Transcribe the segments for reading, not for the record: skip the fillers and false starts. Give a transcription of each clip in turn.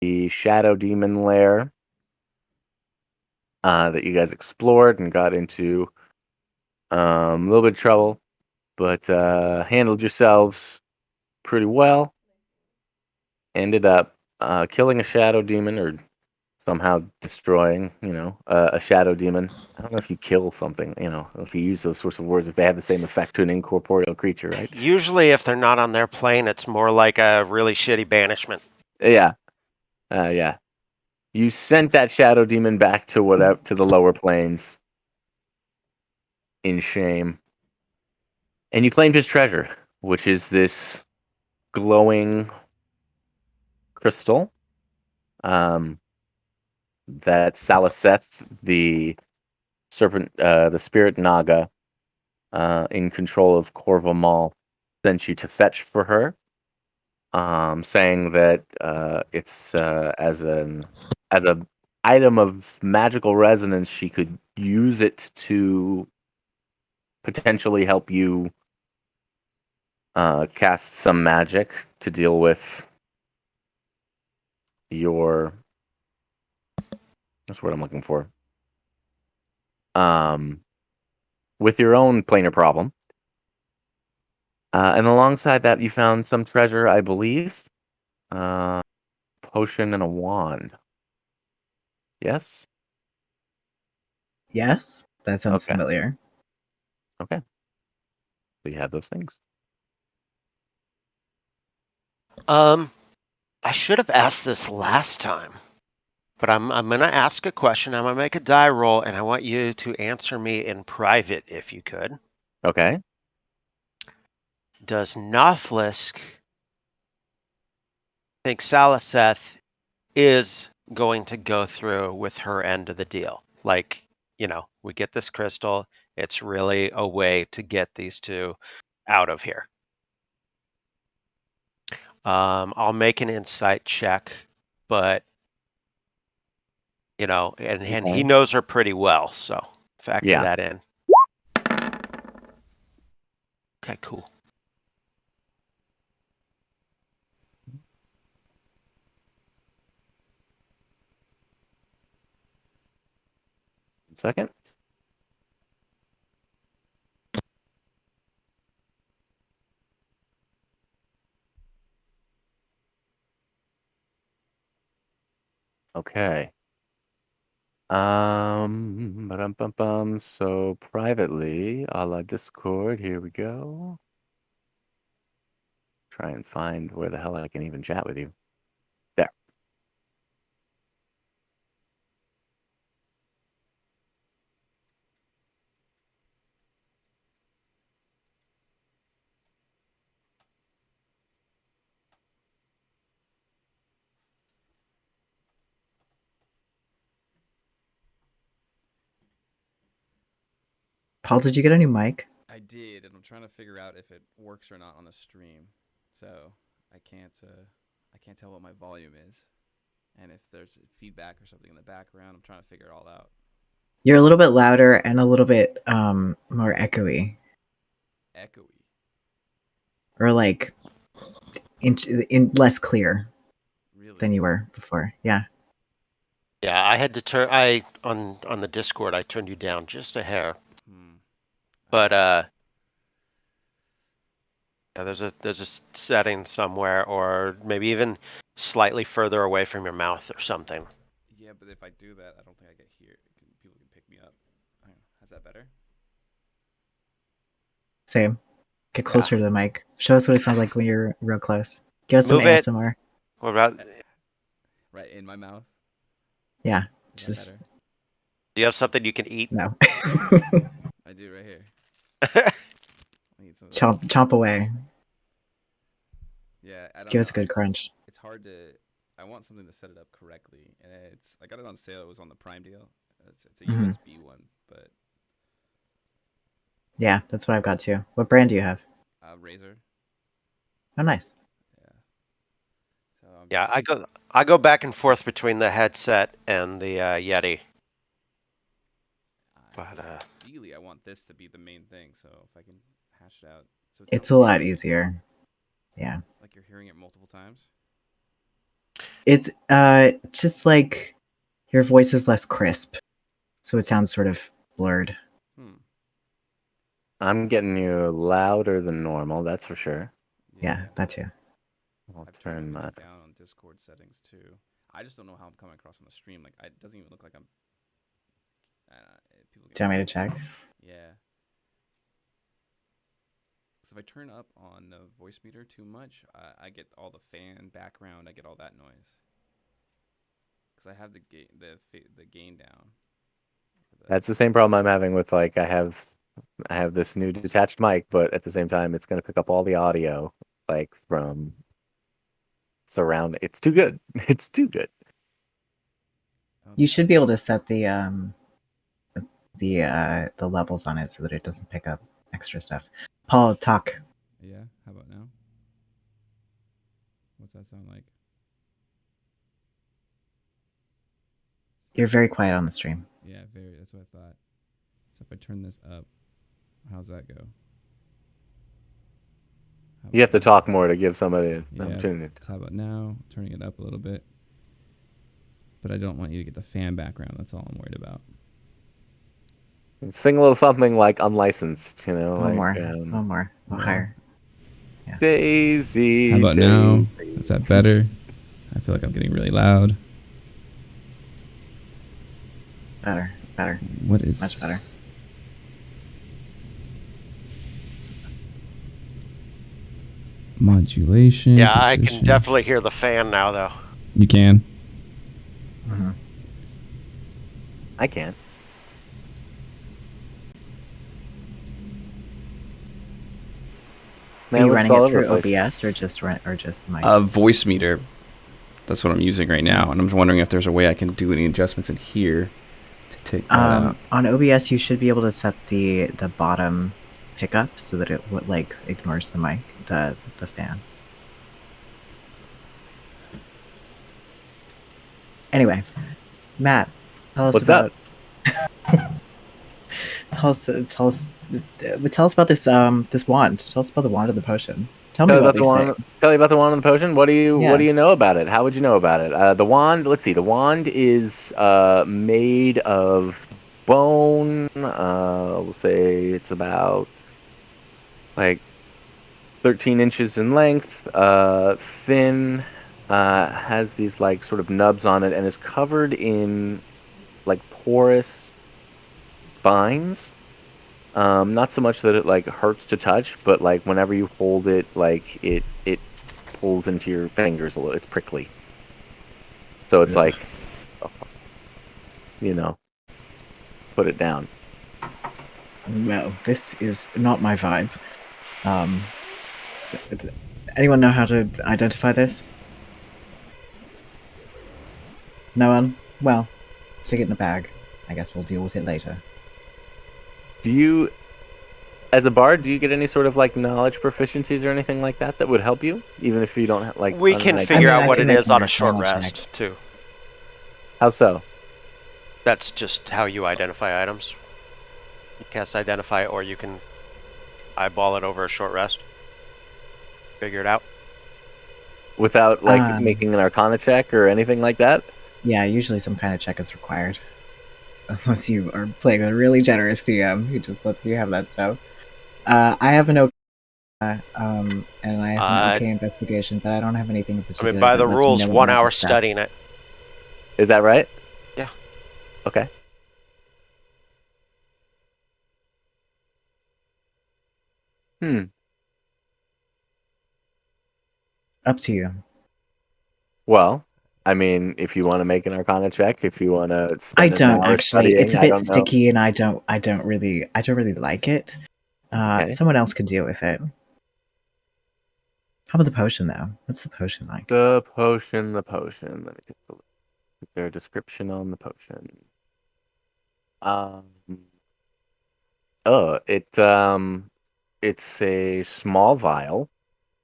the Shadow Demon lair that you guys explored and got into a little bit of trouble, but handled yourselves pretty well. Ended up killing a Shadow Demon or somehow destroying, a Shadow Demon. I don't know if you kill something, if you use those sorts of words, if they have the same effect to an incorporeal creature, right? Usually, if they're not on their plane, it's more like a really shitty banishment. Yeah. Yeah. You sent that Shadow Demon back to the lower planes in shame. And you claimed his treasure, which is this glowing crystal that Salaseth, the serpent, the spirit Naga, in control of Corvo Mall, sent you to fetch for her, saying that it's as a item of magical resonance, she could use it to potentially help you cast some magic to deal with your. That's what I'm looking for. Um, with your own planar problem. And alongside that, you found some treasure, I believe. Potion and a wand. Yes? Yes, that sounds Okay. familiar. Okay. So you have those things. I should have asked this last time, but I'm gonna ask a question. I'm gonna make a die roll, and I want you to answer me in private, if you could. Okay. Does Nothlisk think Salaseth is going to go through with her end of the deal? Like, we get this crystal. It's really a way to get these two out of here. I'll make an insight check, but and he knows her pretty well, so factor Yeah. that in. Okay, cool. Second. Okay. So privately, a la Discord, here we go. Try and find where the hell I can even chat with you. There. Paul, did you get a new mic? I did, and I'm trying to figure out if it works or not on the stream. So I can't tell what my volume is, and if there's feedback or something in the background. I'm trying to figure it all out. You're a little bit louder and a little bit more echoey, Echoey. or like in less clear Really? than you were before. Yeah. Yeah, I had to turn. On the Discord, I turned you down just a hair. But yeah, there's a setting somewhere, or maybe even slightly further away from your mouth or something. Yeah, but if I do that, I don't think I get here. People can pick me up. Is that better? Same. Get closer to the mic. Show us what it sounds like when you're real close. Give us Move some it. ASMR. What about? Right in my mouth. Yeah. Is Just. that better? Do you have something you can eat? No. I do right here. I need some of that. Chomp away. Yeah, I don't Give know. us a good crunch. It's hard to. I want something to set it up correctly, and I got it on sale. It was on the Prime deal. It's a USB one, but yeah, that's what I've got too. What brand do you have? Razer. Oh, nice. Yeah. So Yeah, I go back and forth between the headset and the Yeti. But ideally, I want this to be the main thing. So if I can hash it out, It's a lot easier. Yeah. Like you're hearing it multiple times. It's just like your voice is less crisp, so it sounds sort of blurred. Hmm. I'm getting you louder than normal, that's for sure. Yeah, that too. I'll I've turned turn my. everything down on Discord settings too. I just don't know how I'm coming across on the stream. Like, it doesn't even look like I'm. People Do you can want me to tell. check? Yeah. So if I turn up on the voice meter too much, I get all the fan background. I get all that noise. Because I have the gain down. That's the same problem I'm having with like I have this new detached mic, but at the same time it's gonna pick up all the audio like from surround. It's too good. It's too good. Oh, You this should be able to set the levels on it so that it doesn't pick up extra stuff. Paul, talk. Yeah. How about now? What's that sound like? You're very quiet on the stream. Yeah, very. That's what I thought. So if I turn this up, how's that go? How You have about to now? talk more to give somebody an Yeah. opportunity. So how about now? Turning it up a little bit. But I don't want you to get the fan background. That's all I'm worried about. Sing a little something like unlicensed, One like more. One more. Go More? higher. Daisy. How about now? Daisy. Is that better? I feel like I'm getting really loud. Better. Better. What is Much better. Modulation. Yeah, I can precision. definitely hear the fan now, though. You can. Mhm. I can't. Are Man, you we're just running all it over the through place. OBS or just the mic? A voice meter. That's what I'm using right now, and I'm wondering if there's a way I can do any adjustments in here to take that out. On OBS, you should be able to set the bottom pickup so that it like ignores the mic, the fan. Anyway, Matt, tell us What's about. up? Tell us about this this wand. Tell us about the wand and the potion. Tell me Tell you about about the these wand. things. Tell you about the wand and the potion. What do you Yes. know about it? How would you know about it? The wand. Let's see. The wand is made of bone. We'll say it's about like 13 inches in length. Thin. Has these like sort of nubs on it and is covered in like porous spines. Not so much that it like hurts to touch, but like whenever you hold it, like it pulls into your fingers a little. It's prickly. So it's Ugh. like, oh, you know, put it down. Well, this is not my vibe. Um, anyone know how to identify this? No one? Well, stick it in a bag. I guess we'll deal with it later. Do you, as a bard, do you get any sort of like knowledge proficiencies or anything like that that would help you, even if you don't have like? We on can an figure I out mean, I what can it make is an on a short Arcana check. rest, too. How so? That's just how you identify items. You cast Identify, or you can eyeball it over a short rest. Figure it out. Without like making an Arcana check or anything like that? Yeah, usually some kind of check is required. Unless you are playing a really generous DM who just lets you have that stuff. I have an okay, and I have an okay investigation, but I don't have anything in I particular mean, by that the lets me rules, know 1 hour magic stuff. studying it. Is that right? Yeah. Okay. Up to you. Well, I mean, if you want to make an Arcana check, if you want to I spend an don't hour actually. It's studying, a I bit don't know. sticky, and I don't really like it. Okay. Someone else could deal with it. How about the potion, though? What's the potion like? The potion. Let me take a look. Is there a description on the potion? Um. Oh, it's a small vial.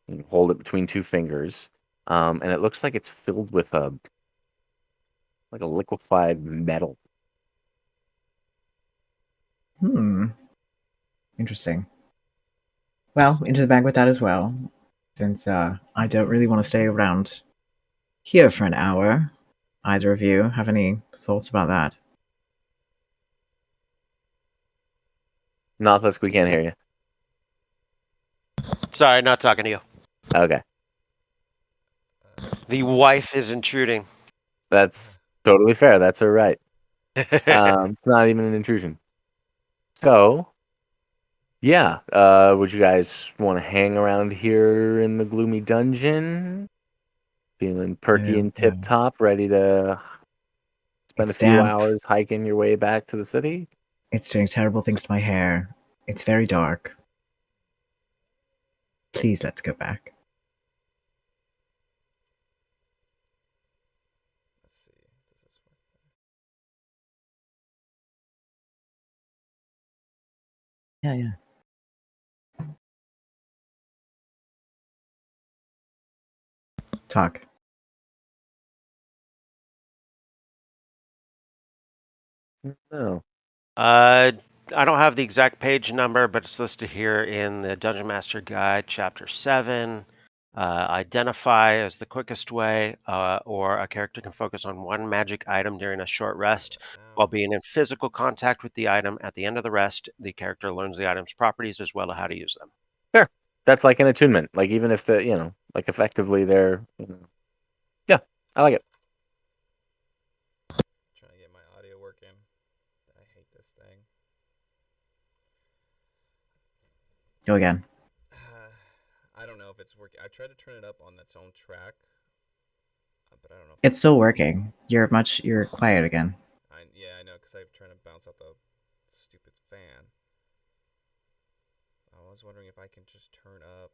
You hold it between two fingers, and it looks like it's filled with a liquefied metal. Interesting. Well, into the bag with that as well, since I don't really want to stay around here for an hour. Either of you have any thoughts about that? Nautilus, we can't hear you. Sorry, not talking to you. Okay. The wife is intruding. That's totally fair. That's her right. It's not even an intrusion. So, yeah. Would you guys want to hang around here in the gloomy dungeon? Feeling perky and tip top, ready to spend It's a few damp. hours hiking your way back to the city? It's doing terrible things to my hair. It's very dark. Please, let's go back. Let's see. Does this work? Yeah. Talk. No. I don't have the exact page number, but it's listed here in the Dungeon Master Guide, Chapter 7. Identify as the quickest way, or a character can focus on one magic item during a short rest. While being in physical contact with the item at the end of the rest, the character learns the item's properties as well as how to use them. Fair. That's like an attunement. Like, even if like effectively they're, yeah, I like it. Trying to get my audio working. I hate this thing. Go again. I don't know if it's working. I tried to turn it up on its own track, but I don't know. It's still working. You're quiet again. I know, because I'm trying to bounce out the stupid fan. I was wondering if I can just turn up.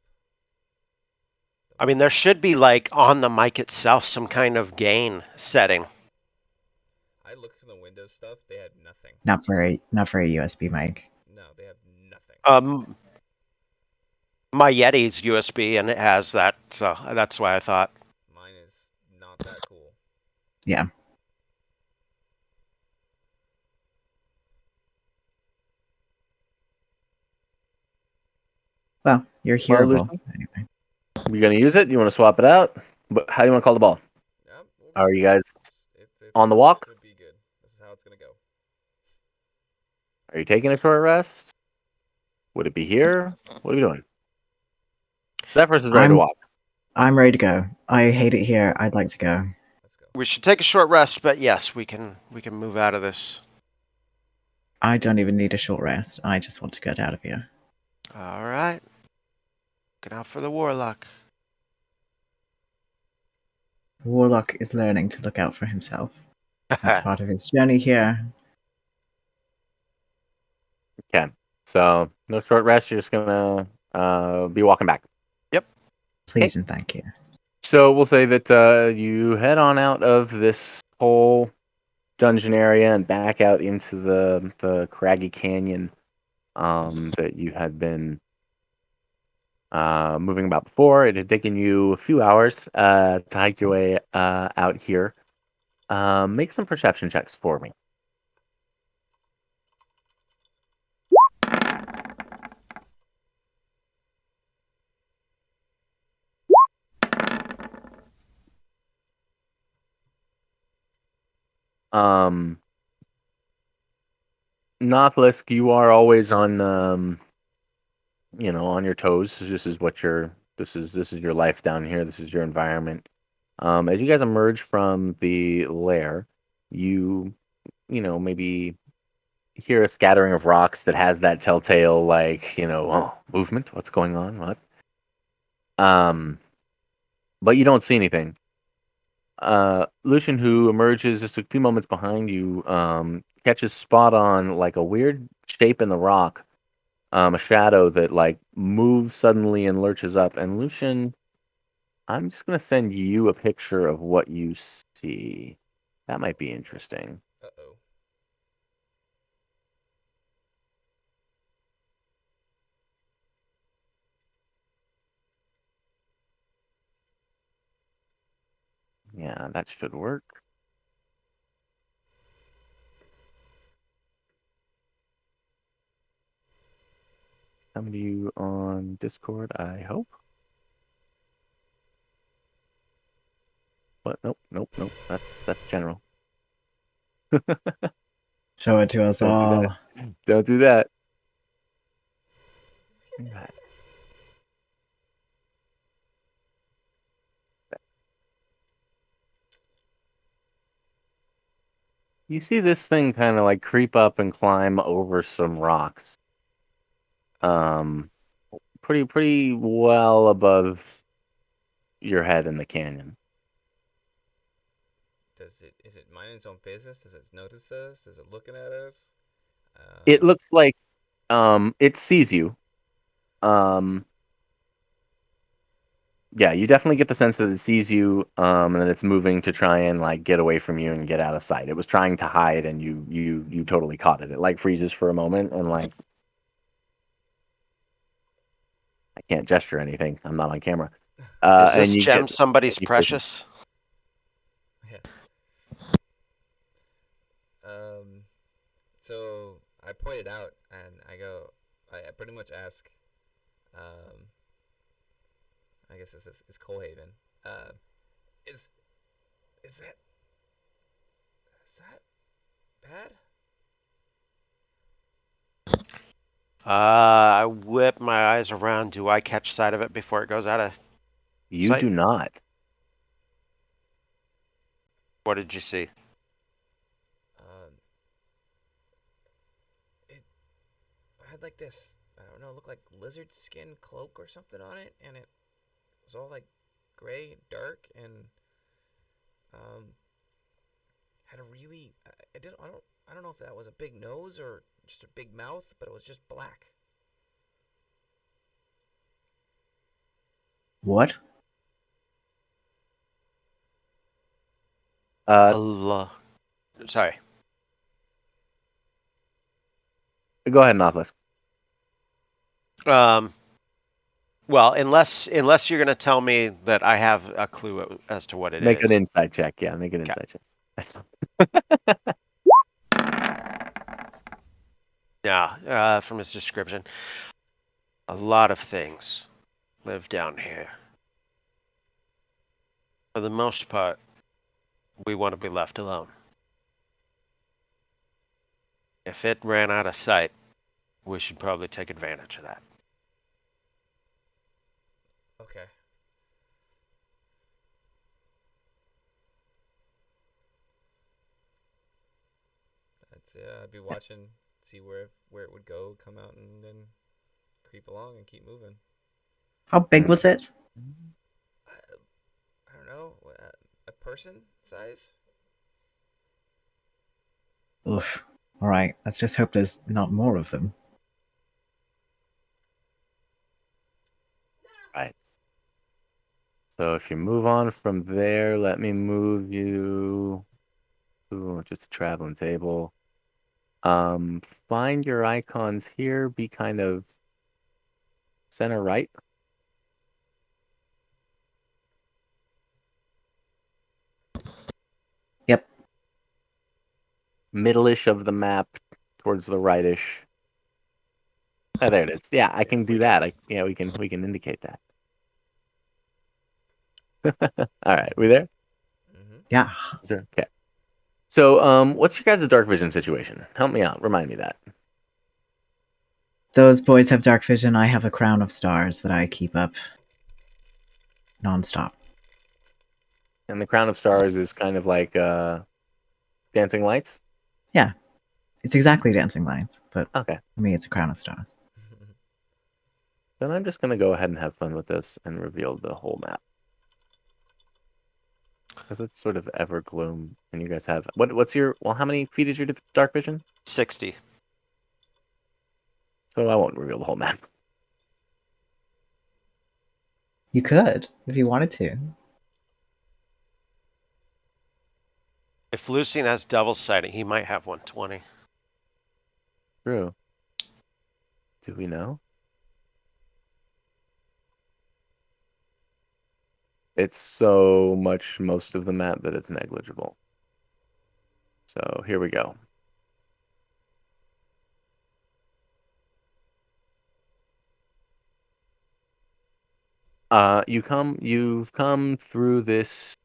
I mean, there should be, like, on the mic itself, some kind of gain setting. I looked for the Windows stuff. They had nothing. Not for a USB mic. No, they have nothing. My Yeti's USB, and it has that, so that's why I thought. Mine is not that cool. Yeah. Well, you're hearable. Anyway. You gonna use it? You want to swap it out? But how do you want to call the ball? Yep, Are you guys it's on the walk? Should be good. This is how it's gonna go. Are you taking a short rest? Would it be here? What are you doing? Zephyrus is ready to walk. I'm ready to go. I hate it here. I'd like to go. Let's go. We should take a short rest, but yes, we can move out of this. I don't even need a short rest. I just want to get out of here. All right. Looking out for the warlock. Warlock is learning to look out for himself. That's part of his journey here. Okay. So no short rest. You're just gonna be walking back. Yep. Please and thank you. So we'll say that you head on out of this whole dungeon area and back out into the craggy canyon that you had been moving about before. It had taken you a few hours to hike your way out here. Make some perception checks for me. Nautilus, you are always on on your toes. This is this is your life down here. This is your environment. As you guys emerge from the lair, you maybe hear a scattering of rocks that has that telltale movement. What's going on? What? But you don't see anything. Lucian, who emerges just a few moments behind you, catches spot on like a weird shape in the rock, a shadow that like moves suddenly and lurches up. And Lucian, I'm just gonna send you a picture of what you see. That might be interesting. Uh-oh. Yeah, that should work. Come to you on Discord, I hope. What? Nope. That's general. Show it to us Don't do all. that. Don't do that. Right. You see this thing kind of like creep up and climb over some rocks. Um, pretty well above your head in the canyon. Is it minding its own business? Does it notice us? Is it looking at us? It looks like it sees you. Yeah, you definitely get the sense that it sees you, and that it's moving to try and like get away from you and get out of sight. It was trying to hide, and you totally caught it. It like freezes for a moment, and like I can't gesture anything. I'm not on camera. Is this And you gem get somebody's you frozen. precious? Yeah. So I pointed out and I pretty much ask, I guess this is Coalhaven. Uh, is that bad? I whip my eyes around. Do I catch sight of it before it goes out of You sight? do not. What did you see? It had like this, I don't know, looked like lizard skin cloak or something on it, and it was all like gray, dark, and had a really, I don't know if that was a big nose or just a big mouth, but it was just black. What? Sorry. Go ahead, Nautilus. Well, unless you're going to tell me that I have a clue as to what it is. Make an insight check. Yeah, make an insight check. That's Yeah, from his description, a lot of things live down here. For the most part, we want to be left alone. If it ran out of sight, we should probably take advantage of that. Okay. I'd be watching, see where it would go, come out, and then creep along and keep moving. How big was it? I don't know, a person size. Oof. All right. Let's just hope there's not more of them. right. So if you move on from there, let me move you. Ooh, just a traveling table. Find your icons here. Be kind of center right. Yep. Middle-ish of the map, towards the rightish. Oh, there it is. Yeah, I can do that. Yeah, we can indicate that. All right, we there? Mm-hmm. Yeah. Sure. Okay. So, what's your guys' dark vision situation? Help me out. Remind me that. Those boys have dark vision. I have a crown of stars that I keep up nonstop. And the crown of stars is kind of like dancing lights. Yeah. It's exactly dancing lights, but Okay. for me, it's a crown of stars. Then I'm just gonna go ahead and have fun with this and reveal the whole map. Because it's sort of ever gloom, and you guys have what's your how many feet is your dark vision? 60. So I won't reveal the whole map. You could, if you wanted to. If Lucian has double sighting, he might have 120. True. Do we know? It's so much most of the map that it's negligible. So here we go. You've come through this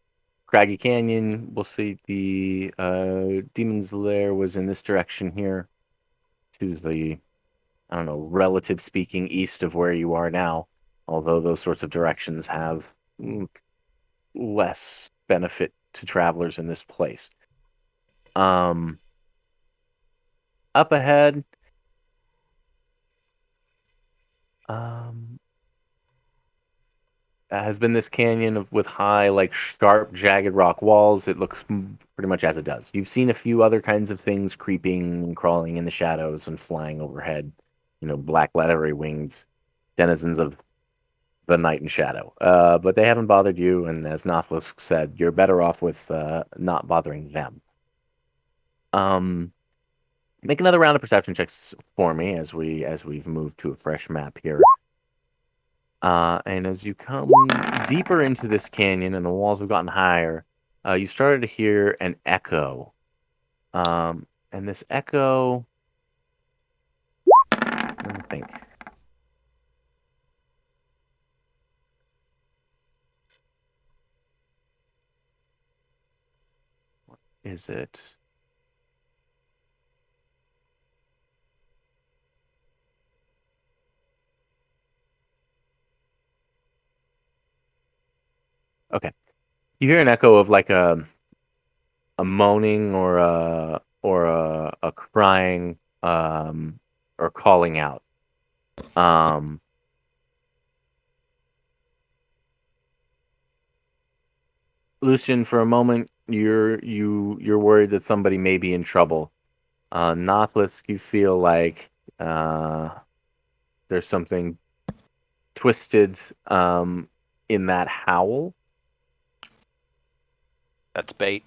craggy canyon. We'll see the demon's lair was in this direction here, to the, I don't know, relative speaking, east of where you are now. Although those sorts of directions have less benefit to travelers in this place. Up ahead, has been this canyon with high, like sharp, jagged rock walls. It looks pretty much as it does. You've seen a few other kinds of things creeping and crawling in the shadows and flying overhead. Black leathery wings, denizens of the night and shadow. But they haven't bothered you, and as Nothlisk said, you're better off with not bothering them. Make another round of perception checks for me as we've moved to a fresh map here. And as you come deeper into this canyon and the walls have gotten higher, you started to hear an echo. And this echo, let me think. What is it? Okay. You hear an echo of like a moaning or a crying or calling out. Lucian, for a moment, you're worried that somebody may be in trouble. Nothlisk, you feel like there's something twisted in that howl. That's bait.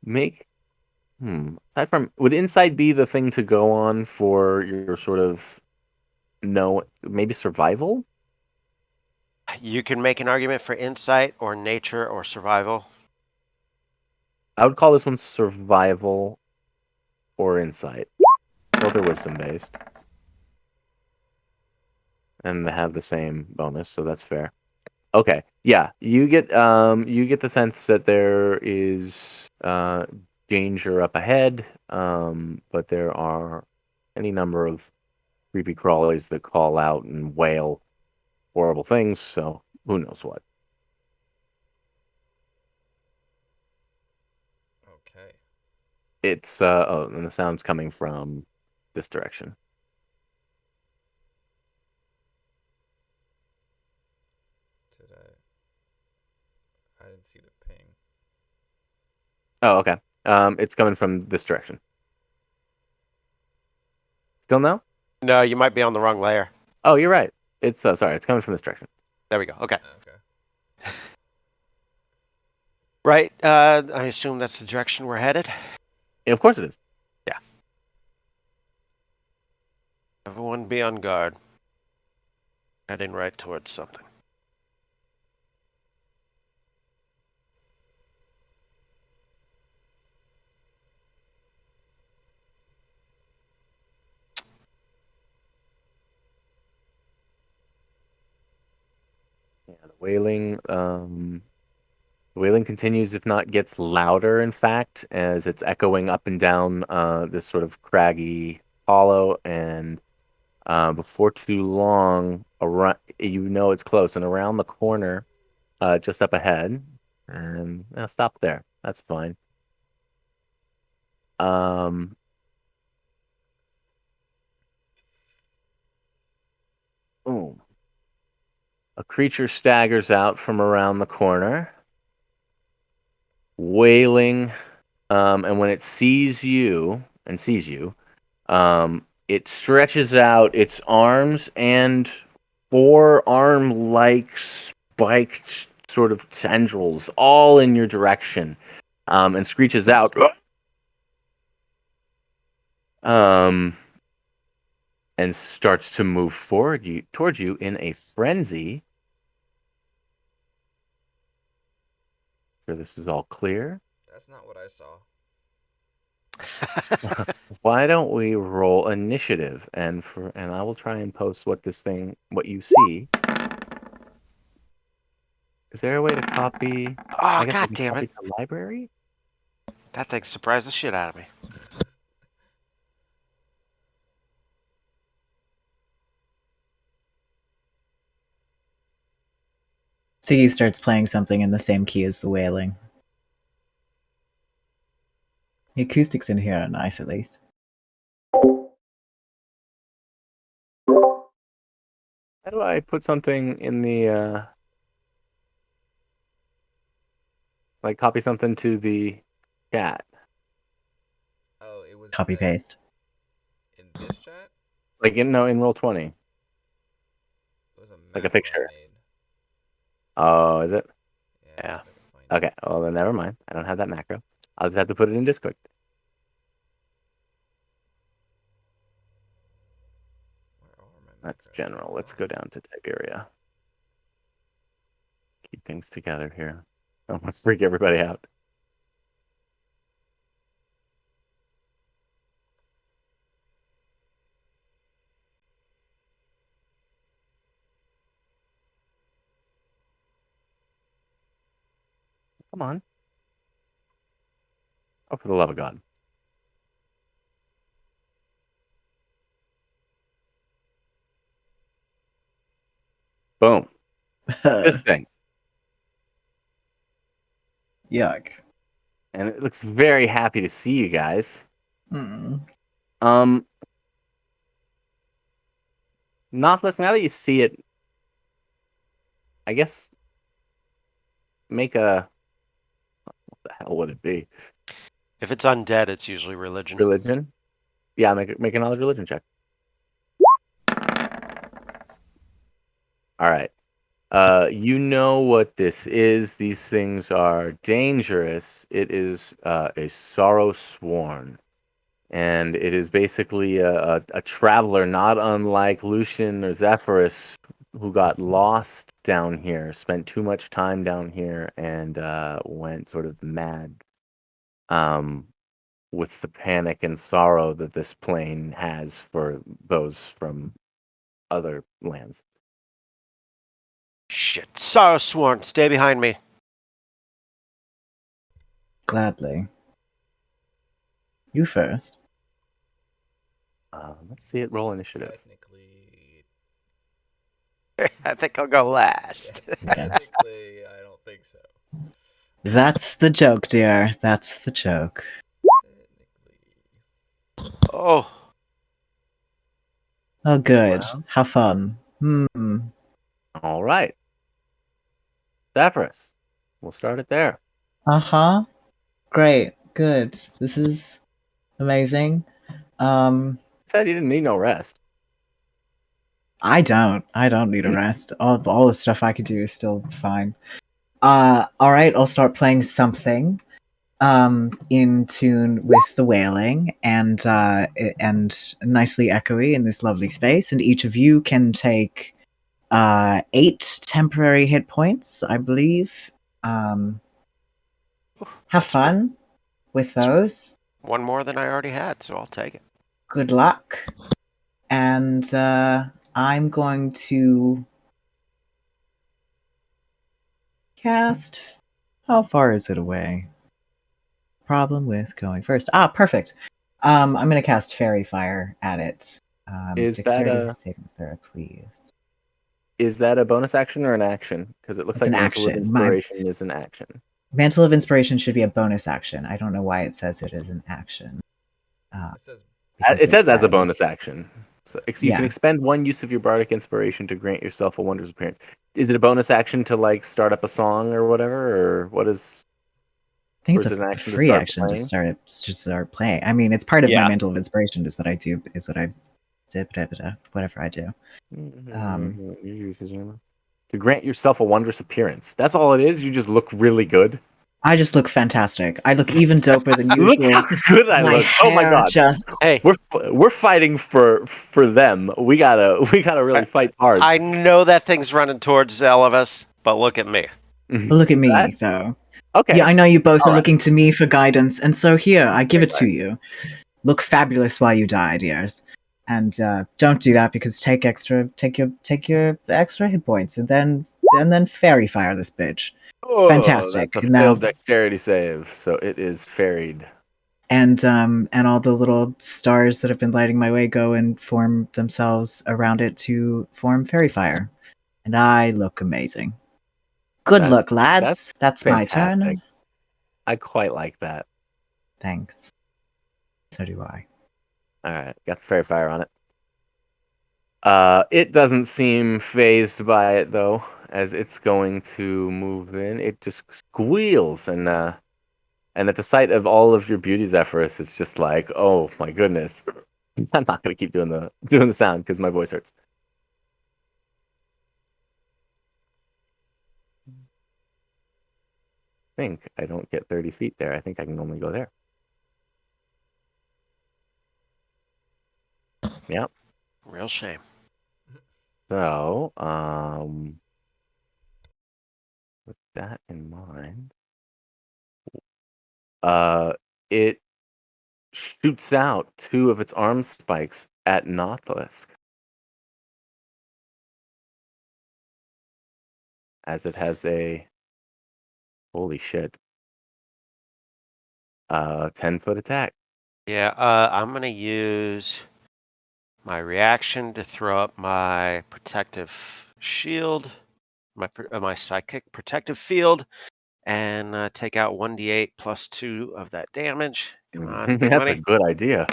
Make aside from, would insight be the thing to go on for your sort of maybe survival? You can make an argument for insight or nature or survival. I would call this one survival or insight. Both are wisdom based. And they have the same bonus, so that's fair. Okay. Yeah, you get the sense that there is danger up ahead, but there are any number of creepy crawlies that call out and wail horrible things, so who knows what. Okay. It's and the sound's coming from this direction. I didn't see the ping. Oh, okay. It's coming from this direction. Still no? No, you might be on the wrong layer. Oh, you're right. It's sorry. It's coming from this direction. There we go. Okay. Okay. Right. I assume that's the direction we're headed. Yeah, of course it is. Yeah. Everyone be on guard. Heading right towards something. Yeah, the wailing continues, if not gets louder, in fact, as it's echoing up and down this sort of craggy hollow, and before too long, it's close, and around the corner, just up ahead, and I'll stop there. That's fine. Boom. A creature staggers out from around the corner, wailing, and when it sees you, it stretches out its arms and forearm-like spiked sort of tendrils all in your direction, and screeches out. And starts to move towards you in a frenzy. Sure, this is all clear. That's not what I saw. Why don't we roll initiative, and I will try and post what you see, because Is there a way to copy? Oh, I guess I god can damn copy it. to library? That thing surprised the shit out of me. Siggy starts playing something in the same key as the wailing. The acoustics in here are nice, at least. How do I put something in the like copy something to the chat? Oh, it was Copy paste. in this chat. Like in Roll20. It was a Like a macro I picture. made. Oh, is it? Yeah. See if I can find it. Okay. Well, then never mind. I don't have that macro. I'll just have to put it in Discord. Where are my That's macros? general. Let's go down to Tyberia. Keep things together here. Don't want to freak everybody out. Come on. Oh, for the love of God. Boom. This thing. Yuck. And it looks very happy to see you guys. Mm. Nothless, now that you see it, I guess make a... What the hell would it be? If it's undead, it's usually religion. Religion? Yeah, make a knowledge religion check. All right. You know what this is. These things are dangerous. It is a sorrow sworn. And it is basically a traveler, not unlike Lucian or Zephyrus, who got lost down here, spent too much time down here, and went sort of mad with the panic and sorrow that this plane has for those from other lands. Shit. Sorrow sworn. Stay behind me. Gladly. You first. Let's see it roll initiative. Technically, I think I'll go last. technically, I don't think so. That's the joke, dear. That's the joke. Technically. Oh. Oh, good. Well. How fun. Hmm. All right. Zephyrus. We'll start it there. Uh-huh. Great. Good. This is amazing. Said you didn't need no rest. I don't. I don't need a rest. All the stuff I could do is still fine. Alright, I'll start playing something. In tune with the wailing and nicely echoey in this lovely space, and each of you can take 8 temporary hit points, I believe. Have fun with those. One more than I already had, so I'll take it. Good luck. And I'm going to cast. How far is it away? Problem with going first. Ah, perfect. I'm going to cast Fairy Fire at it. Is that Dexterity a saving throw, please? is that a bonus action or an action? Because it looks It's like an Mantle of action. My Inspiration is an action. Mantle of Inspiration should be a bonus action. I don't know why it says it is an action. It says Because It says as a says- bonus action. So you Yeah. can expend one use of your bardic inspiration to grant yourself a wondrous appearance. Is it a bonus action to like start up a song or whatever, or what is? I think Or it's is it an a action to free start action playing? to start playing. I mean, it's part of my Yeah. Mantle of Inspiration is that I whatever I do. To grant yourself a wondrous appearance. That's all it is. You just look really good. I just look fantastic. I look even doper than Look usual. how good I My look! Oh my hair god! just Hey, We're fighting for them. We gotta really fight hard. I know that thing's running towards all of us, but look at me. look at me That- though. Okay. Yeah, I know you both All are right. looking to me for guidance, and so here I give it to Right. you. Look fabulous while you die, dears. And don't do that because take your extra hit points, and then and then fairy fire this bitch. Oh, Fantastic. that's a Now, failed dexterity save, so it is ferried. and all the little stars that have been lighting my way go and form themselves around it to form fairy fire, and I look amazing. Good luck, lads. That's my fantastic. turn. I quite like that. Thanks. So do I. All right, got the fairy fire on it. It doesn't seem phased by it though, as it's going to move in. It just squeals, and at the sight of all of your beauty Zephyrus, it's just like, oh my goodness. I'm not gonna keep doing the sound because my voice hurts. I think I don't get 30 feet there. I think I can only go there. Yep. Real shame. So, with that in mind, it shoots out 2 of its arm spikes at Nautilus as it has a holy shit 10-foot attack. Yeah, I'm gonna use my reaction to throw up my protective shield, my psychic protective field, and take out 1d8 plus 2 of that damage. Come on, big That's a money. good idea.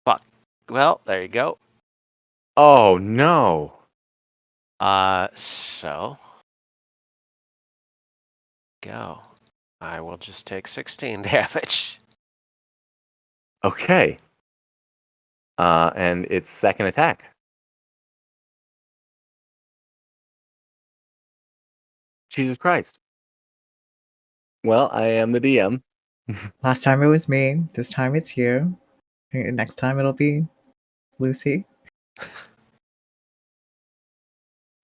Fuck. Well, there you go. Oh no. So go. I will just take 16 damage. Okay. And its second attack. Jesus Christ. Well, I am the DM. Last time it was me. This time it's you. Next time it'll be Lucy.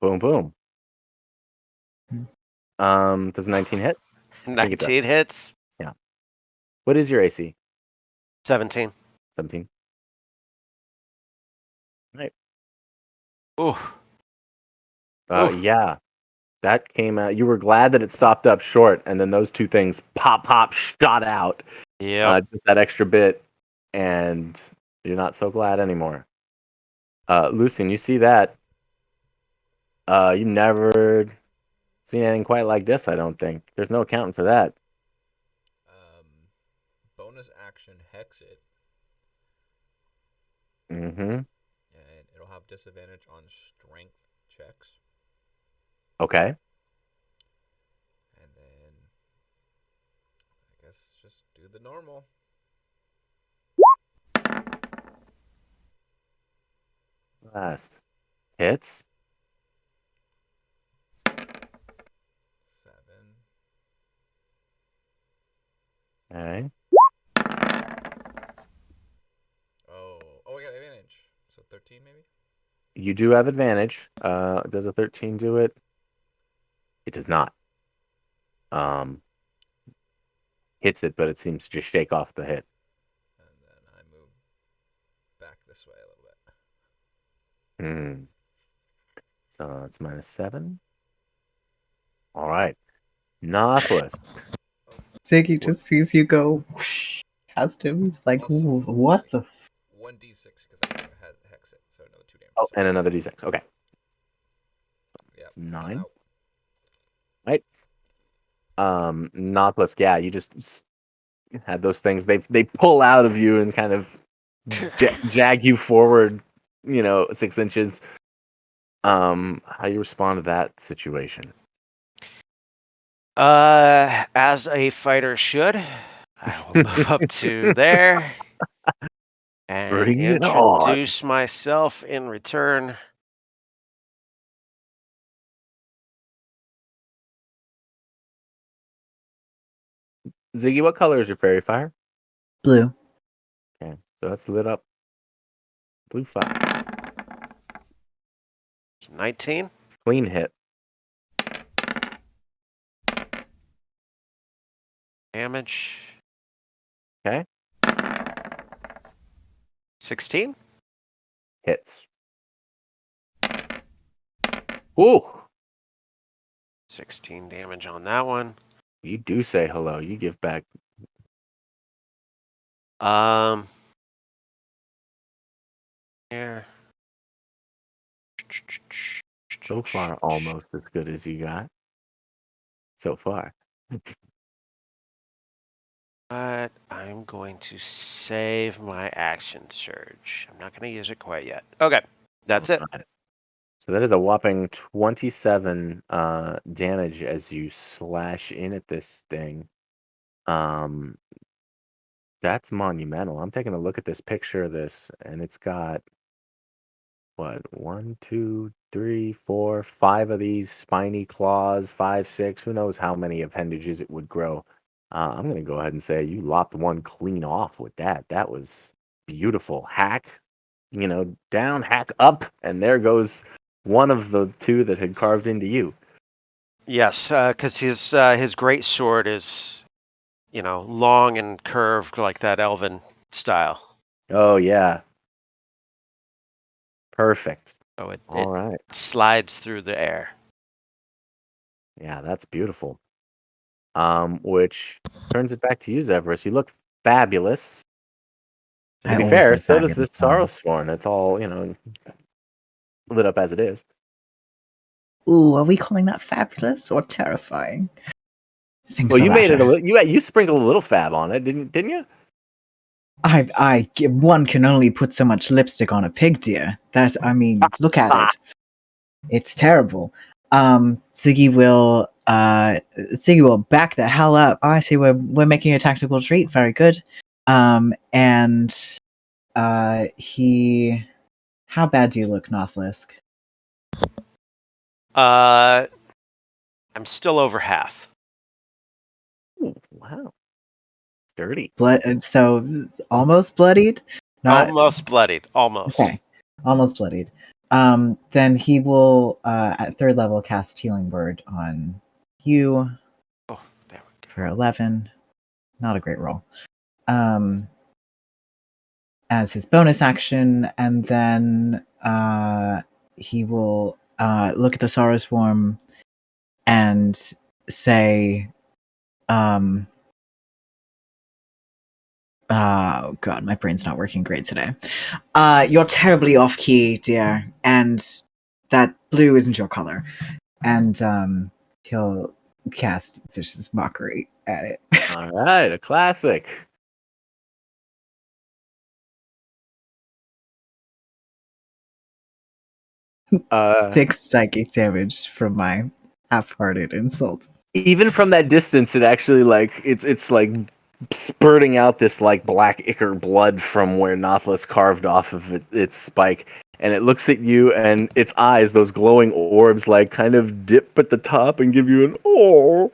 Boom, boom. Does 19 hit? I think it does. 19 hits. Yeah. What is your AC? 17. 17. Right. Ooh. Yeah. That came out. You were glad that it stopped up short, and then those 2 things pop shot out. Yep. Just that extra bit, and you're not so glad anymore. Lucian, you see that? You never seen anything quite like this, I don't think. There's no accounting for that. Bonus action hex it. Mm-hmm. And it'll have disadvantage on strength checks. Okay. And then I guess just do the normal. Last. Hits. 7. Okay. Oh, I got advantage. So 13 maybe? You do have advantage. Does a 13 do it? It does not. Hits it, but it seems to just shake off the hit. And then I move back this way a little bit. So it's -7. All right. Nautilus. Ziggy just sees you go whoosh, past him. He's like, Also, what the? 1d6 because I had hex it, so another 2 damage. Oh, and another d6. Okay. Yeah. 9. Right. Nautilus. Yeah, you just had those things. They pull out of you and kind of jag you forward. 6 inches. How you respond to that situation? As a fighter should, I will move up to there and Bring it on. introduce myself in return. Ziggy, what color is your fairy fire? Blue. Okay, so that's lit up. Blue fire. 19. Clean hit. Damage. Okay. 16. Hits. Ooh. 16 damage on that one. You do say hello. You give back. Here. So far, almost as good as you got. So far. But I'm going to save my action surge. I'm not going to use it quite yet. Okay, that's it. Right. So that is a whopping 27 damage as you slash in at this thing. That's monumental. I'm taking a look at this picture of this, and it's got what, 1, 2, 3, 4, 5 of these spiny claws, 5, 6. Who knows how many appendages it would grow. I'm gonna go ahead and say you lopped one clean off with that. That was beautiful. Hack, down, hack up, and there goes one of the two that had carved into you. Yes, because his great sword is, long and curved like that elven style. Oh yeah, perfect. So it All right. slides through the air. Yeah, that's beautiful. Which turns it back to you, Zevris. You look fabulous. To I be always fair, look so does this fabulous. Sorrow Sworn. It's all, lit up as it is. Ooh, are we calling that fabulous or terrifying? Think Well, the you made it a latter. little. You sprinkled a little fab on it, didn't you? One can only put so much lipstick on a pig, dear. Look at it. It's terrible. Ziggy will back the hell up. Oh, I see. We're making a tactical retreat. Very good. And he. How bad do you look, Nothlisk? I'm still over half. Ooh, wow, dirty. So almost bloodied. Not Almost bloodied. Almost. okay. Almost bloodied. Then he will at 3rd level cast Healing Word on you. Oh, there we go. For 11. Not a great roll. As his bonus action, and then he will look at the Sorrow Swarm and say, oh god, my brain's not working great today. You're terribly off key, dear, and that blue isn't your color. And he'll cast Vicious Mockery at it. All right, a classic. Takes psychic damage from my half-hearted insult. Even from that distance, it actually it's like spurting out this like black ichor blood from where Nautilus carved off of its spike, and it looks at you, and its eyes, those glowing orbs, like kind of dip at the top and give you an oh.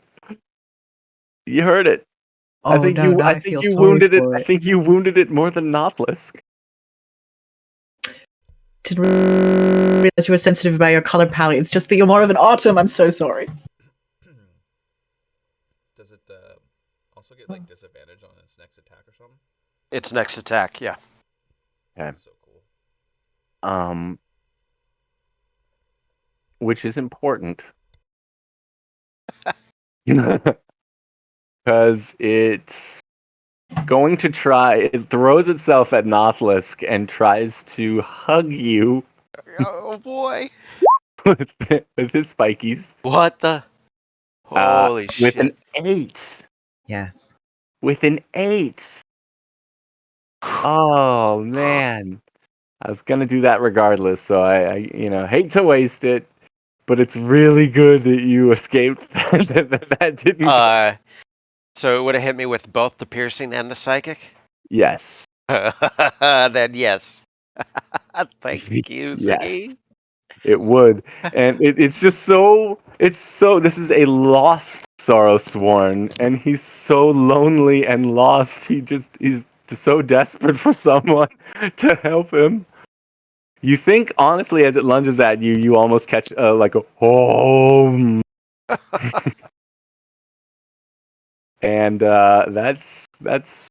You heard it. Oh I think no, now I think feel you sorry wounded it. for I it. think you wounded it more than Nautilus. Didn't realize you were sensitive about your color palette. It's just that you're more of an autumn. I'm so sorry. Does it also get like disadvantage on its next attack or something? Its next attack, yeah. Okay. That's so cool. Which is important. Because it's going to try, it throws itself at Nautilus and tries to hug you Oh boy. with his spikies. What the? Holy With shit. an 8. Yes. With an 8. Oh, man. I was going to do that regardless, so I hate to waste it, but it's really good that you escaped. that didn't. So it would have hit me with both the piercing and the psychic? Yes. Then yes. Thank you, Yes. Ziggy. It would. And it's just so this is a lost Sorrow Sworn, and he's so lonely and lost. He's so desperate for someone to help him. You think, honestly, as it lunges at you, you almost catch like a home. And that's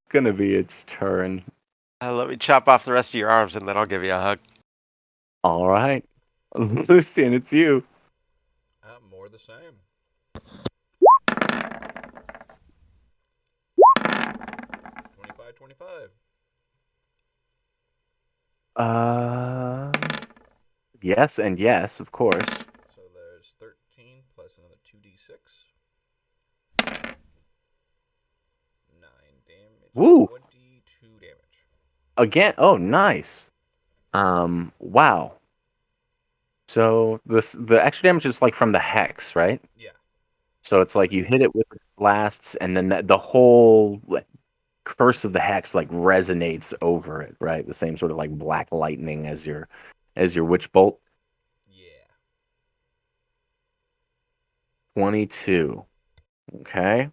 gonna be its turn. Let me chop off the rest of your arms and then I'll give you a hug. All right. Lucian, it's you. More the same. 25. Yes and yes, of course. So there's 13 plus another 2d6. 9 damage. Woo! 22 damage. Again. Oh, nice. Wow. So the extra damage is like from the hex, right? Yeah. So it's like you hit it with blasts, and then the whole curse of the hex like resonates over it, right? The same sort of like black lightning as your witch bolt. Yeah. 22. Okay.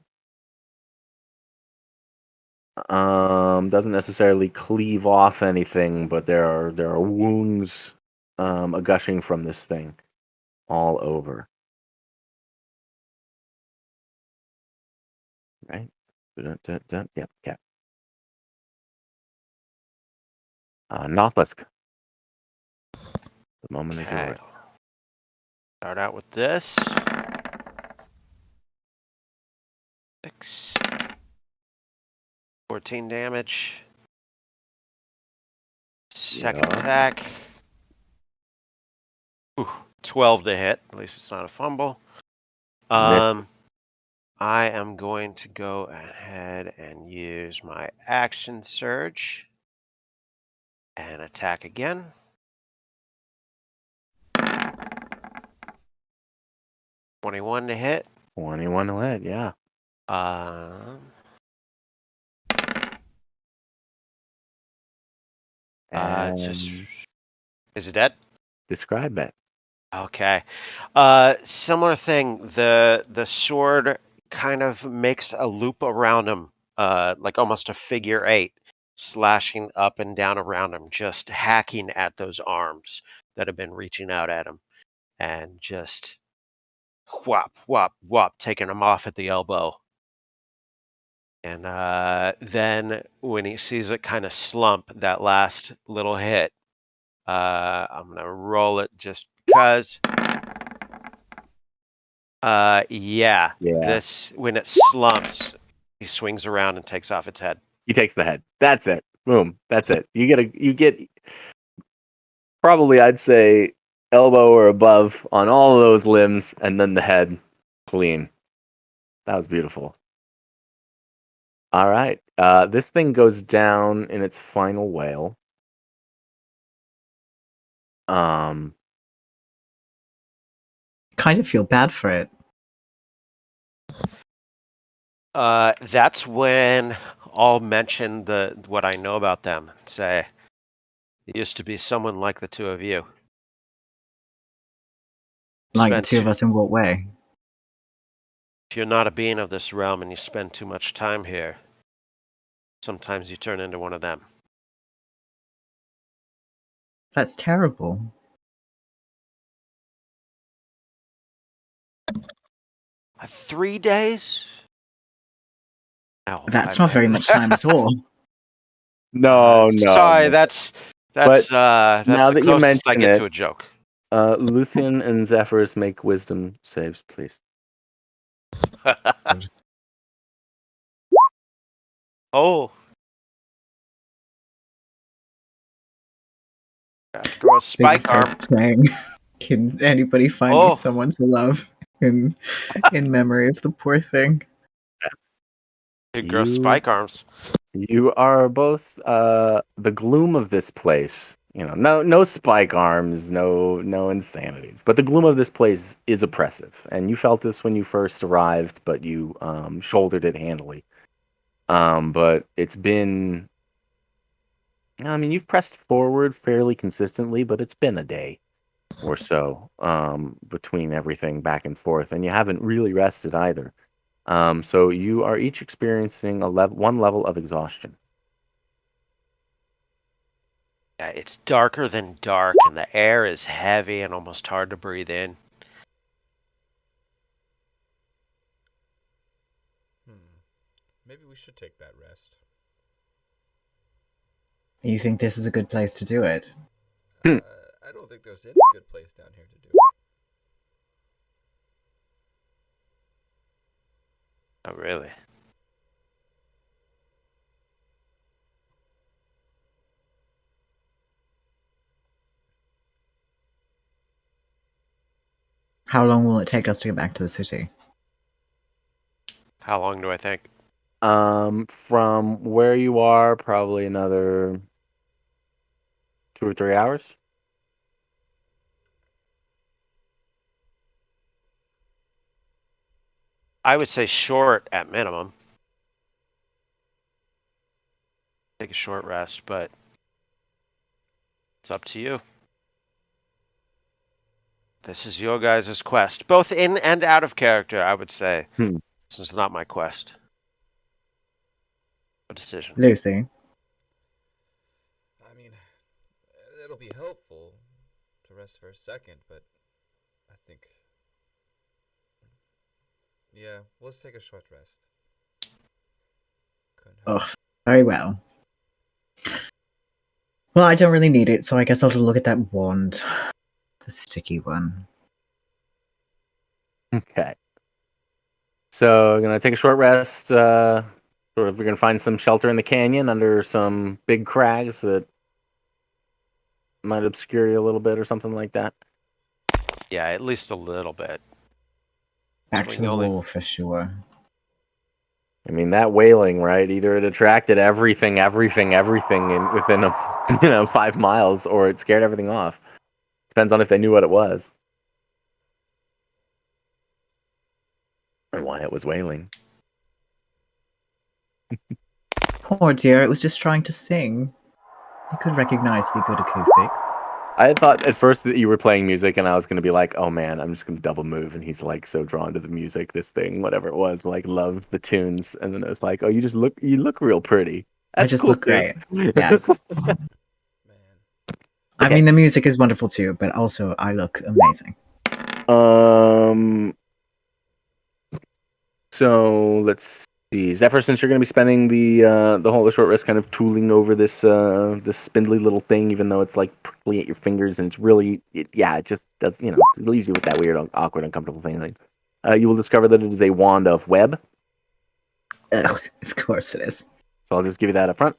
Doesn't necessarily cleave off anything, but there are wounds a gushing from this thing all over. Right? Dun, dun, dun. Yep, yeah. Nothlisk. The moment is yours. Start out with this. 6. 14 damage. Second Yeah. attack. Ooh, 12 to hit. At least it's not a fumble. Miss. I am going to go ahead and use my action surge and attack again. 21 to hit. 21 to hit, yeah. Just And is it dead? describe it. Okay. Similar thing. The sword kind of makes a loop around him, like almost a figure 8, slashing up and down around him, just hacking at those arms that have been reaching out at him, and just whop, whop, whop, taking him off at the elbow. And then when he sees it kind of slump, that last little hit, I'm gonna roll it just because. Yeah. Yeah. This when it slumps, he swings around and takes off its head. He takes the head. That's it. Boom. That's it. You get probably, I'd say, elbow or above on all of those limbs, and then the head clean. That was beautiful. All right. This thing goes down in its final wail. Kind of feel bad for it. That's when I'll mention what I know about them. Say, it used to be someone like the two of you. Like the two of us in what way? If you're not a being of this realm and you spend too much time here, sometimes you turn into one of them. That's terrible. Uh, 3 days? No, That's not very much time at all. No. Sorry, that's But that's now the that you closest I mention get it, to a joke. Lucian and Zephyrus make wisdom saves, please. Oh. I have to grow a Thing spike arm. starts playing. Can anybody find me someone to love in memory of the poor thing? You grow spike arms. You are both the gloom of this place. You know, no spike arms, no insanities. But the gloom of this place is oppressive, and you felt this when you first arrived, but you shouldered it handily. But it's been, I mean, you've pressed forward fairly consistently, but it's been a day or so between everything back and forth, and you haven't really rested either. So you are each experiencing one level of exhaustion. Yeah, it's darker than dark, and the air is heavy and almost hard to breathe in. Maybe we should take that rest. You think this is a good place to do it? I don't think there's any good place down here to do it. Oh, really? How long will it take us to get back to the city? How long do I think? From where you are, probably another 2 or 3 hours. I would say short at minimum. Take a short rest, but it's up to you. This is your guys' quest, both in and out of character, I would say. This is not my quest. A decision. Lucy. I mean, it'll be helpful to rest for a second, but I think... Yeah, let's take a short rest. Oh, very well. Well, I don't really need it, so I guess I'll just look at that wand. The sticky one. Okay. So, gonna take a short rest. We're gonna find some shelter in the canyon under some big crags that might obscure you a little bit or something like that. Yeah, at least a little bit. Back to the wall for sure. I mean, that wailing, right? Either it attracted everything within 5 miles, or it scared everything off. Depends on if they knew what it was and why it was wailing. Poor dear, it was just trying to sing. It could recognize the good acoustics. I had thought at first that you were playing music, and I was going to be like, "Oh man, I'm just going to double move." And he's like so drawn to the music, this thing, whatever it was, like loved the tunes. And then it was like, "Oh, you look real pretty. That's I just cool, look great." Yeah. Man. I mean, the music is wonderful too, but also I look amazing. So let's see, Zephyr. Since you're going to be spending the short rest kind of tooling over this spindly little thing, even though it's like prickly at your fingers, and it's really, it just does, it leaves you with that weird, awkward, uncomfortable feeling. You will discover that it is a wand of web. Ugh, of course it is. So I'll just give you that up front.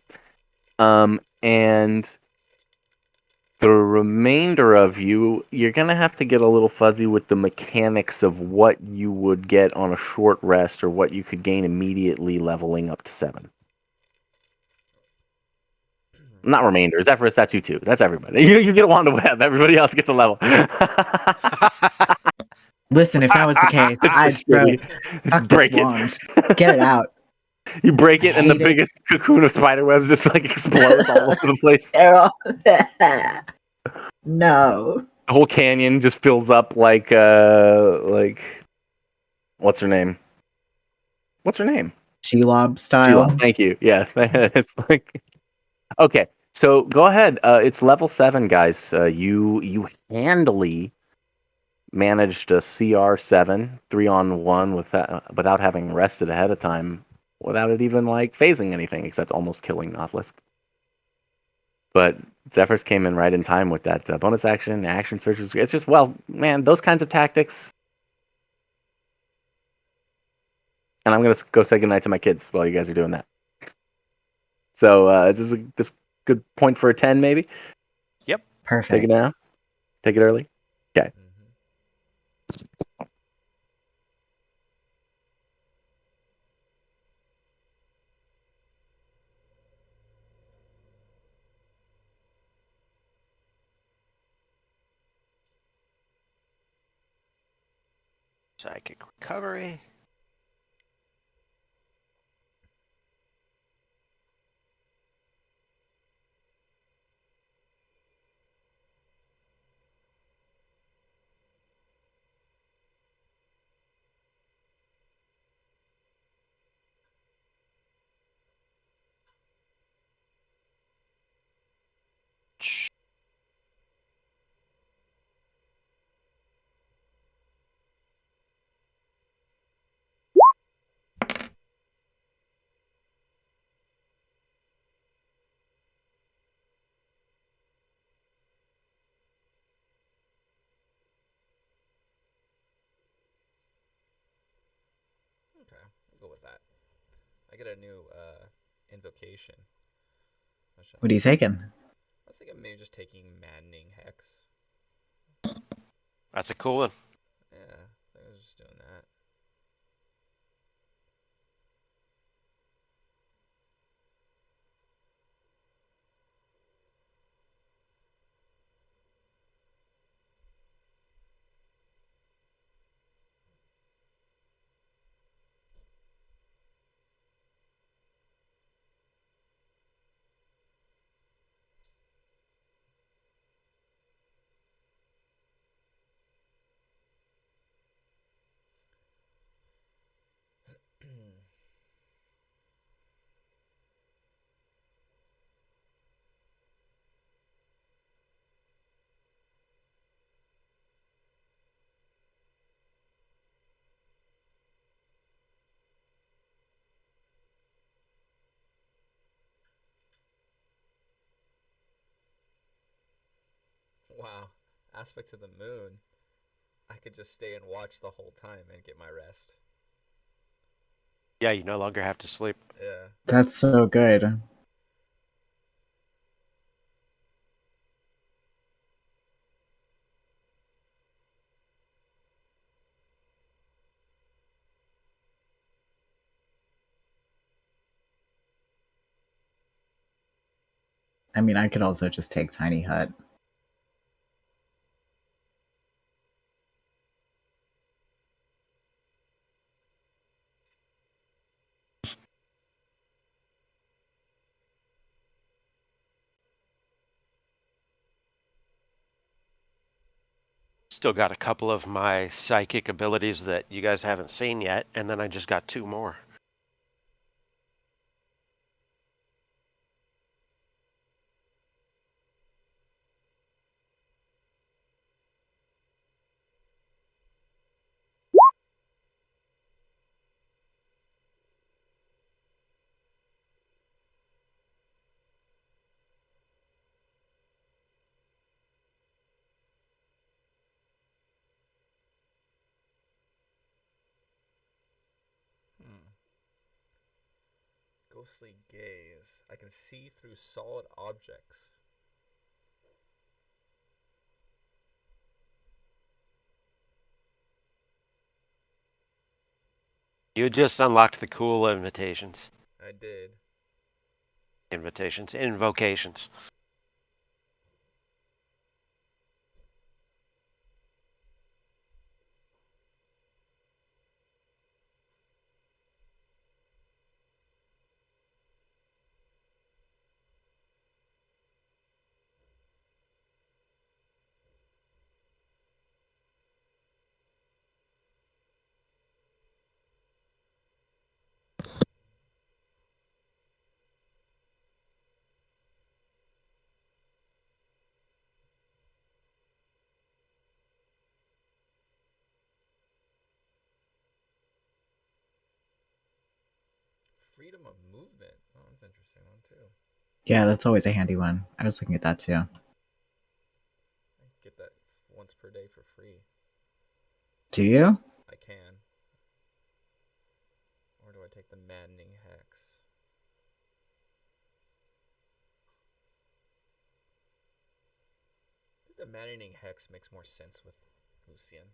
And the remainder of you're going to have to get a little fuzzy with the mechanics of what you would get on a short rest or what you could gain immediately leveling up to 7. Not remainder. Zephyrus, that's you too. That's everybody. You get a wand of web. Everybody else gets a level. Listen, if that was the case, I'd fuck break this wand. Get it out. You break it, and the hate it. biggest cocoon of spider webs just like explodes all over the place. No. The whole canyon just fills up like what's her name? Shelob style. Shelob. Thank you. Yeah, it's like okay. So go ahead. It's level 7, guys. You handily managed a CR7 3-on-1 without having rested ahead of time, without it even like phasing anything except almost killing Nautilus. But Zephyrs came in right in time with that bonus action searches. It's just, well, man, those kinds of tactics. And I'm gonna go say goodnight to my kids while you guys are doing that. So is this good point for a 10 maybe? Yep. Perfect. Take it now. Take it early. Okay. Psychic recovery. Okay, we'll go with that. I get a new invocation. What are you taking? I was thinking maybe just taking Maddening Hex. That's a cool one. Yeah, I was just doing that. Wow. Aspect to the moon. I could just stay and watch the whole time and get my rest. Yeah, you no longer have to sleep. Yeah. That's so good. I mean, I could also just take Tiny Hut. Still got a couple of my psychic abilities that you guys haven't seen yet, and then I just got 2 more. Ghostly gaze. I can see through solid objects. You just unlocked the cool invitations. I did. Invocations. Freedom of movement. Oh, that's an interesting one too. Yeah, that's always a handy one. I was looking at that too. I get that once per day for free. Do you? I can. Or do I take the maddening hex? I think the maddening hex makes more sense with Lucian.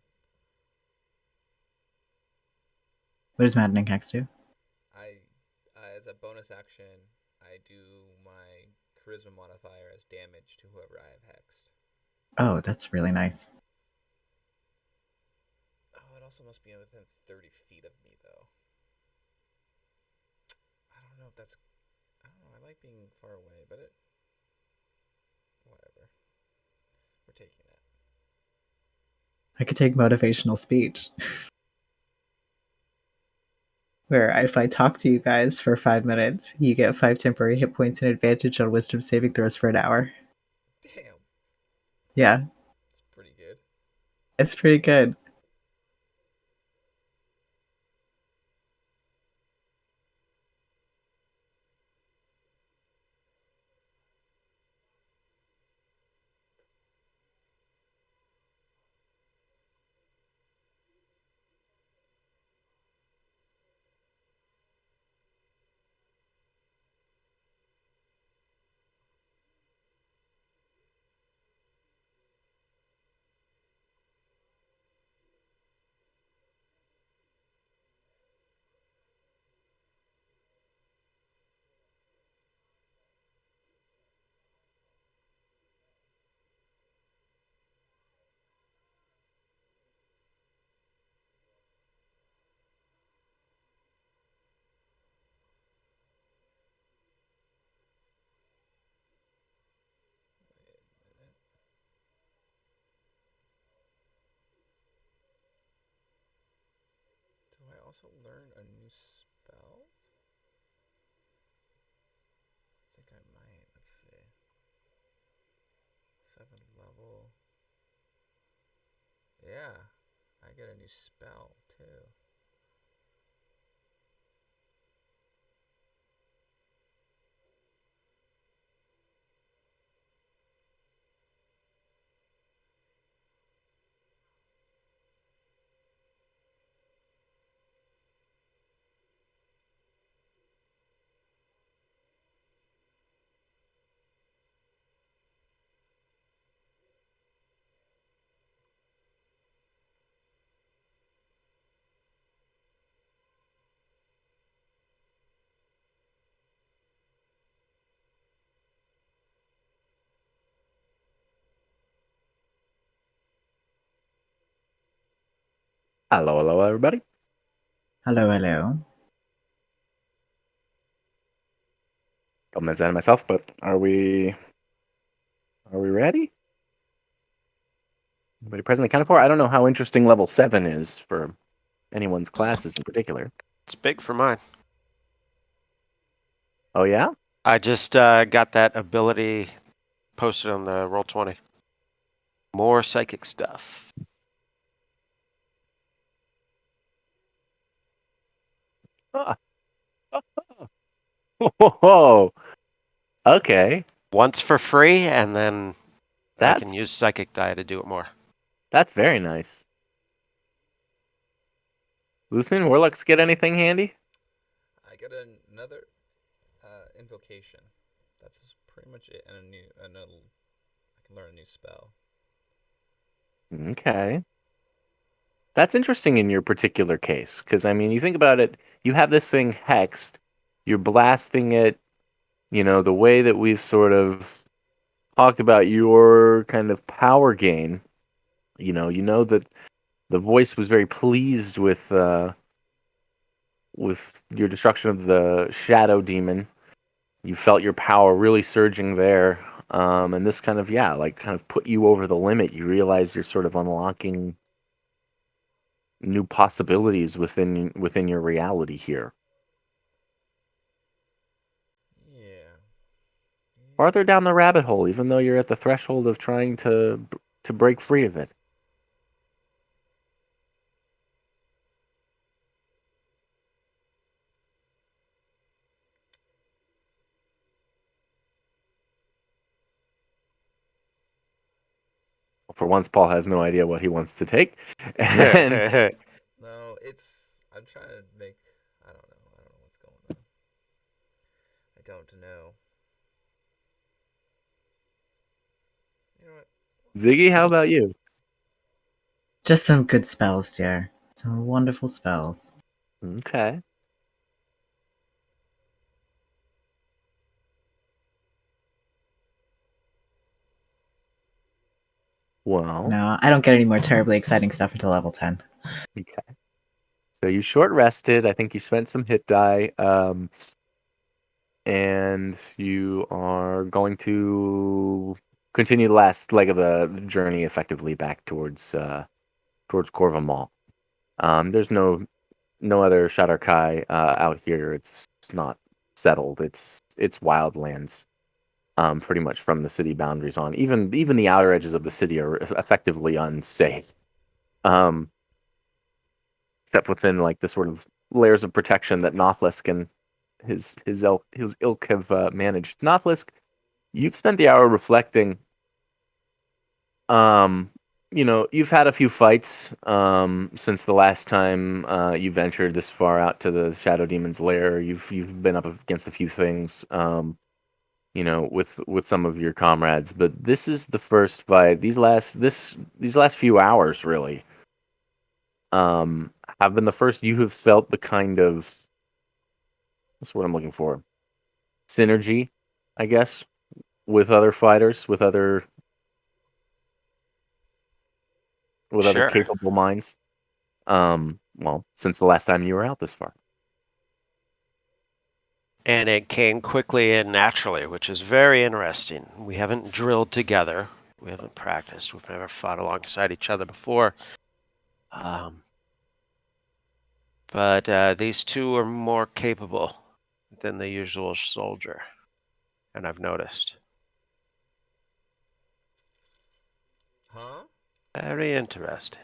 What does Maddening Hex do? As a bonus action, I do my charisma modifier as damage to whoever I have hexed. Oh, that's really nice. Oh, it also must be within 30 feet of me, though. I don't know if that's... I don't know, I like being far away, but it... Whatever. We're taking that. I could take motivational speech. Where if I talk to you guys for 5 minutes, you get 5 temporary hit points and advantage on wisdom saving throws for an hour. Damn. Yeah. That's pretty good. It's pretty good. also learn a new spell? I think I might. Let's see. 7th level. Yeah, I get a new spell too. Hello, everybody. Hello. I'm Zen myself, but are we ready? Everybody presently accounted for? I don't know how interesting level 7 is for anyone's classes in particular. It's big for mine. Oh yeah? I just got that ability posted on the Roll20. More psychic stuff. Ah. Whoa. Okay. Once for free, and then I can That's use psychic die to do it more. that's very nice. Lucian, Warlocks get anything handy? I get another invocation. That's pretty much it, and I can learn a new spell. Okay. That's interesting in your particular case, because I mean, you think about it, you have this thing hexed, you're blasting it, the way that we've sort of talked about your kind of power gain, you know that the voice was very pleased with your destruction of the shadow demon. You felt your power really surging there. And this kind of put you over the limit. You realize you're sort of unlocking new possibilities within your reality here. Yeah. Farther down the rabbit hole, even though you're at the threshold of trying to break free of it. For once, Paul has no idea what he wants to take. And No, I'm trying to make. I don't know. I don't know what's going on. I don't know. You know what? Ziggy, how about you? Just some good spells, dear. Some wonderful spells. Okay. Well, No, I don't get any more terribly exciting stuff until level 10. okay. So you short rested. I think you spent some hit die. And you are going to continue the last leg of the journey effectively back towards Corva Mall. There's no other Shadar-kai out here. It's not settled. It's wildlands. Pretty much from the city boundaries on. Even the outer edges of the city are effectively unsafe. Except within like the sort of layers of protection that Nothlisk and his ilk have managed. Nothlisk, you've spent the hour reflecting. Um, you've had a few fights since the last time you ventured this far out to the Shadow Demon's lair. You've been up against a few things. With some of your comrades, but this is the first fight. These last few hours really have been the first you have felt the kind of that's what I'm looking for. Synergy, I guess, with other fighters, with other Sure. capable minds. Well, since the last time you were out this far. And it came quickly and naturally, which is very interesting. We haven't drilled together. We haven't practiced. We've never fought alongside each other before. But these two are more capable than the usual soldier, and I've noticed. Huh? Very interesting.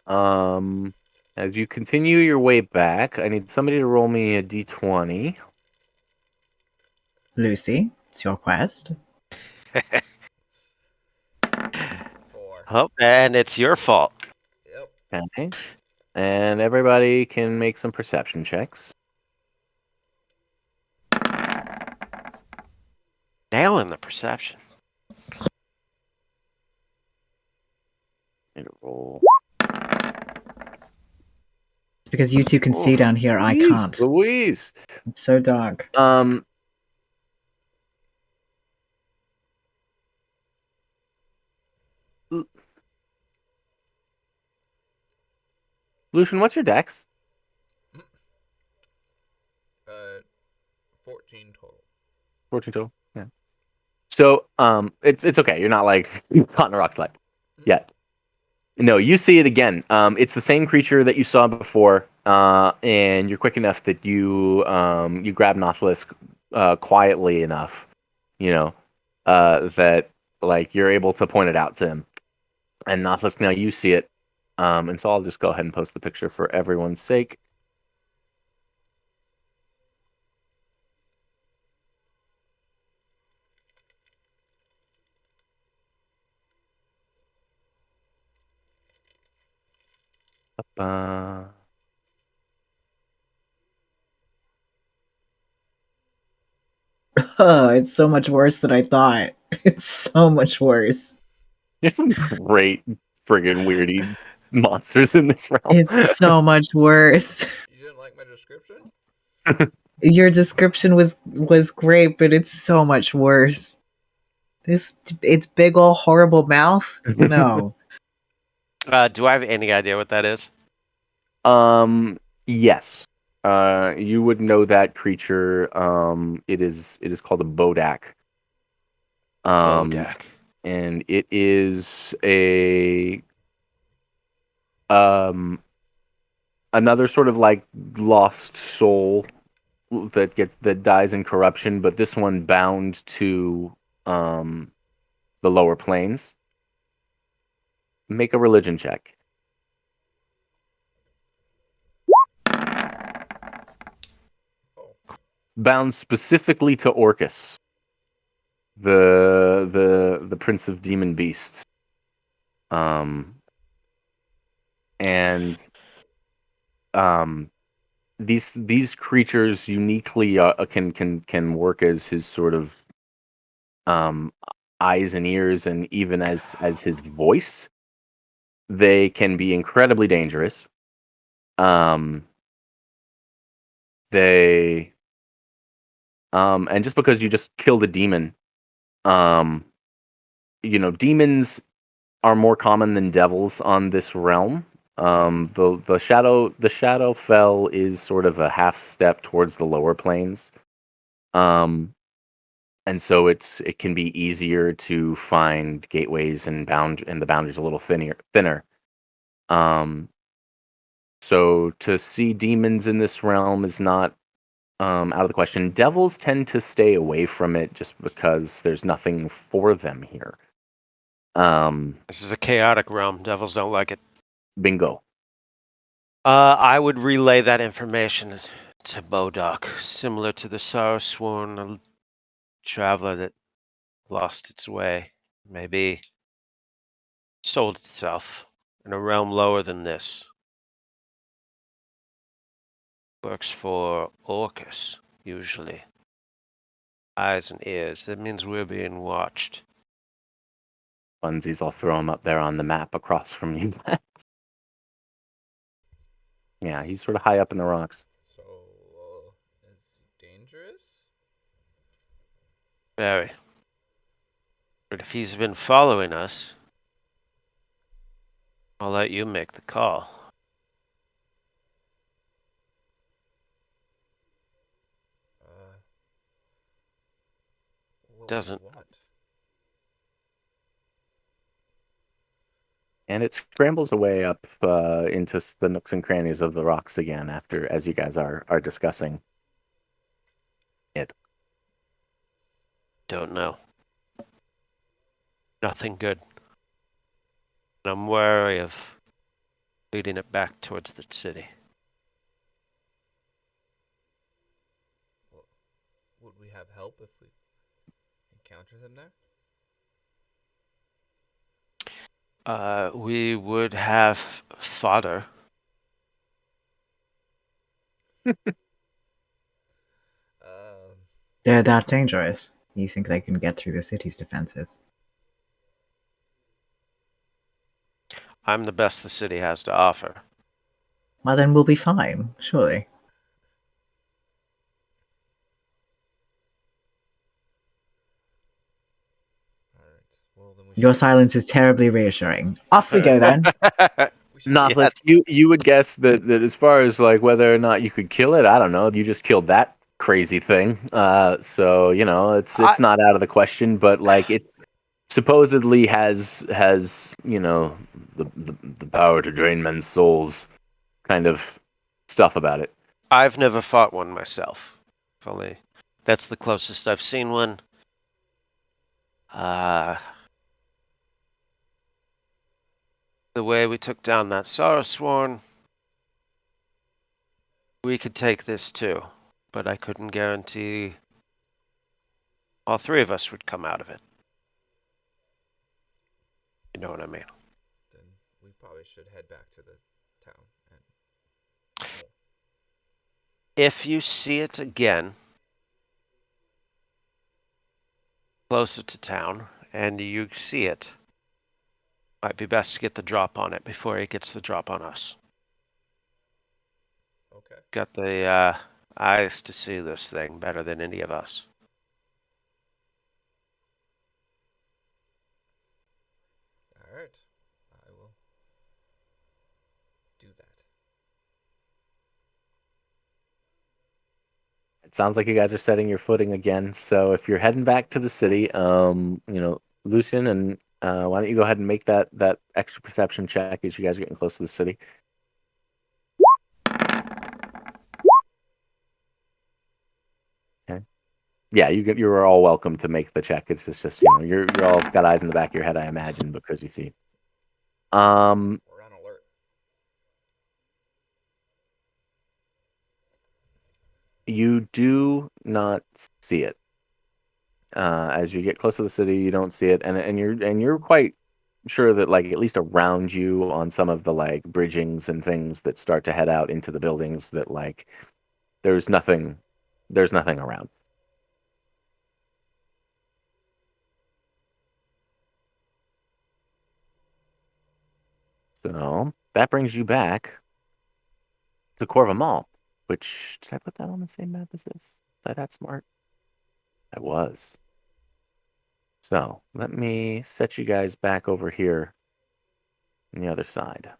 As you continue your way back, I need somebody to roll me a d20. Lucy, it's your quest. 4. Oh, and it's your fault. Yep. Okay. And everybody can make some perception checks. Nailing the perception. Need to roll. It's because you two can see down here, I Jeez can't. Louise. It's so dark. Lucian, what's your dex? 14 total. 14 total. Yeah. So, it's okay. You're not like caught in a rock slide yet. No, you see it again. It's the same creature that you saw before, and you're quick enough that you grab Nautilus quietly enough, that like you're able to point it out to him. And Nautilus, now you see it, and so I'll just go ahead and post the picture for everyone's sake. Oh, it's so much worse than I thought. It's so much worse. There's some great friggin' weirdy monsters in this realm. It's so much worse. You didn't like my description? Your description was great, but it's so much worse. It's big ol' horrible mouth? No. Do I have any idea what that is? Yes. You would know that creature. It is called a Bodak. Bodak. And it is a another sort of like lost soul that dies in corruption, but this one bound to the lower planes. Make a religion check. Bound specifically to Orcus, the prince of demon beasts. And these creatures uniquely can work as his sort of eyes and ears, and even as his voice. They can be incredibly dangerous. They and just because you just killed a demon, demons are more common than devils on this realm. The Shadowfell is sort of a half step towards the lower planes. And so it can be easier to find gateways and the boundaries a little thinner. So to see demons in this realm is not out of the question. Devils tend to stay away from it just because there's nothing for them here. This is a chaotic realm. Devils don't like it. Bingo. I would relay that information to Bodak, similar to the Sorrow-sworn traveler that lost its way. Maybe sold itself in a realm lower than this. Works for Orcus, usually. Eyes and ears. That means we're being watched. Funsies, I'll throw him up there on the map across from you. Yeah, he's sort of high up in the rocks. So, is he dangerous? Very. But if he's been following us, I'll let you make the call. What Doesn't. would you want? and it scrambles away up into the nooks and crannies of the rocks again as you guys are discussing it. Don't know. Nothing good. And I'm wary of leading it back towards the city. Well, would we have help if we encounter them there? We would have fodder. They're that dangerous. You think they can get through the city's defenses? I'm the best the city has to offer. Well, then we'll be fine, surely. Alright. Well, then Your silence is terribly reassuring. Off we go then. we should Nothless, you would guess that as far as like whether or not you could kill it, I don't know. You just killed that crazy thing, so it's not out of the question. But like it supposedly has the power to drain men's souls, kind of stuff about it. I've never fought one myself. Only that's the closest I've seen one. The way we took down that Sorrowsworn, we could take this too, but I couldn't guarantee all three of us would come out of it. You know what I mean? Then we probably should head back to the town and. If you see it again, closer to town, and you see it, might be best to get the drop on it before it gets the drop on us. Okay. Got the eyes to see this thing better than any of us. Alright. I will do that. It sounds like you guys are setting your footing again. So if you're heading back to the city, Lucian, and why don't you go ahead and make that extra perception check as you guys are getting close to the city. Okay. Yeah, you are all welcome to make the check. It's just you're all got eyes in the back of your head, I imagine, because you see. We're on alert. You do not see it. As you get close to the city, you don't see it, and you're quite sure that like at least around you on some of the like bridgings and things that start to head out into the buildings that like there's nothing around. So that brings you back to Corva Mall, which did I put that on the same map as this? Was I that smart? I was. So let me set you guys back over here on the other side.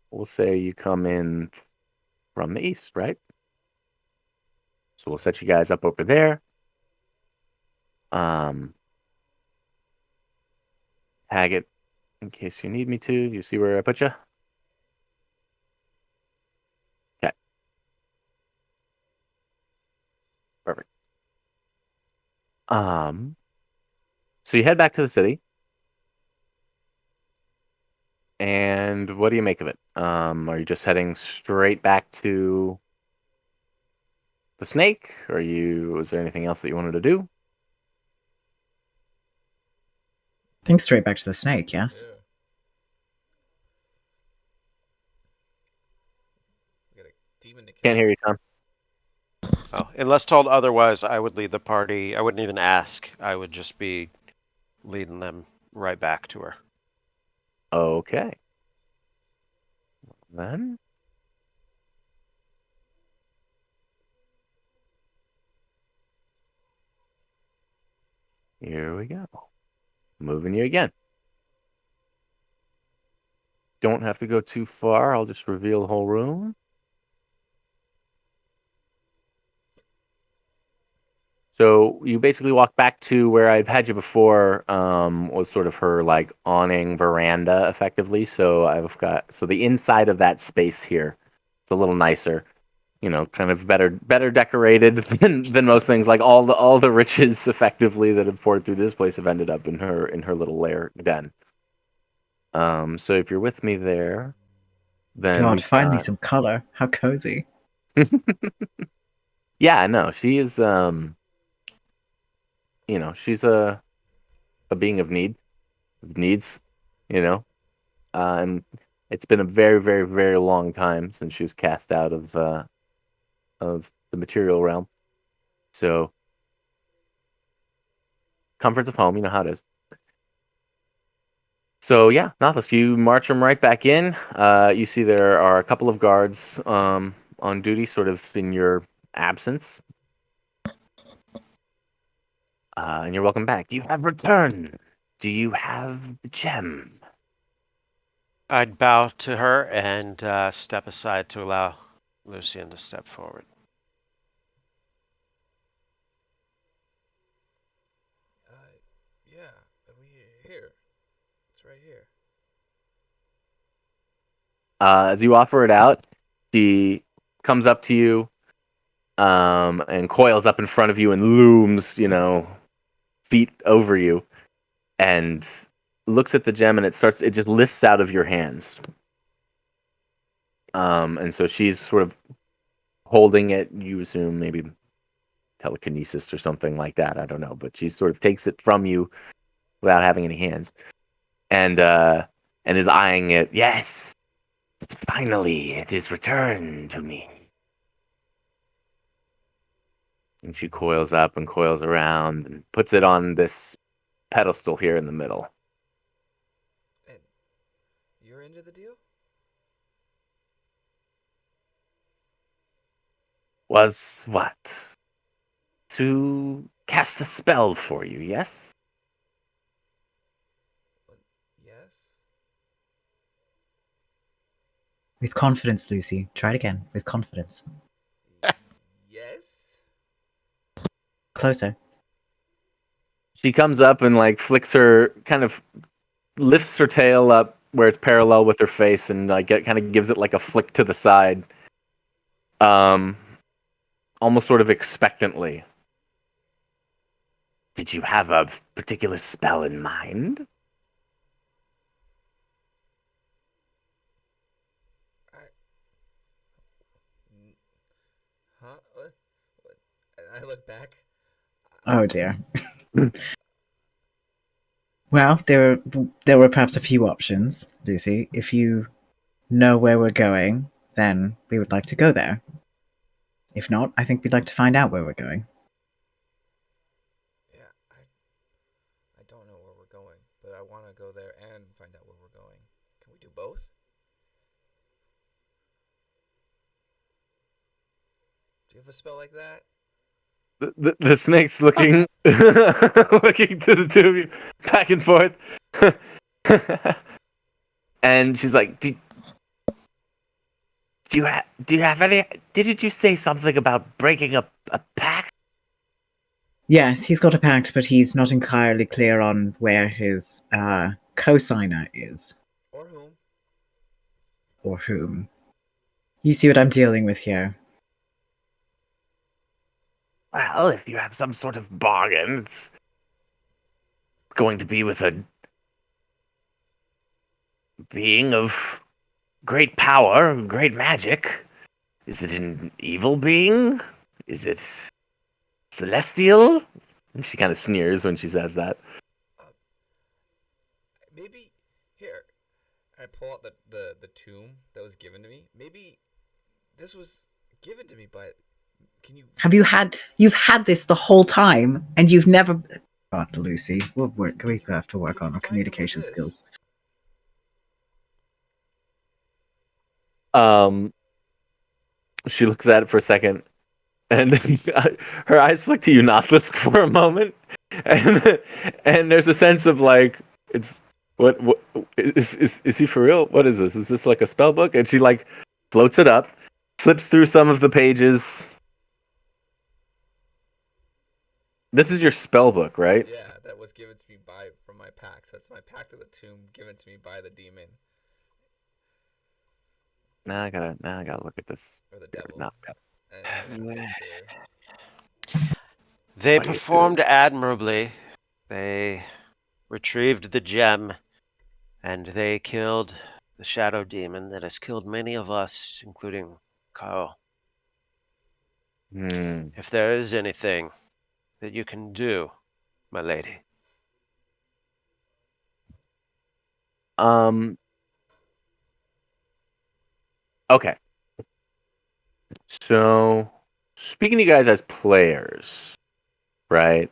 We'll say you come in from the east, right? So we'll set you guys up over there. Tag it in case you need me to. You see where I put you? Okay. Perfect. So you head back to the city. And what do you make of it? Are you just heading straight back to the snake? Is there anything else that you wanted to do? Think straight back to the snake, yes? Yeah. We got a demon to kill. Can't hear you, Tom. Oh, unless told otherwise, I would lead the party. I wouldn't even ask. I would just be leading them right back to her. Okay. Then here we go. Moving you again. Don't have to go too far. I'll just reveal the whole room. So you basically walk back to where I've had you before, was sort of her like awning veranda, effectively. So the inside of that space here, it's a little nicer, kind of better decorated than most things. Like all the riches, effectively, that have poured through this place have ended up in her little lair den. So if you're with me there, then God, we've finally got. some color. How cozy. Yeah, no, she is. She's a being of needs. You know, and it's been a very, very, very long time since she was cast out of the material realm. So comforts of home, you know how it is. So yeah, Nothus, you march them right back in. You see there are a couple of guards on duty, sort of in your absence. And you're welcome back. You have returned. Do you have the gem? I'd bow to her and step aside to allow Lucian to step forward. Yeah, we here. It's right here. As you offer it out, she comes up to you and coils up in front of you and looms, feet over you, and looks at the gem, and it just lifts out of your hands. And so she's sort of holding it, you assume maybe telekinesis or something like that. I don't know, but she sort of takes it from you without having any hands, and is eyeing it. Yes, finally, it is returned to me. And she coils up and coils around and puts it on this pedestal here in the middle. And you're into the deal? Was what? To cast a spell for you, yes? Yes. With confidence, Lucy. Try it again. With confidence. Yes. Closer. She comes up and like flicks her, kind of lifts her tail up where it's parallel with her face, and like it kind of gives it like a flick to the side, um, almost sort of expectantly. Did you have a particular spell in mind? Huh? What? And I look back. Oh dear. Well, there were perhaps a few options, Lucy. If you know where we're going, then we would like to go there. If not, I think we'd like to find out where we're going. Yeah, I don't know where we're going, but I want to go there and find out where we're going. Can we do both? Do you have a spell like that? The snake's looking looking to the two of you, back and forth. And she's like, do you have any? Didn't you say something about breaking up a pact? Yes, he's got a pact, but he's not entirely clear on where his co-signer is. Or whom? Or whom. You see what I'm dealing with here. Well, if you have some sort of bargain, it's going to be with a being of great power, great magic. Is it an evil being? Is it celestial? And she kind of sneers when she says that. Maybe here. I pull out the tomb that was given to me. Maybe this was given to me, but can you? You've had this the whole time, and you've never. God, Lucy, we have to work on our communication skills. She looks at it for a second, and her eyes flick to you, Nothlisk, for a moment, and there's a sense of like, it's what is he for real? What is this? Is this like a spell book? And she like floats it up, flips through some of the pages, This is your spell book, right? Yeah, that was given to me from my pack. So it's my Pact of the Tomb given to me by the demon Now I gotta look at this. or the Here. devil, No, and I want to make sure. They what do you do? performed admirably. They retrieved the gem, and they killed the shadow demon that has killed many of us, including Carl. Hmm. If there is anything that you can do, my lady. Okay. So, speaking to you guys as players, right?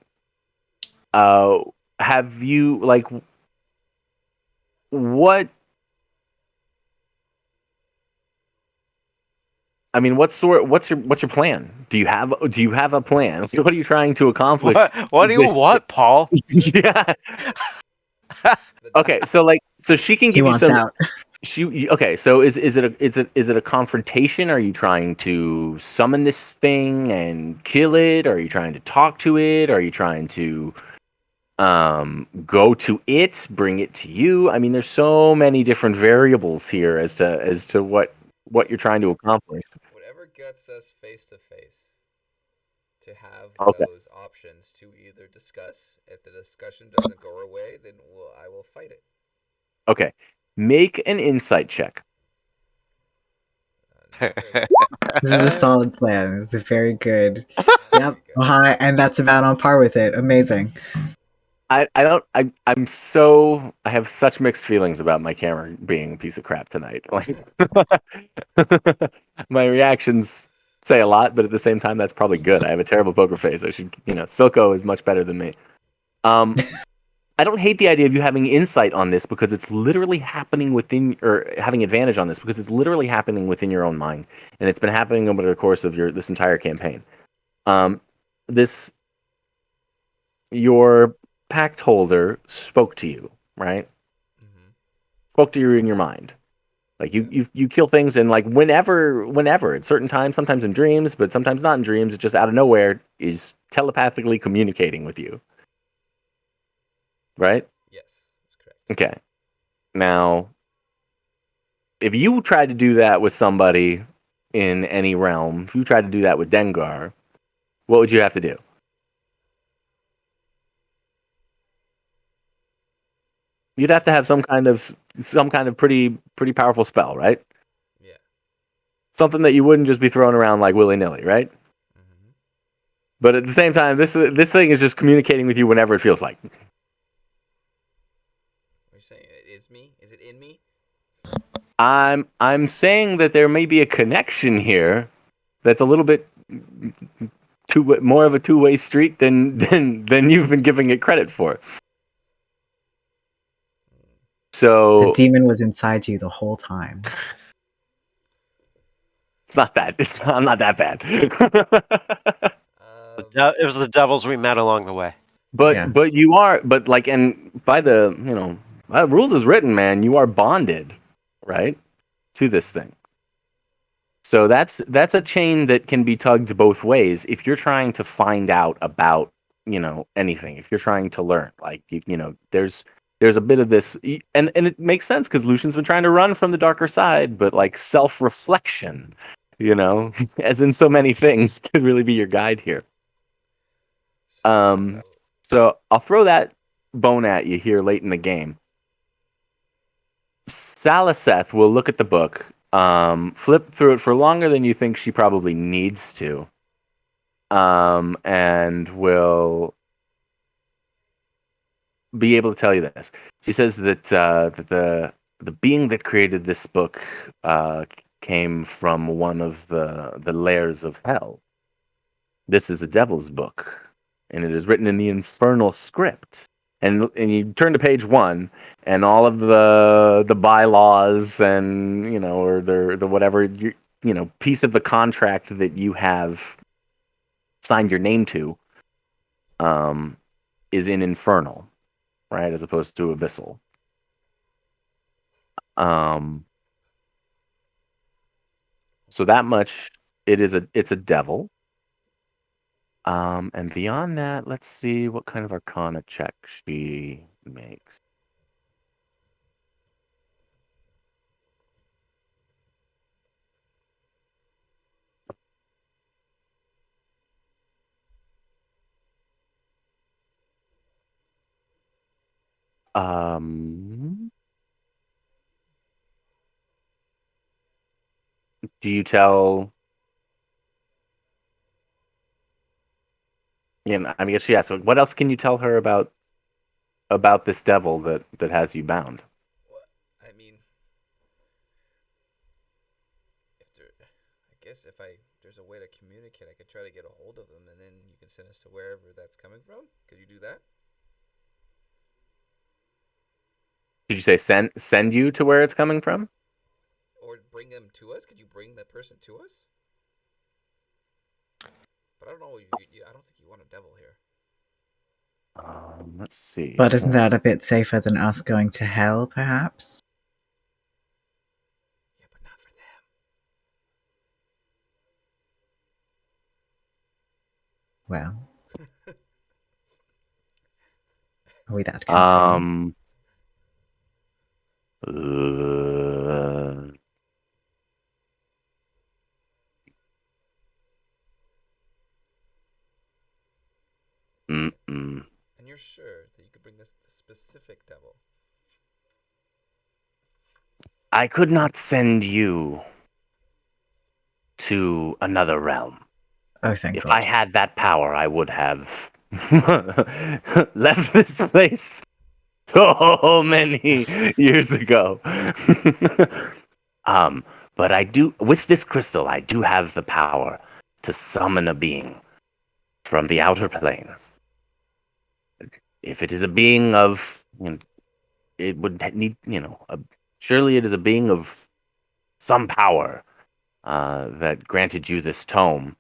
Uh, have you like what? I mean, what's your plan? Do you have a plan? What are you trying to accomplish? What do you This, want, Paul? yeah. The Okay, so she can He give you wants some. out. Okay, so is it a confrontation? Are you trying to summon this thing and kill it? Are you trying to talk to it? Are you trying to go to it, bring it to you? I mean, there's so many different variables here as to what you're trying to accomplish. whatever gets us face to face to have Okay. those options to either discuss. If the discussion doesn't go our way, then I will fight it. Okay. Make an insight check. Not very good. This is a solid plan. It's a very good. Not Yep. very good. Hi, and that's about on par with it. Amazing. I don't I have such mixed feelings about my camera being a piece of crap tonight. Like my reactions say a lot, but at the same time that's probably good. I have a terrible poker face. I should, Silco is much better than me. Um I don't hate the idea of you having insight on this because it's literally happening within, or having advantage on this because it's literally happening within your own mind, and it's been happening over the course of this entire campaign. This your pact holder spoke to you, right? Mm-hmm. Spoke to you in your mind. Like Yeah. you kill things, and like whenever at certain times, sometimes in dreams, but sometimes not in dreams. It just out of nowhere is telepathically communicating with you, right? Yes, that's correct. Okay. Now, if you tried to do that with somebody in any realm, if you tried to do that with Dengar, what would you have to do? You'd have to have some kind of pretty powerful spell, right? Yeah. Something that you wouldn't just be throwing around like willy nilly, right? Mm-hmm. But at the same time, this thing is just communicating with you whenever it feels like. What are you saying? It is me? Is it in me? I'm saying that there may be a connection here that's a little bit more of a two-way street than you've been giving it credit for. The So demon was inside you the whole time. it's not that. I'm not that bad. It was the devils we met along the way. but Yeah. but you are like, and by the by the rules is written, man, you are bonded, right, to this thing. So that's a chain that can be tugged both ways if you're trying to find out about, anything. If you're trying to learn, like there's a bit of this, and it makes sense because Lucian's been trying to run from the darker side, but like self-reflection, as in so many things, could really be your guide here. So, So I'll throw that bone at you here late in the game. Saliseth will look at the book, flip through it for longer than you think she probably needs to, and will be able to tell you this. She says that the being that created this book came from one of the layers of hell. This is a devil's book, and it is written in the infernal script. And you turn to page 1, and all of the bylaws and or the whatever piece of the contract that you have signed your name to is in infernal, right, as opposed to abyssal. Um, so that much, it's a devil. And beyond that, let's see what kind of Arcana check she makes. Do you tell? I guess she asked, what else can you tell her about this devil that has you bound? What? I mean, I guess if there's a way to communicate, I could try to get a hold of him, and then you can send us to wherever that's coming from. Could you do that? Did you say send you to where it's coming from? Or bring them to us? Could you bring that person to us? But I don't know. I don't think you want a devil here. Let's see. But isn't that a bit safer than us going to hell, perhaps? Yeah, but not for them. Well, are we that concerned? And you're sure that you could bring this specific devil? I could not send you to another realm. Oh, thank If God. I had that power, I would have left this place so many years ago. But I do, with this crystal, I do have the power to summon a being from the outer planes. If it is a being of, it would need, surely it is a being of some power that granted you this tome.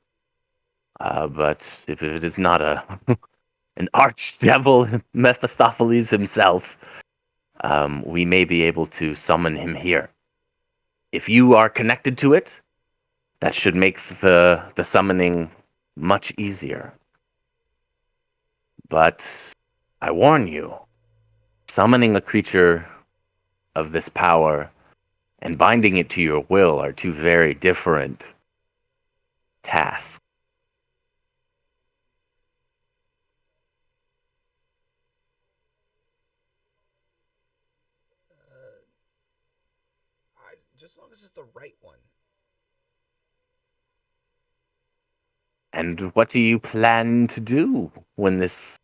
But if it is not an archdevil, Mephistopheles himself, we may be able to summon him here. If you are connected to it, that should make the summoning much easier. But I warn you, summoning a creature of this power and binding it to your will are two very different tasks. Just as long as it's the right one. And what do you plan to do when this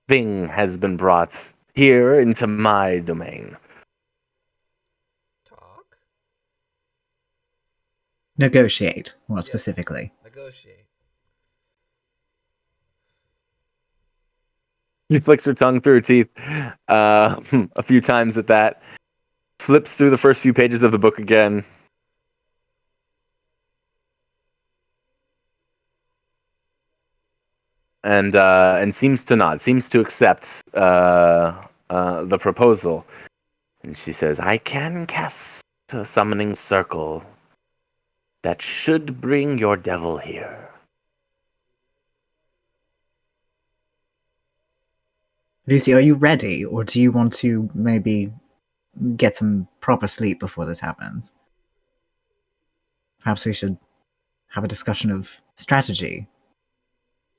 thing has been brought here into my domain? Talk? Negotiate, more specifically. Negotiate. She flicks her tongue through her teeth a few times at that. Flips through the first few pages of the book again. And seems to nod, seems to accept the proposal. And she says, I can cast a summoning circle that should bring your devil here. Lucy, are you ready, or do you want to maybe get some proper sleep before this happens? Perhaps we should have a discussion of strategy.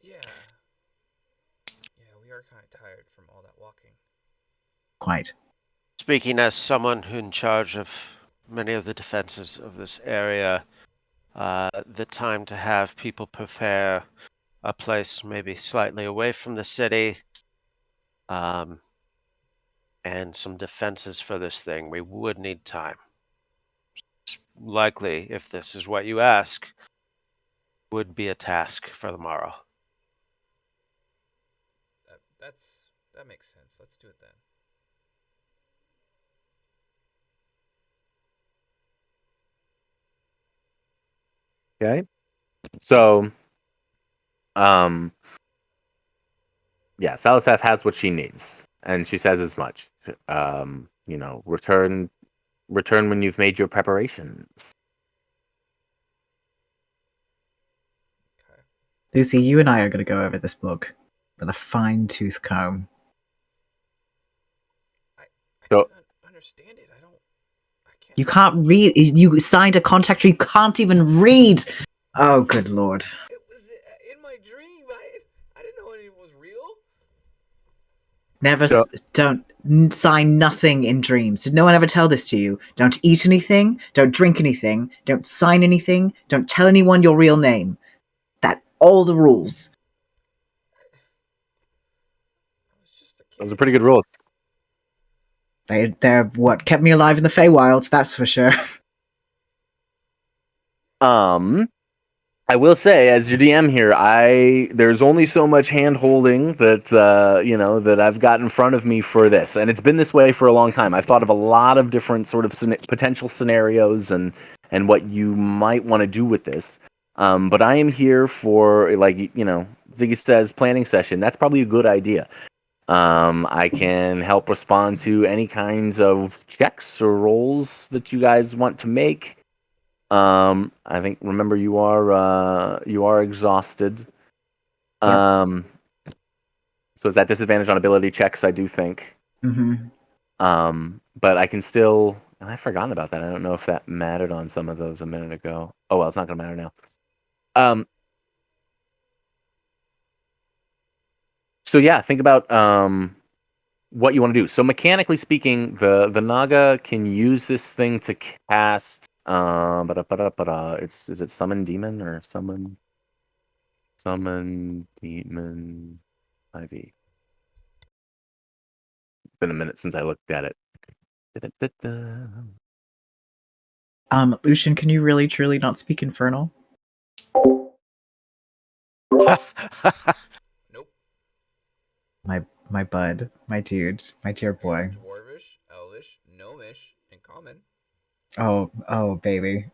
Yeah. Yeah, we are kind of tired from all that walking. Quite. Speaking as someone who's in charge of many of the defenses of this area, the time to have people prepare a place maybe slightly away from the city, and some defenses for this thing, we would need time. It's likely, if this is what you ask, would be a task for the morrow. That makes sense. Let's do it then. Okay. So, yeah, Saliseth has what she needs, and she says as much. Return when you've made your preparations. Okay. Lucy, you and I are going to go over this book with a fine-tooth comb. I So- don't understand it. I can't. You can't read. You signed a contract you can't even read. Oh, good lord. It was in my dream. I didn't know it was real. Never. So- Don't sign nothing in dreams. Did no one ever tell this to you? Don't eat anything. Don't drink anything. Don't sign anything. Don't tell anyone your real name. That all the rules. I was just a kid. Those are pretty good rules. They're what kept me alive in the Feywilds. That's for sure. I will say, as your DM here, there's only so much hand holding that that I've got in front of me for this, and it's been this way for a long time. I've thought of a lot of different sort of potential scenarios and what you might want to do with this. But I am here for, like, Ziggy says, planning session. That's probably a good idea. I can help respond to any kinds of checks or rolls that you guys want to make. I think, remember, you are exhausted. So is that disadvantage on ability checks? I do think. Mm-hmm. But I can still. And I've forgotten about that. I don't know if that mattered on some of those a minute ago. Oh well, it's not gonna matter now. So yeah, think about what you want to do. So mechanically speaking, the Naga can use this thing to cast. Is it summon demon or summon demon IV? It's been a minute since I looked at it. Lucian, can you really truly not speak Infernal? Nope. My bud, my dude, my dear boy. Dwarvish, Elvish, Gnomish, and Common. Oh, baby.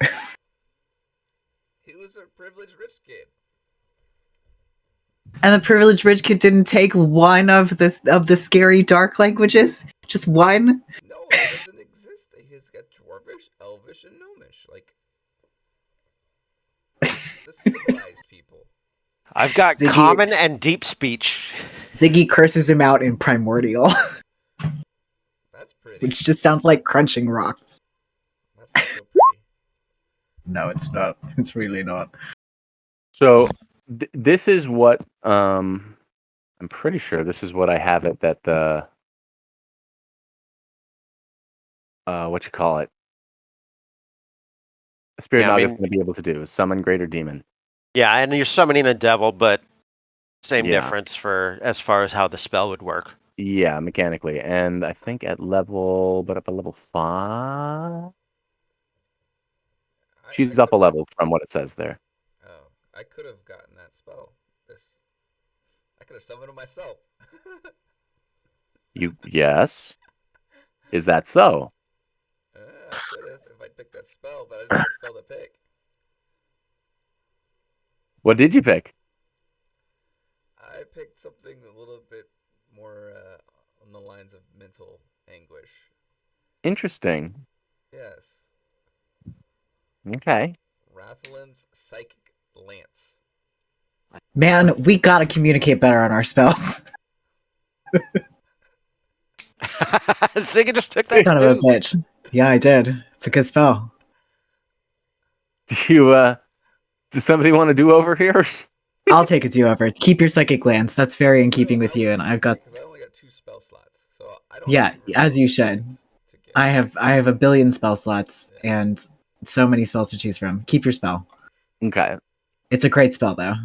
He was a privileged rich kid. And the privileged rich kid didn't take one of the scary dark languages. Just one. No, it doesn't exist. He's got Dwarvish, Elvish, and Gnomish. Like the civilized people. I've got Ziggy- common and deep speech. Ziggy curses him out in Primordial, That's pretty. which just sounds like crunching rocks. That's not so pretty. No, it's not. It's really not. So this is what I'm pretty sure this is what I have it that the what you call it, the Spirit Naga is going to be able to do is summon Greater Demon. Yeah, and you're summoning a devil, but same Yeah. difference for as far as how the spell would work. Yeah, mechanically, and I think at level 5, she's up a level from what it says there. Oh, I could have gotten that spell. I could have summoned it myself. Yes, is that so? I could have if I picked that spell, but I didn't know what spell to pick. What did you pick? I picked something a little bit more on the lines of mental anguish. Interesting. Yes. Okay. Rathalim's Psychic Lance. Man, we gotta communicate better on our spells. Ziggy just took that Son of a too. bitch. Yeah, I did. It's a good spell. Does somebody want to do over here? I'll take a do-over. Keep your psychic glance. That's very in keeping with you, and I've got. Because I only got 2 spell slots, so I don't. Yeah, as you should. I have a billion spell slots and so many spells to choose from. Keep your spell. Okay. It's a great spell, though.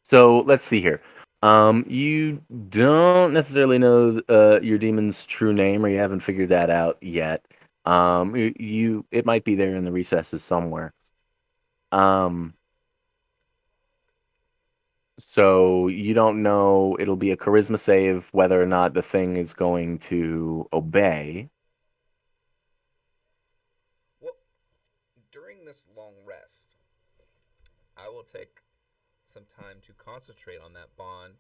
So let's see here. You don't necessarily know your demon's true name, or you haven't figured that out yet. It might be there in the recesses somewhere. So you don't know. It'll be a charisma save whether or not the thing is going to obey. Well, during this long rest, I will take some time to concentrate on that bond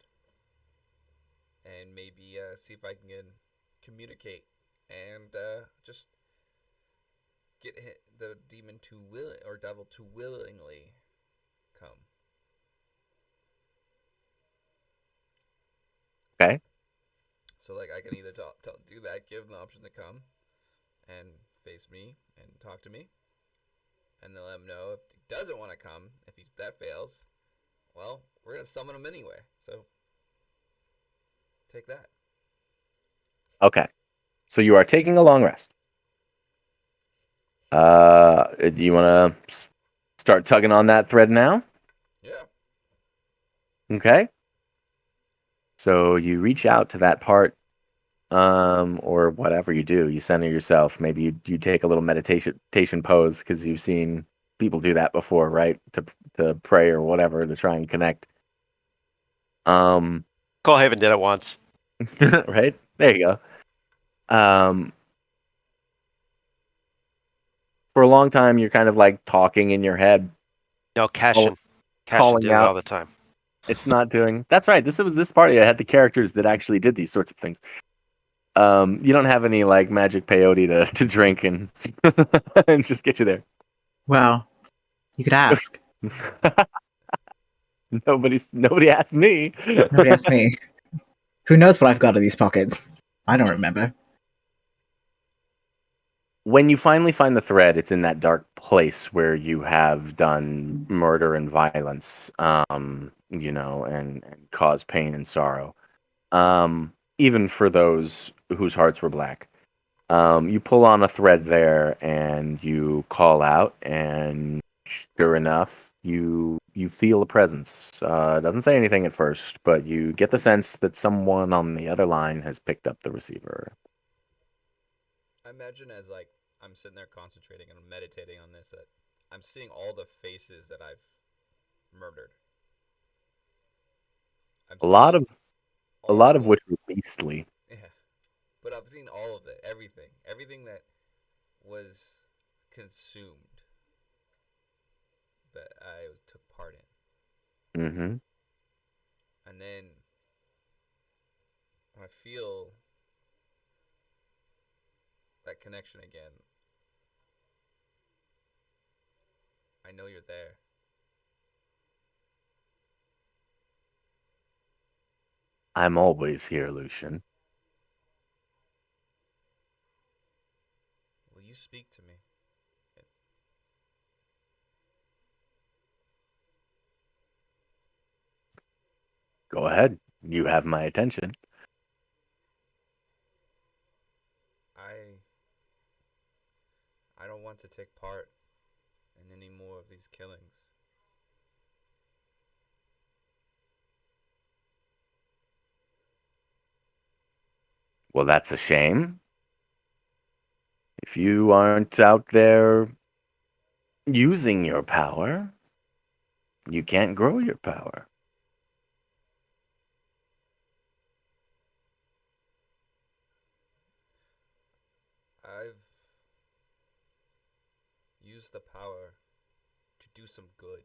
and maybe see if I can communicate and just get the demon to will or devil to willingly come. Okay. So like I can either do that, give him the option to come and face me and talk to me, and then let him know if he doesn't want to come. If that fails, well, we're gonna summon him anyway. So take that. Okay. So you are taking a long rest. Do you want to start tugging on that thread now? Yeah. Okay. So you reach out to that part, or whatever you do. You center yourself. Maybe you take a little meditation pose because you've seen people do that before, right? To pray or whatever to try and connect. Coalhaven did it once. Right? There you go. For a long time, you're kind of like talking in your head, No, Cashin. Cashin calling did it out. all the time. It's not doing. That's right. This was this party. I had the characters that actually did these sorts of things. You don't have any like magic peyote to drink and and just get you there. Well, you could ask. Nobody asked me. Nobody asked me. Who knows what I've got in these pockets? I don't remember. When you finally find the thread, it's in that dark place where you have done murder and violence, and caused pain and sorrow, even for those whose hearts were black. You pull on a thread there and you call out, and sure enough, you feel a presence. Doesn't say anything at first, but you get the sense that someone on the other line has picked up the receiver. I imagine as like I'm sitting there concentrating and meditating on this that I'm seeing all the faces that I've murdered. A lot all of which were beastly. yeah, but I've seen all of it, everything that was consumed that I took part in, Mm-hmm. and then I feel that connection again. I know you're there. I'm always here, Lucian. Will you speak to me? Go ahead. You have my attention. I don't want to take part in any more of these killings. Well, that's a shame. If you aren't out there using your power, you can't grow your power. I've used the power to do some good.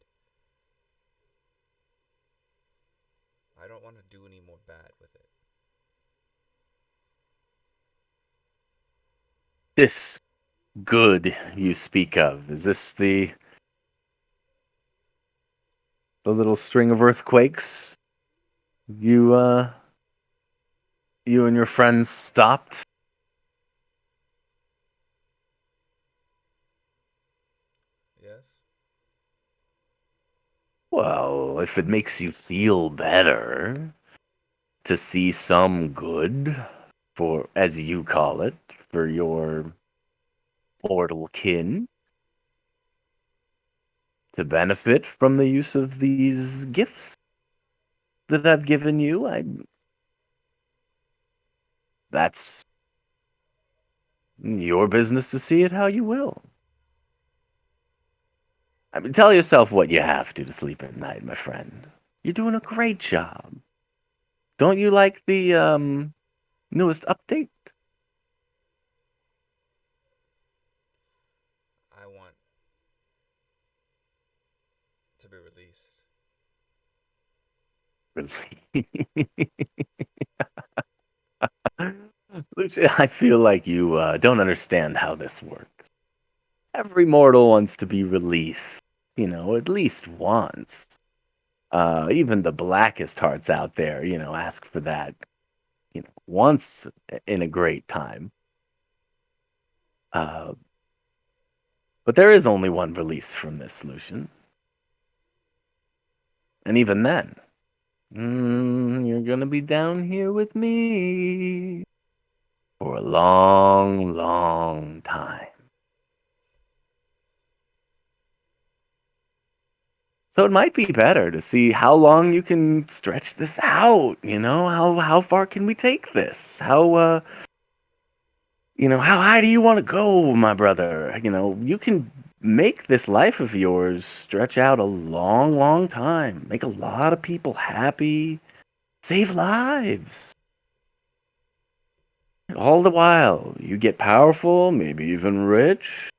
I don't want to do any more bad with it. This good you speak of, is this the little string of earthquakes you and your friends stopped? Yes? Well, if it makes you feel better to see some good, for, as you call it, for your mortal kin, to benefit from the use of these gifts that I've given you, that's your business to see it how you will. I mean, tell yourself what you have to sleep at night, my friend. You're doing a great job. Don't you like the newest update? I want to be released. Lucia, I feel like you don't understand how this works. every mortal wants to be released, at least once. Even the blackest hearts out there, ask for that, once in a great time. But there is only one release from this solution. And even then, you're gonna be down here with me for a long, long time. So it might be better to see how long you can stretch this out. How far can we take this? How high do you want to go, my brother? You can make this life of yours stretch out a long, long time. Make a lot of people happy. Save lives. All the while, you get powerful, maybe even rich.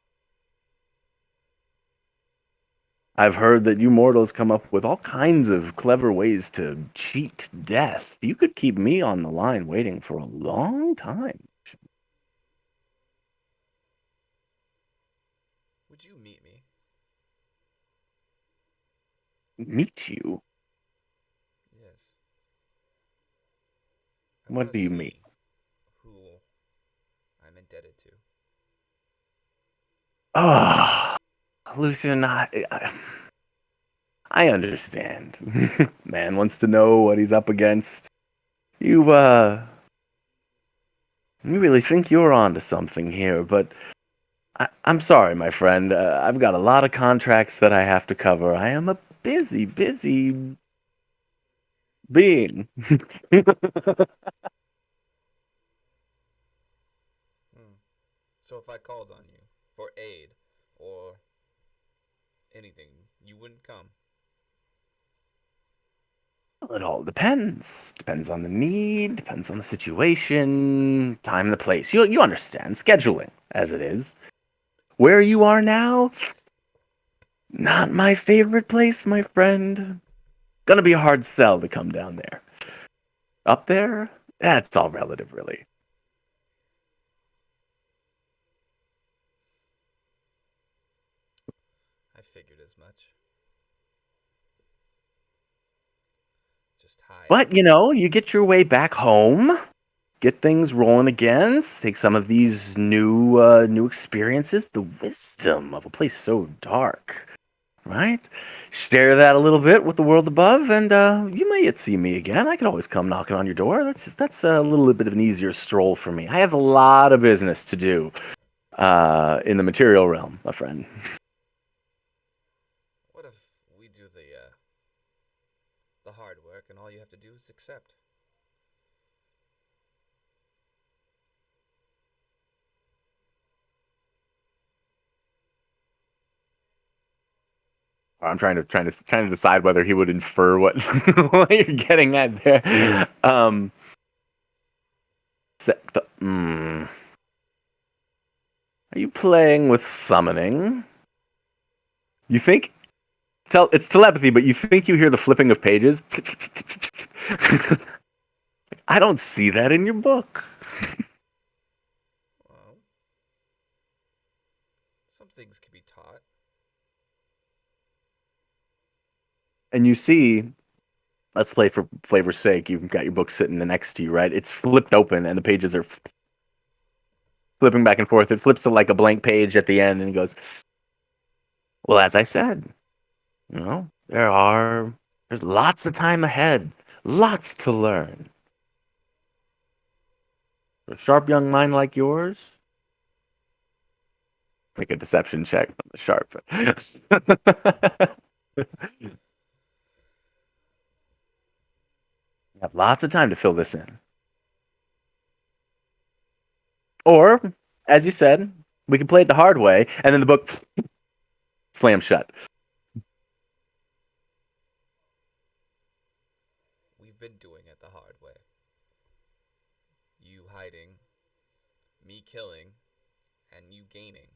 I've heard that you mortals come up with all kinds of clever ways to cheat death. You could keep me on the line waiting for a long time. Would you meet me? Meet you? Yes. What do you mean? Who I'm indebted to. Ah, Lucian, I understand. Man wants to know what he's up against. You really think you're onto something here, but I'm sorry, my friend. I've got a lot of contracts that I have to cover. I am a busy, busy being. So if I called on you for aid or anything, you wouldn't come? It all depends. Depends on the need, depends on the situation, time, the place. You understand. Scheduling, as it is. Where you are now, not my favorite place, my friend. Gonna be a hard sell to come down there. Up there? That's all relative, really. I figured as much. Just hide. But, you get your way back home, get things rolling again, take some of these new experiences, the wisdom of a place so dark, right? Share that a little bit with the world above, and you may yet see me again. I could always come knocking on your door. That's a little bit of an easier stroll for me. I have a lot of business to do in the material realm, my friend. What if we do the hard work and all you have to do is accept? I'm trying to decide whether he would infer what what you're getting at there. Are you playing with summoning? You think it's telepathy, but you think you hear the flipping of pages? I don't see that in your book. Well, some things can be taught. And you see, let's play for flavor's sake. You've got your book sitting next to you, right? It's flipped open, and the pages are flipping back and forth. It flips to like a blank page at the end, and he goes, "Well, as I said, there's lots of time ahead, lots to learn. For a sharp young mind like yours, make a deception check on the sharp." You have lots of time to fill this in. Or, as you said, we can play it the hard way, and then the book slams shut. We've been doing it the hard way. You hiding, me killing, and you gaining.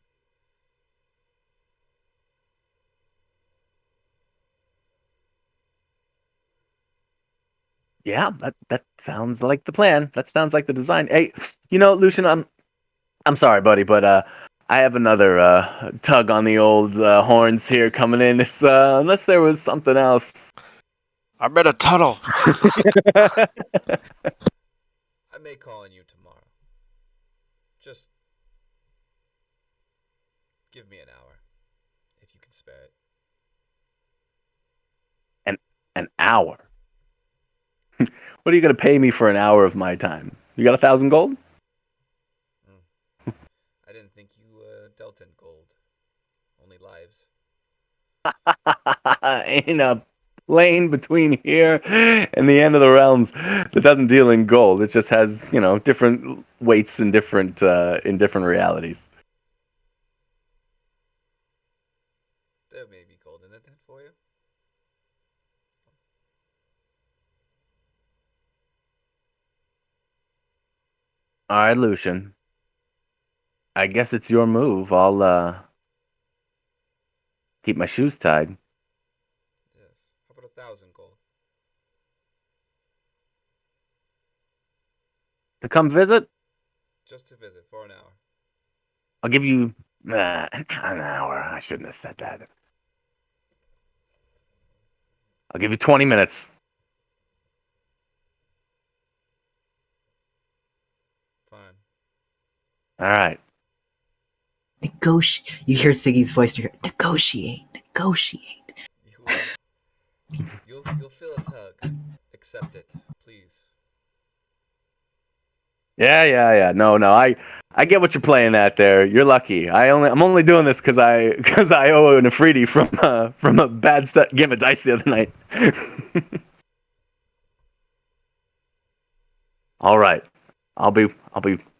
Yeah, that sounds like the plan. That sounds like the design. Hey, Lucian, I'm sorry, buddy, but I have another tug on the old horns here coming in. It's, unless there was something else. I'm in a tunnel. I may call on you tomorrow. Just give me an hour, if you can spare it. An hour? What are you going to pay me for an hour of my time? You got 1,000 gold? I didn't think you dealt in gold. Only lives. In a plane between here and the end of the realms that doesn't deal in gold. It just has, different weights in different realities. There may be gold in it then for you. All right, Lucian. I guess it's your move. I'll keep my shoes tied. Yes. How about 1,000 gold? To come visit? Just to visit for an hour. I'll give you an hour. I shouldn't have said that. I'll give you 20 minutes. Fine. All right. Negotiate. You hear Siggy's voice. You hear, negotiate. You'll feel a tug. Accept it, please. Yeah. No. I get what you're playing at there. You're lucky. I'm only doing this because I owe an Afridi from a bad game of dice the other night. All right. I'll be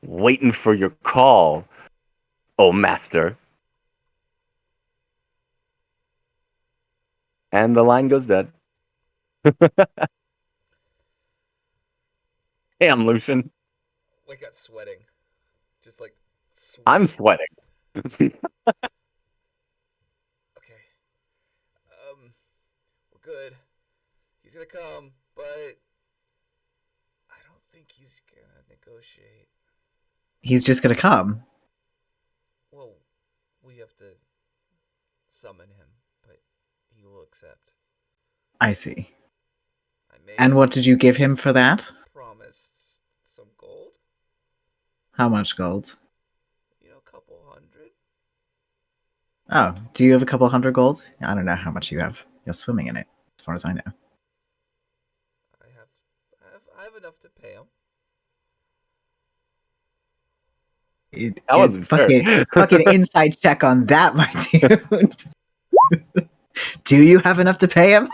waiting for your call, oh master. And the line goes dead. Hey, I'm Lucian. Like got sweating. Just like sweat. I'm sweating. Okay. We're good. He's gonna come, but I don't think he's gonna negotiate. He's just gonna come. Well, we have to summon him, but he will accept. I see. I may And what did you give him for that? promise some gold. How much gold? A couple hundred. Oh, do you have a couple hundred gold? I don't know how much you have. You're swimming in it, as far as I know. I have enough to pay him. That wasn't fair. Fucking inside check on that, my dude. Do you have enough to pay him?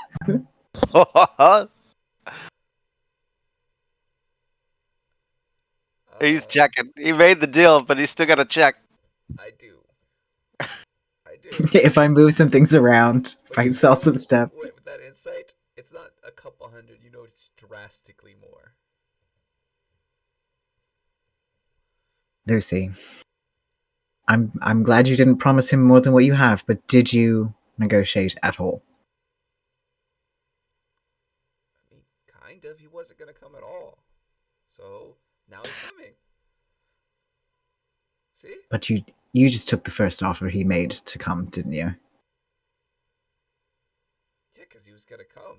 He's checking. He made the deal, but he's still got to check. I do. If I move some things around, if I sell some stuff. With that insight, it's not a couple hundred. It's drastically more. Lucy, I'm glad you didn't promise him more than what you have, but did you negotiate at all? I mean, kind of. He wasn't gonna come at all. So now he's coming. See? But you just took the first offer he made to come, didn't you? Yeah, because he was gonna come.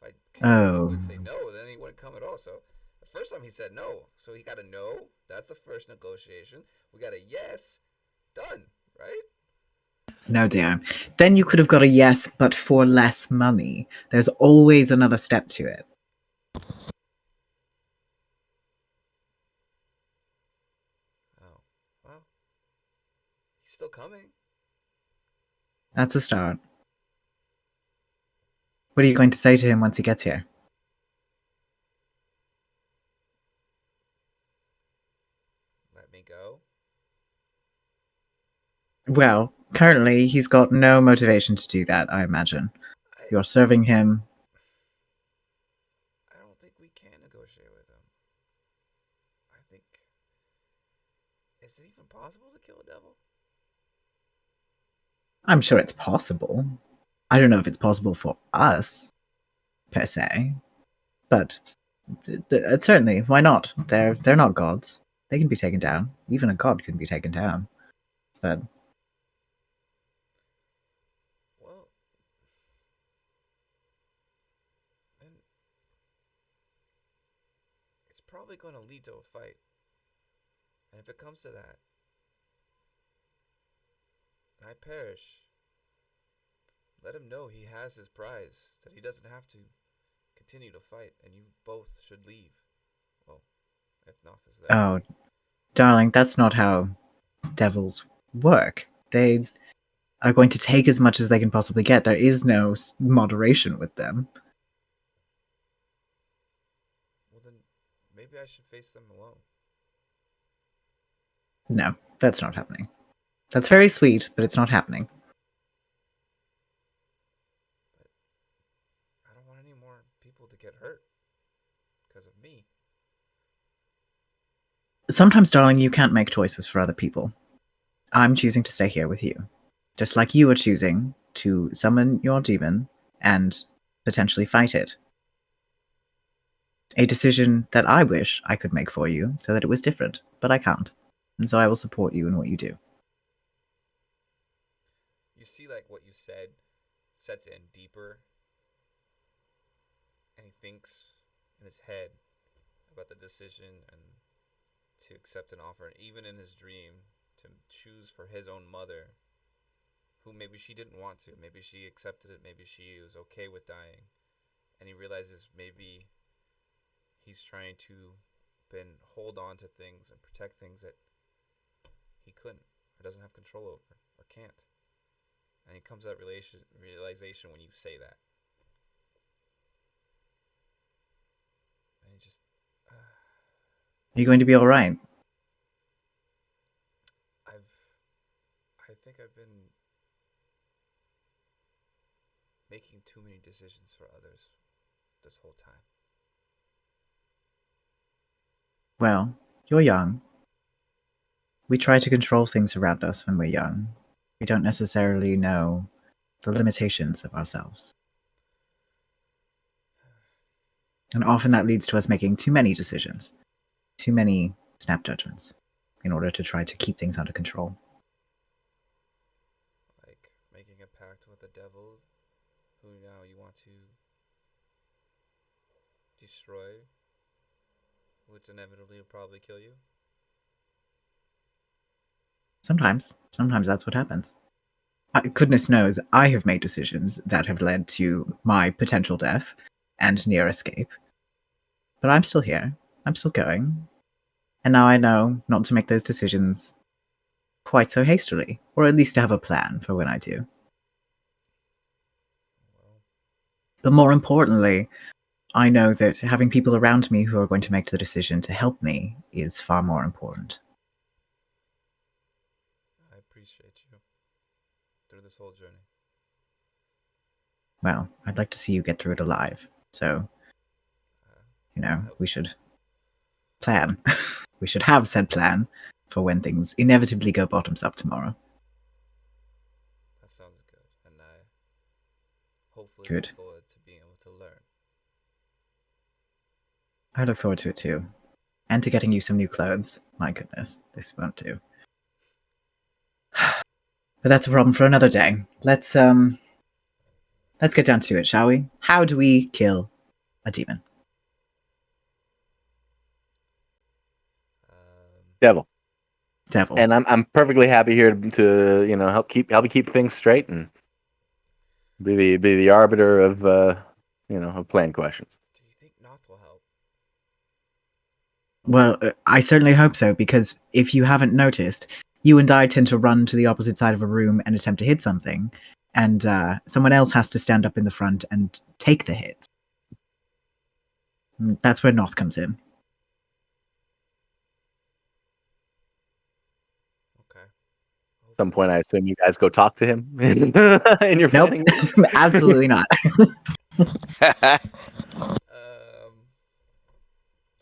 If Oh. would say no, then he wouldn't come at all. So the first time he said no, so he got a no. That's the first negotiation. We got a yes. Done, right? No, dear. Then you could have got a yes, but for less money. There's always another step to it. Oh, well, he's still coming. That's a start. What are you going to say to him once he gets here? Let me go. Well, currently he's got no motivation to do that, I imagine. You're serving him. I don't think we can negotiate with him. I think... Is it even possible to kill a devil? I'm sure it's possible. I don't know if it's possible for us, per se. But certainly, why not? They're not gods. They can be taken down. Even a god can be taken down. but Well, and it's probably going to lead to a fight. And if it comes to that, and I perish, let him know he has his prize, that he doesn't have to continue to fight, and you both should leave. Well, if Noth is there. oh, darling, that's not how devils work. They are going to take as much as they can possibly get. There is no moderation with them. Well, then maybe I should face them alone. No, that's not happening. That's very sweet, but it's not happening. But I don't want any more people to get hurt because of me. Sometimes, darling, you can't make choices for other people. I'm choosing to stay here with you. Just like you are choosing to summon your demon and potentially fight it. A decision that I wish I could make for you so that it was different, but I can't. And so I will support you in what you do. You see, like, what you said sets in deeper, and he thinks in his head about the decision and to accept an offer, and even in his dream, to choose for his own mother, who maybe she didn't want to, maybe she accepted it, maybe she was okay with dying, and he realizes maybe he's trying to hold on to things and protect things that he couldn't or doesn't have control over or can't. And he comes to that realization when you say that. And he just... Are you going to be alright? I think I've been making too many decisions for others this whole time. Well, you're young. We try to control things around us when we're young. We don't necessarily know the limitations of ourselves. And often that leads to us making too many decisions, too many snap judgments, in order to try to keep things under control. Like making a pact with the devil, who now you want to destroy, which inevitably will probably kill you. Sometimes that's what happens. Goodness knows, I have made decisions that have led to my potential death and near escape. But I'm still here. I'm still going. And now I know not to make those decisions quite so hastily, or at least to have a plan for when I do. Well, But more importantly, I know that having people around me who are going to make the decision to help me is far more important. I appreciate you through this whole journey. Well, I'd like to see you get through it alive. So, we should plan. We should have said plan for when things inevitably go bottoms up tomorrow. That sounds good, and I hopefully Good. look forward to being able to learn. I look forward to it too. And to getting you some new clothes. My goodness, this won't do. But that's a problem for another day. Let's get down to it, shall we? How do we kill a demon? Devil. Devil. And I'm perfectly happy here to help you keep things straight and be the arbiter of of plan questions. Do you think Noth will help? Well, I certainly hope so, because if you haven't noticed, you and I tend to run to the opposite side of a room and attempt to hit something, and someone else has to stand up in the front and take the hits. That's where Noth comes in. Okay. At some point, I assume you guys go talk to him in your Nope, planning. absolutely not.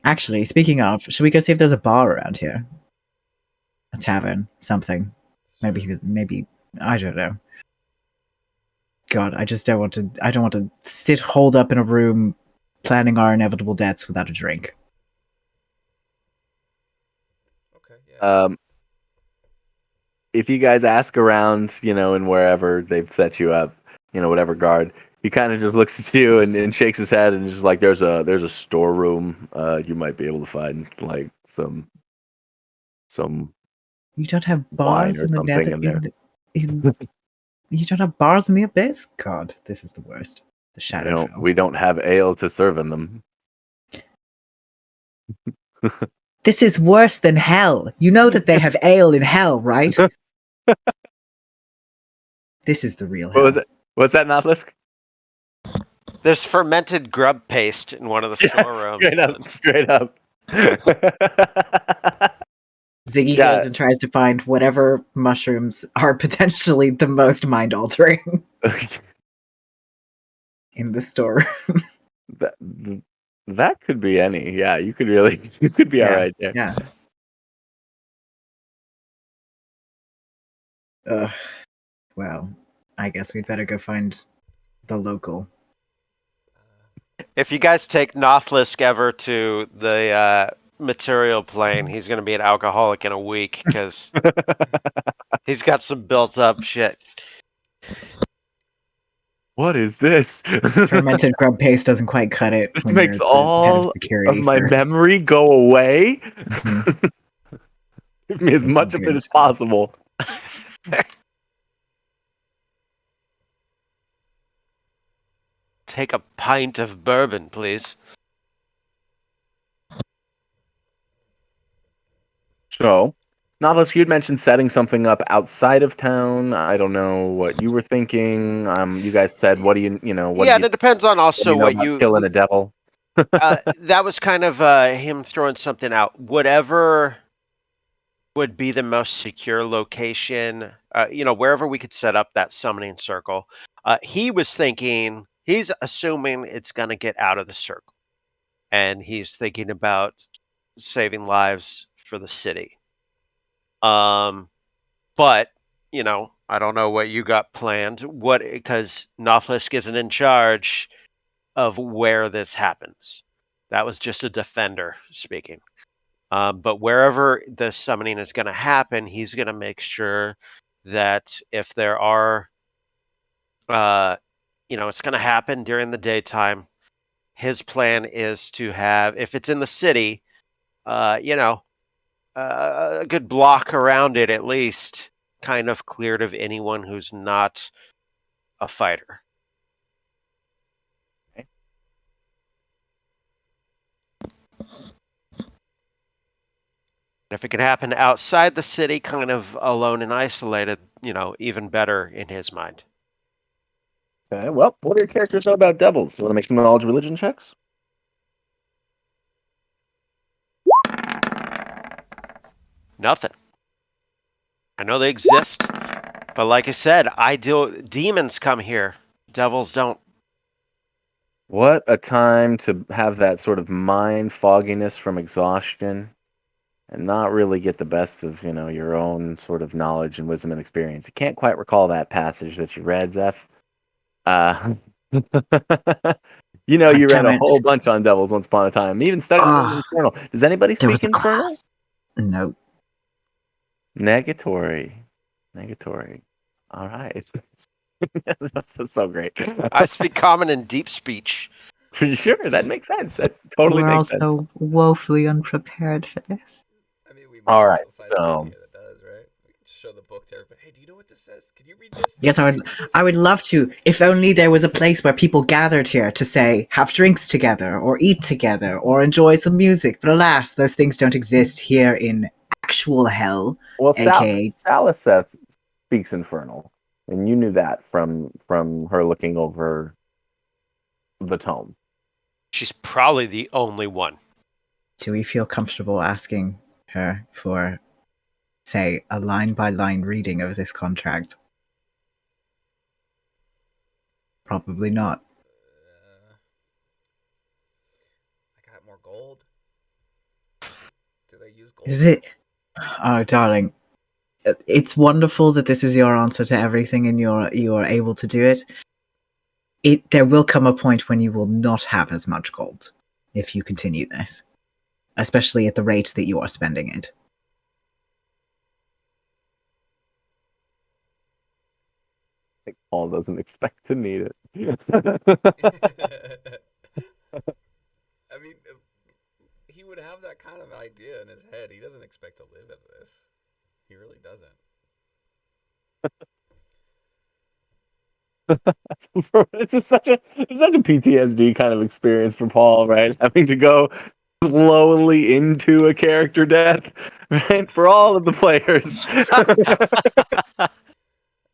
Actually, speaking of, should we go see if there's a bar around here? A tavern, something. Maybe I don't know. God, I just don't want to. I don't want to sit holed up in a room, planning our inevitable deaths without a drink. Okay. Yeah. if you guys ask around, and wherever they've set you up, whatever guard, he kind of just looks at you and shakes his head and is just like, there's a storeroom. You might be able to find like some You don't have wine bars or in the something nether. in there. You don't have bars in the abyss. God, this is the worst. The Shadowfell. We don't have ale to serve in them. This is worse than hell. You know that they have ale in hell, right? This is the real hell. What was it? What's that, Nautilus? There's fermented grub paste in one of the storerooms. Straight up. Ziggy goes and tries to find whatever mushrooms are potentially the most mind-altering in the store. That could be any. Yeah, you could be all right there. Yeah. Well, I guess we'd better go find the local. If you guys take Nothlisk ever to the material plane, he's going to be an alcoholic in a week because he's got some built-up shit. What is this? Fermented grub paste doesn't quite cut it. This makes all of my memory go away. Mm-hmm. Give me as much of it as possible. Take a pint of bourbon, please. So, Nautilus, you'd mentioned setting something up outside of town. I don't know what you were thinking. You guys said, what do you it depends on also what you killing a devil. That was kind of him throwing something out. Whatever would be the most secure location, wherever we could set up that summoning circle. He's assuming it's going to get out of the circle. And he's thinking about saving lives for the city. But, I don't know what you got planned. Because Nothlisk isn't in charge of where this happens. That was just a defender speaking. But wherever the summoning is going to happen, he's going to make sure that if there are, it's going to happen during the daytime. His plan is to have, if it's in the city, a good block around it at least, kind of cleared of anyone who's not a fighter. If it can happen outside the city, kind of alone and isolated, even better in his mind. Okay, well, what do your characters know about devils? You want to make some knowledge religion checks? Nothing. I know they exist, but like I said, demons come here. Devils don't. What a time to have that sort of mind fogginess from exhaustion and not really get the best of, your own sort of knowledge and wisdom and experience. You can't quite recall that passage that you read, Zeph. You read a whole bunch on devils once upon a time. Even studied Infernal. Does anybody speak Infernal? No. Negatory. All right. That's so great. I speak common and deep speech. Sure, that makes sense. That totally makes sense. We're also woefully unprepared for this. I mean, we all right. So that does, right? We can show the book to everybody. Hey, do you know what this says? Can you read this? Yes, I would love to. If only there was a place where people gathered here to say, have drinks together, or eat together, or enjoy some music. But alas, those things don't exist here in actual hell. Well, aka Salaseth speaks Infernal, and you knew that from her looking over the tome. She's probably the only one. Do we feel comfortable asking her for, say, a line-by-line reading of this contract? Probably not. I got more gold. Do they use gold? Is it? Oh, darling. It's wonderful that this is your answer to everything and you're able to do it. There will come a point when you will not have as much gold if you continue this, especially at the rate that you are spending it. think Paul doesn't expect to need it. I mean, he would have that kind of idea in his head. He doesn't expect to live at this. He really doesn't. It's such a PTSD kind of experience for Paul, right? Having to go slowly into a character death, right? For all of the players.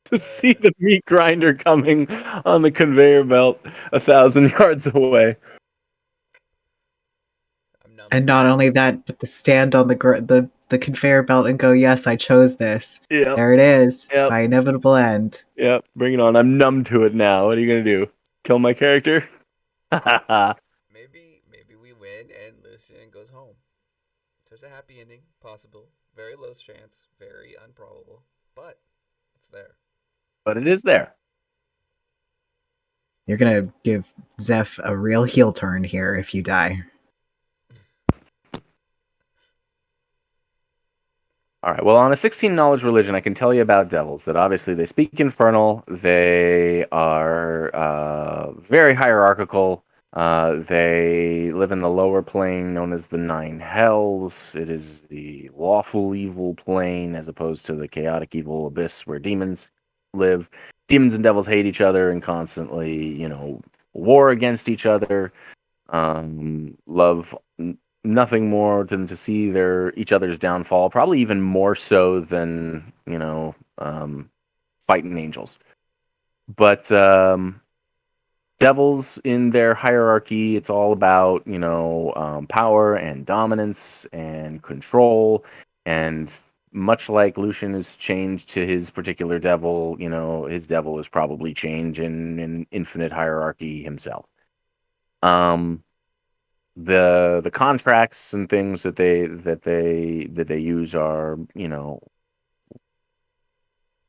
To see the meat grinder coming on the conveyor belt 1,000 yards away. And not only that, but to stand on the conveyor belt and go, "Yes, I chose this." Yep. There it is. Yep. My inevitable end. Yep. Bring it on. I'm numb to it now. What are you gonna do? Kill my character? maybe we win and Lucian goes home. There's a happy ending possible. Very low chance. Very improbable. But it's there. But it is there. You're gonna give Zeph a real heel turn here if you die. All right. Well, on a 16 knowledge religion, I can tell you about devils that obviously they speak infernal. They are very hierarchical. They live in the lower plane known as the Nine Hells. It is the lawful evil plane as opposed to the chaotic evil abyss where demons live. Demons and devils hate each other and constantly, war against each other. Love nothing more than to see each other's downfall, probably even more so than fighting angels. But devils in their hierarchy, it's all about power and dominance and control. And much like Lucian is changed to his particular devil, his devil is probably changed in an infinite hierarchy himself. The contracts and things that they use are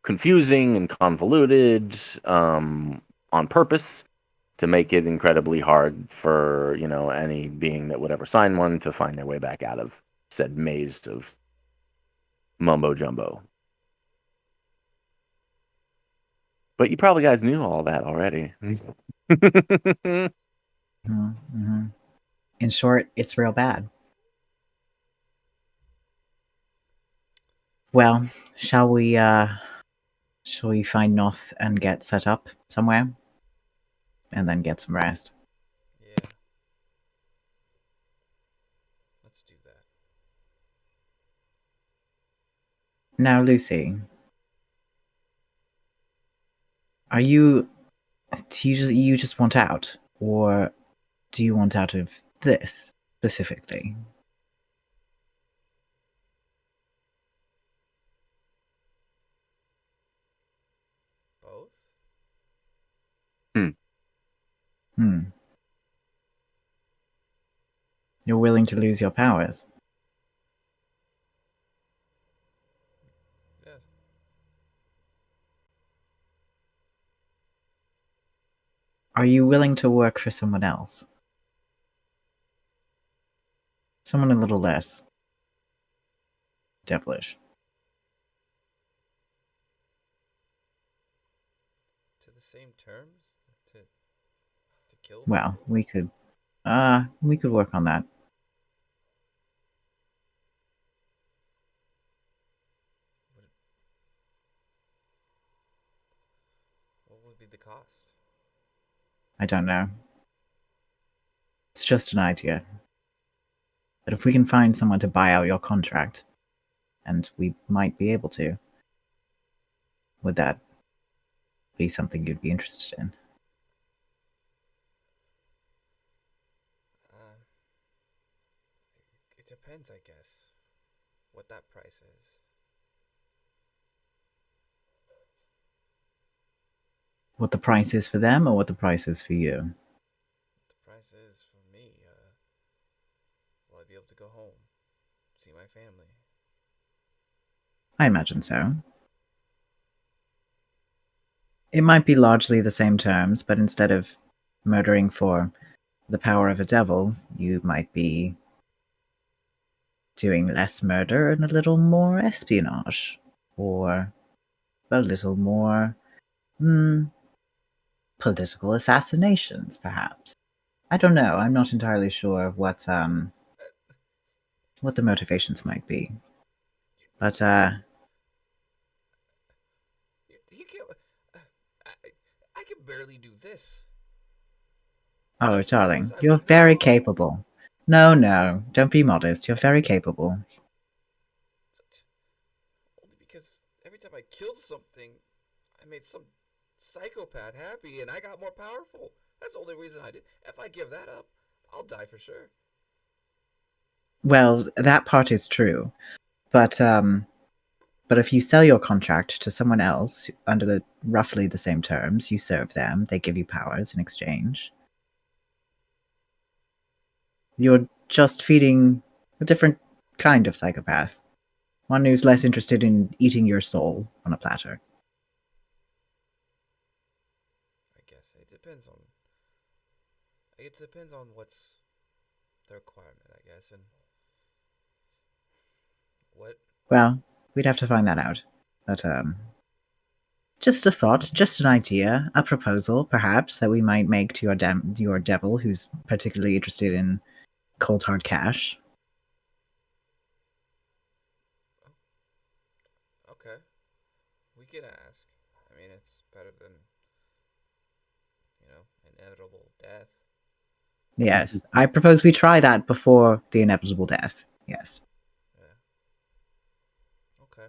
confusing and convoluted on purpose to make it incredibly hard for any being that would ever sign one to find their way back out of said maze of mumbo jumbo. But you probably guys knew all that already. Mm-hmm. In short, it's real bad. Well, shall we find Noth and get set up somewhere? And then get some rest. Yeah. Let's do that. Now, Lucy, do you just want out? Or do you want out of this specifically? Both? You're willing to lose your powers? Yes. Are you willing to work for someone else? Someone a little less devilish. To the same terms? To kill Well, people? we could work on that. What would be the cost? I don't know. It's just an idea. But if we can find someone to buy out your contract, and we might be able to, would that be something you'd be interested in? It depends, I guess, what that price is. What the price is for them, or what the price is for you? The price is for me. Will I be able to go home, see my family? I imagine so. It might be largely the same terms, but instead of murdering for the power of a devil, you might be doing less murder and a little more espionage, or a little more Political assassinations, perhaps. I don't know. I'm not entirely sure what the motivations might be. But You can't. I can barely do this. oh, As far darling, as I you're mean, this very alone. capable. No, don't be modest. You're very capable. Only because every time I killed something, I made some psychopath happy and I got more powerful. That's the only reason I did. If I give that up, I'll die for sure. Well, that part is true, but if you sell your contract to someone else under roughly the same terms, you serve them, they give you powers in exchange. You're just feeding a different kind of psychopath. One who's less interested in eating your soul on a platter. I guess it depends on. It depends on what's the requirement, I guess, and what. Well, we'd have to find that out. But just a thought, just an idea, a proposal, perhaps, that we might make to your devil, who's particularly interested in cold hard cash. Okay, we can ask. I mean, it's better than inevitable death. Yes, I propose we try that before the inevitable death. Yes. Yeah. Okay,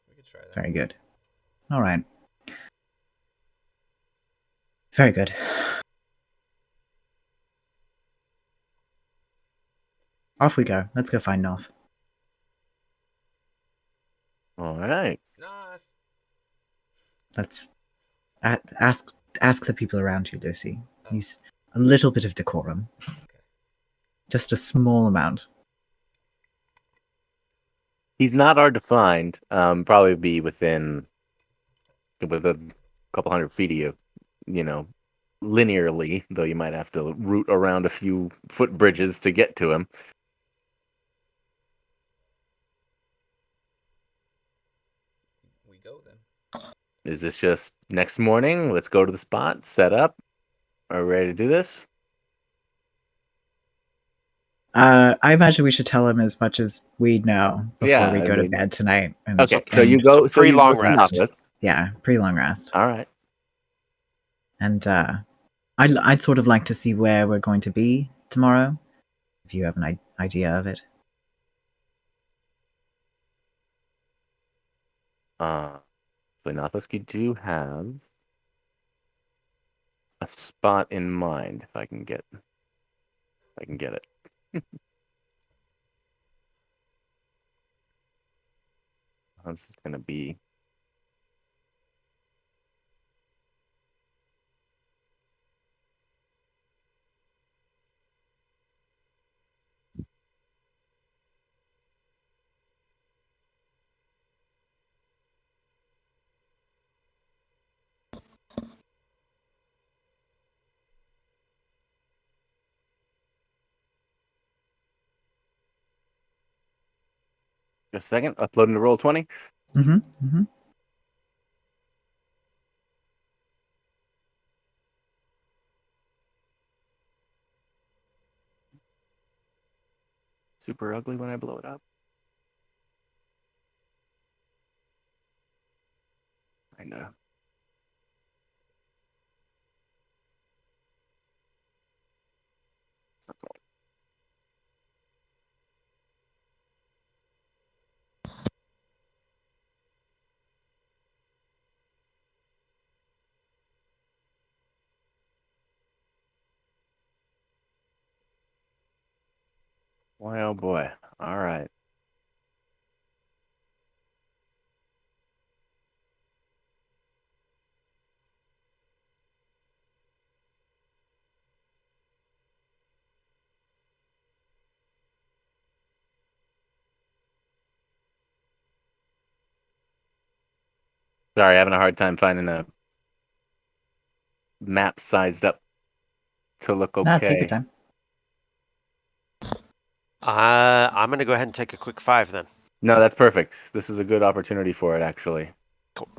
we could try that. Very good. All right. Very good. Off we go. Let's go find North. All right. Nah. Let's ask the people around you, Lucy. Oh. Use a little bit of decorum. Okay. Just a small amount. He's not hard to find. Probably be within a couple hundred feet of you, linearly, though you might have to root around a few footbridges to get to him. We go then. Is this just next morning? Let's go to the spot, set up. Are we ready to do this? I imagine we should tell him as much as we know before we go to bed tonight. Okay, so you go. So you go Pre-long rest. Yeah, pre-long rest. All right. And I'd sort of like to see where we're going to be tomorrow, if you have an idea of it. Nothosky do have a spot in mind. If I can get it. This is gonna be. Just a second. Uploading to Roll20. Mm-hmm. Super ugly when I blow it up. I know. Boy, oh boy. All right. Sorry, having a hard time finding a map sized up to look okay. Nah, take your time. I'm going to go ahead and take a quick 5 then. No, that's perfect. This is a good opportunity for it, actually. Cool.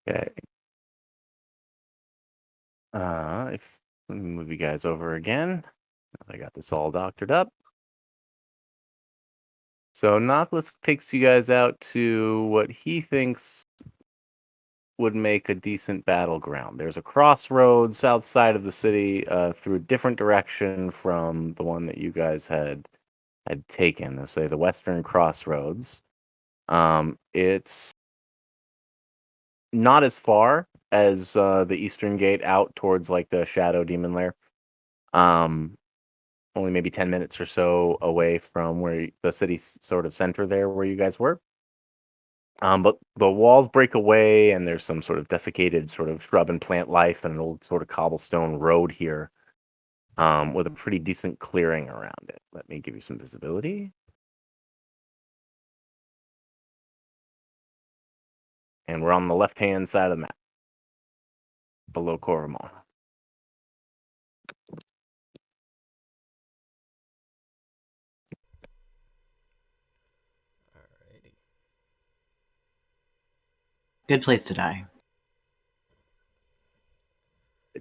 Okay. If let me move you guys over again. I got this all doctored up. So Noctis takes you guys out to what he thinks would make a decent battleground. There's a crossroads outside of the city, through a different direction from the one that you guys had taken. Let's say the western crossroads. It's not as far as the eastern gate out towards like the Shadow Demon Lair. Only maybe 10 minutes or so away from where the city's sort of center there where you guys were. But the walls break away, and there's some sort of desiccated sort of shrub and plant life and an old sort of cobblestone road here, with a pretty decent clearing around it. Let me give you some visibility. And we're on the left-hand side of the map, below Coromon. Alrighty. Good place to die.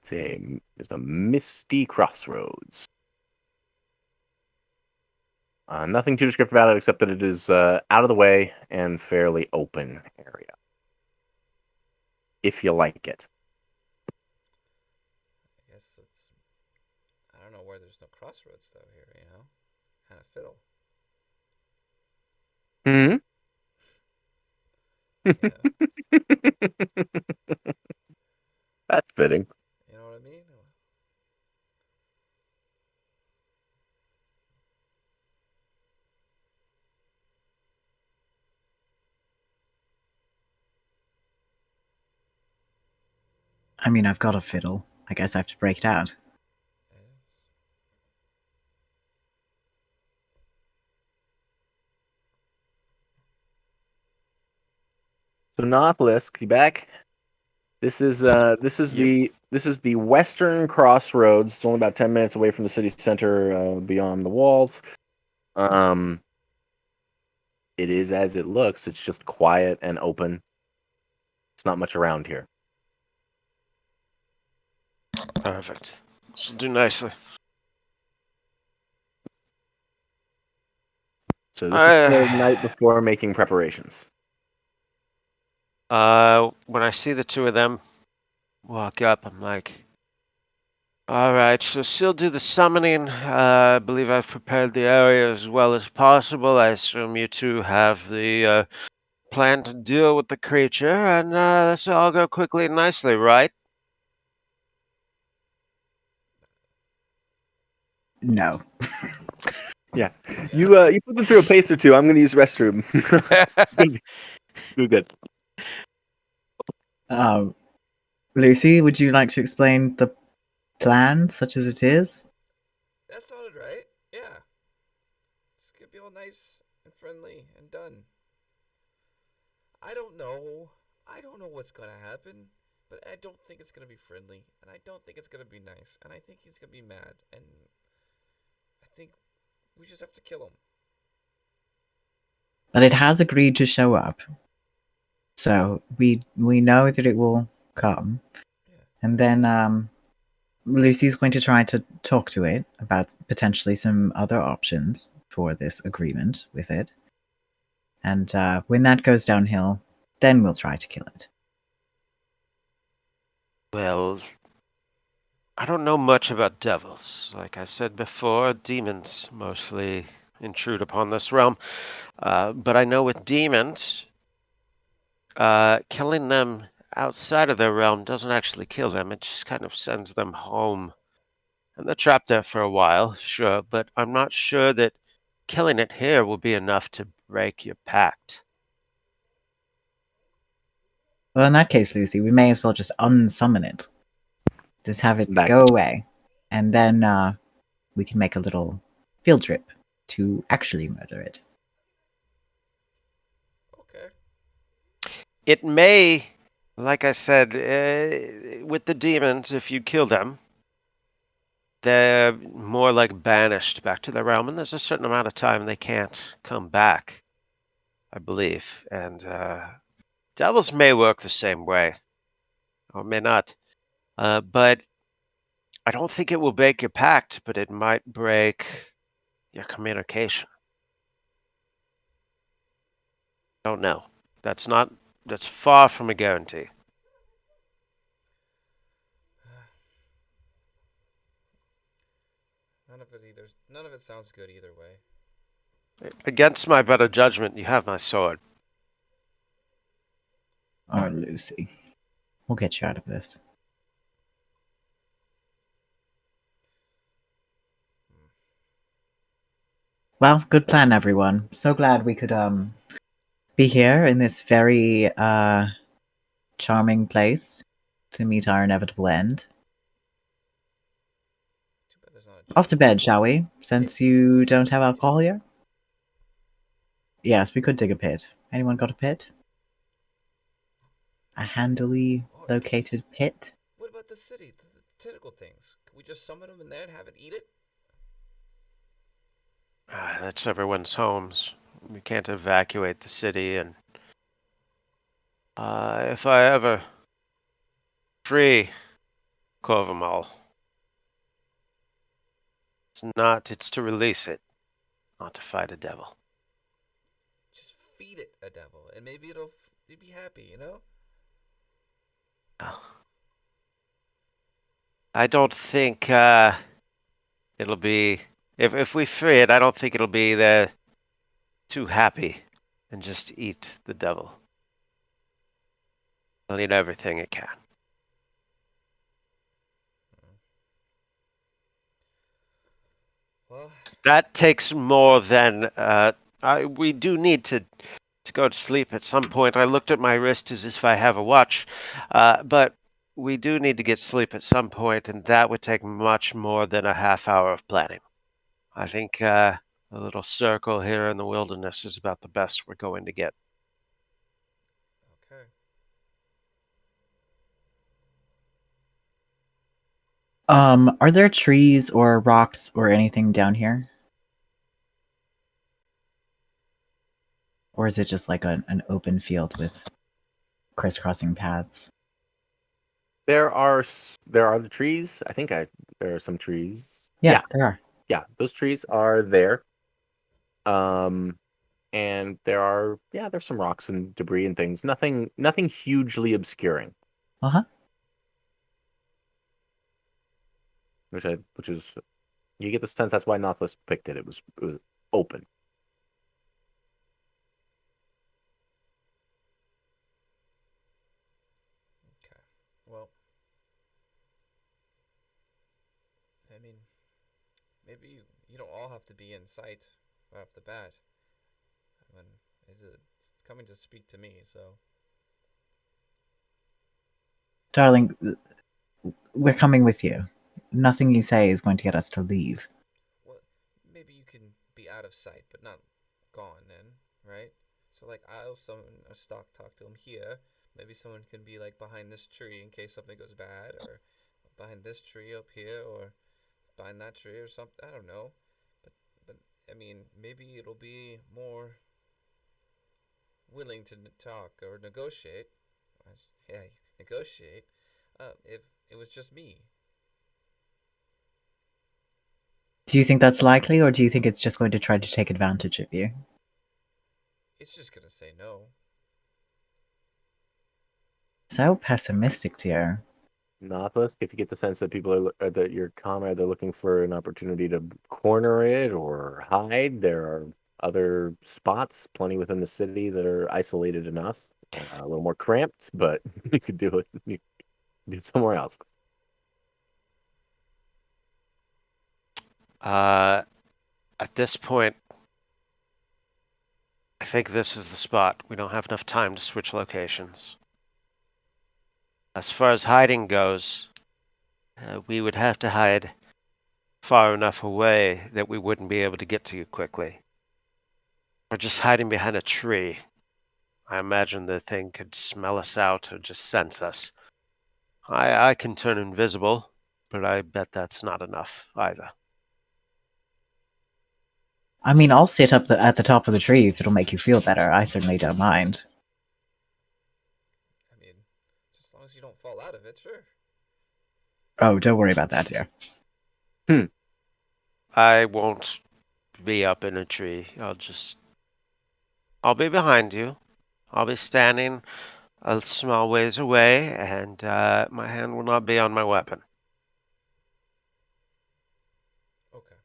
There's a misty crossroads. Nothing too descriptive about it except that it is out of the way and fairly open area. If you like it. I guess it's. I don't know where there's no crossroads though here. Kind of fiddle. Hmm. That's fitting. You know what I mean? I mean, I've got a fiddle. I guess I have to break it out. So Nautilus, Quebec. This is the western crossroads. It's only about 10 minutes away from the city center, beyond the walls. It is as it looks. It's just quiet and open. It's not much around here. Perfect. This will do nicely. So this is the night before making preparations. When I see the two of them walk up, I'm like, all right, so she'll do the summoning. I believe I've prepared the area as well as possible. I assume you two have the plan to deal with the creature, and this will all go quickly and nicely, right? No. Yeah. You put them through a pace or two. I'm going to use the restroom. It's going to be good. Lucy, would you like to explain the plan, such as it is? That sounded right. Yeah. It's gonna be all nice and friendly and done. I don't know. I don't know what's gonna happen, but I don't think it's gonna be friendly, and I don't think it's gonna be nice, and I think he's gonna be mad, and I think we just have to kill him. But it has agreed to show up. So we know that it will come. Yeah. And then Lucy's going to try to talk to it about potentially some other options for this agreement with it. And when that goes downhill, then we'll try to kill it. Well, I don't know much about devils. Like I said before, demons mostly intrude upon this realm. But I know with demons, killing them outside of their realm doesn't actually kill them. It just kind of sends them home. And they're trapped there for a while, sure, but I'm not sure that killing it here will be enough to break your pact. Well, in that case, Lucy, we may as well just unsummon it. Just have it Back. go away. And then we can make a little field trip to actually murder it. Okay. It may, like I said, with the demons, if you kill them, they're more like banished back to their realm, and there's a certain amount of time they can't come back, I believe. And devils may work the same way. or may not. But I don't think it will break your pact, but it might break your communication. Don't know. That's far from a guarantee. None of it sounds good either way. Against my better judgment, you have my sword. Oh, Lucy. We'll get you out of this. Well, good plan, everyone. So glad we could be here in this very charming place to meet our inevitable end. Off to bed, shall we? Since you don't have alcohol here? Yes, we could dig a pit. Anyone got a pit? A handily located pit? What about the city? The tentacle things? Can we just summon them in there and have it eat it? That's everyone's homes. We can't evacuate the city, and if I ever free Corvamal, it's to release it, not to fight a devil. Just feed it a devil, and maybe it'll be happy, you know? I don't think it'll be... If we free it, I don't think it'll be there too happy and just eat the devil. It'll eat everything it can. Well, that takes more than... we do need to go to sleep at some point. I looked at my wrist as if I have a watch, but we do need to get sleep at some point, and that would take much more than a half hour of planning. I think a little circle here in the wilderness is about the best we're going to get. Okay. Are there trees or rocks or anything down here? Or is it just like an open field with crisscrossing paths? There are the trees. I think there are some trees. Yeah, there are. Yeah, those trees are there. And there's some rocks and debris and things. Nothing hugely obscuring. Uh-huh. Which is, you get the sense that's why Nautilus picked it. It was open. Okay. Well, I mean, maybe you don't all have to be in sight right off the bat. I mean, it's coming to speak to me, so. Darling, we're coming with you. Nothing you say is going to get us to leave. Well, maybe you can be out of sight, but not gone then, right? So, like, I'll summon a stock talk to him here. Maybe someone can be, like, behind this tree in case something goes bad, or behind this tree up here, or behind that tree or something. I don't know. But I mean, maybe it'll be more willing to talk or negotiate. Yeah, negotiate. If it was just me. Do you think that's likely, or do you think it's just going to try to take advantage of you? It's just gonna say no. So pessimistic, dear. Nautilus, if you get the sense that people are that your comrades are looking for an opportunity to corner it or hide, there are other spots, plenty within the city, that are isolated enough, a little more cramped, but you could do it. You could do it somewhere else. At this point, I think this is the spot. We don't have enough time to switch locations. As far as hiding goes, we would have to hide far enough away that we wouldn't be able to get to you quickly. Or just hiding behind a tree. I imagine the thing could smell us out or just sense us. I can turn invisible, but I bet that's not enough either. I mean, I'll sit up at the top of the tree if it'll make you feel better. I certainly don't mind. I mean, just as long as you don't fall fall out of it, sure. Oh, don't worry about that, dear. I won't be up in a tree. I'll be behind you. I'll be standing a small ways away, and my hand will not be on my weapon. Okay.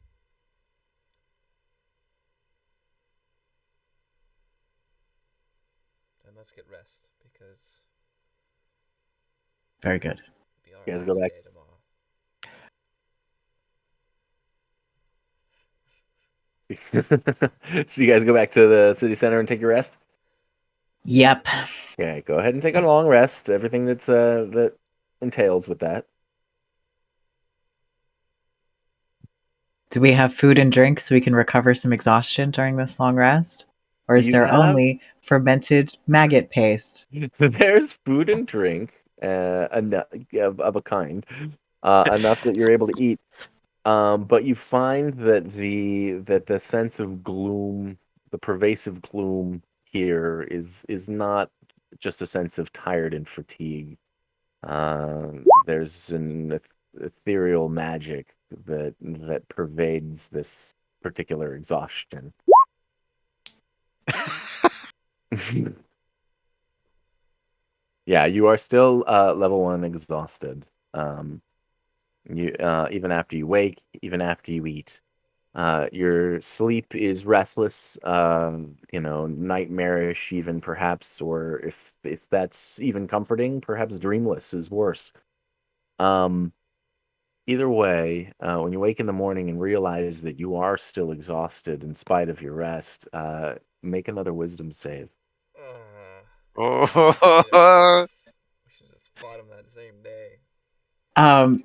Then let's get rest because Very good. it'll be our You guys last go back. day tomorrow. So you guys go back to the city center and take your rest? Yep. Yeah, go ahead and take a long rest. Everything that entails with that. Do we have food and drink so we can recover some exhaustion during this long rest? Or is You there have- only fermented maggot paste? There's food and drink, enough of a kind, enough that you're able to eat. But you find that the sense of gloom, the pervasive gloom here is not just a sense of tired and fatigue. There's an ethereal magic that pervades this particular exhaustion. Yeah, you are still level 1 exhausted. You even after you wake, even after you eat. Your sleep is restless, nightmarish even perhaps, or if that's even comforting, perhaps dreamless is worse. Either way, when you wake in the morning and realize that you are still exhausted in spite of your rest, make another wisdom save. Oh, We should just fought him that same day.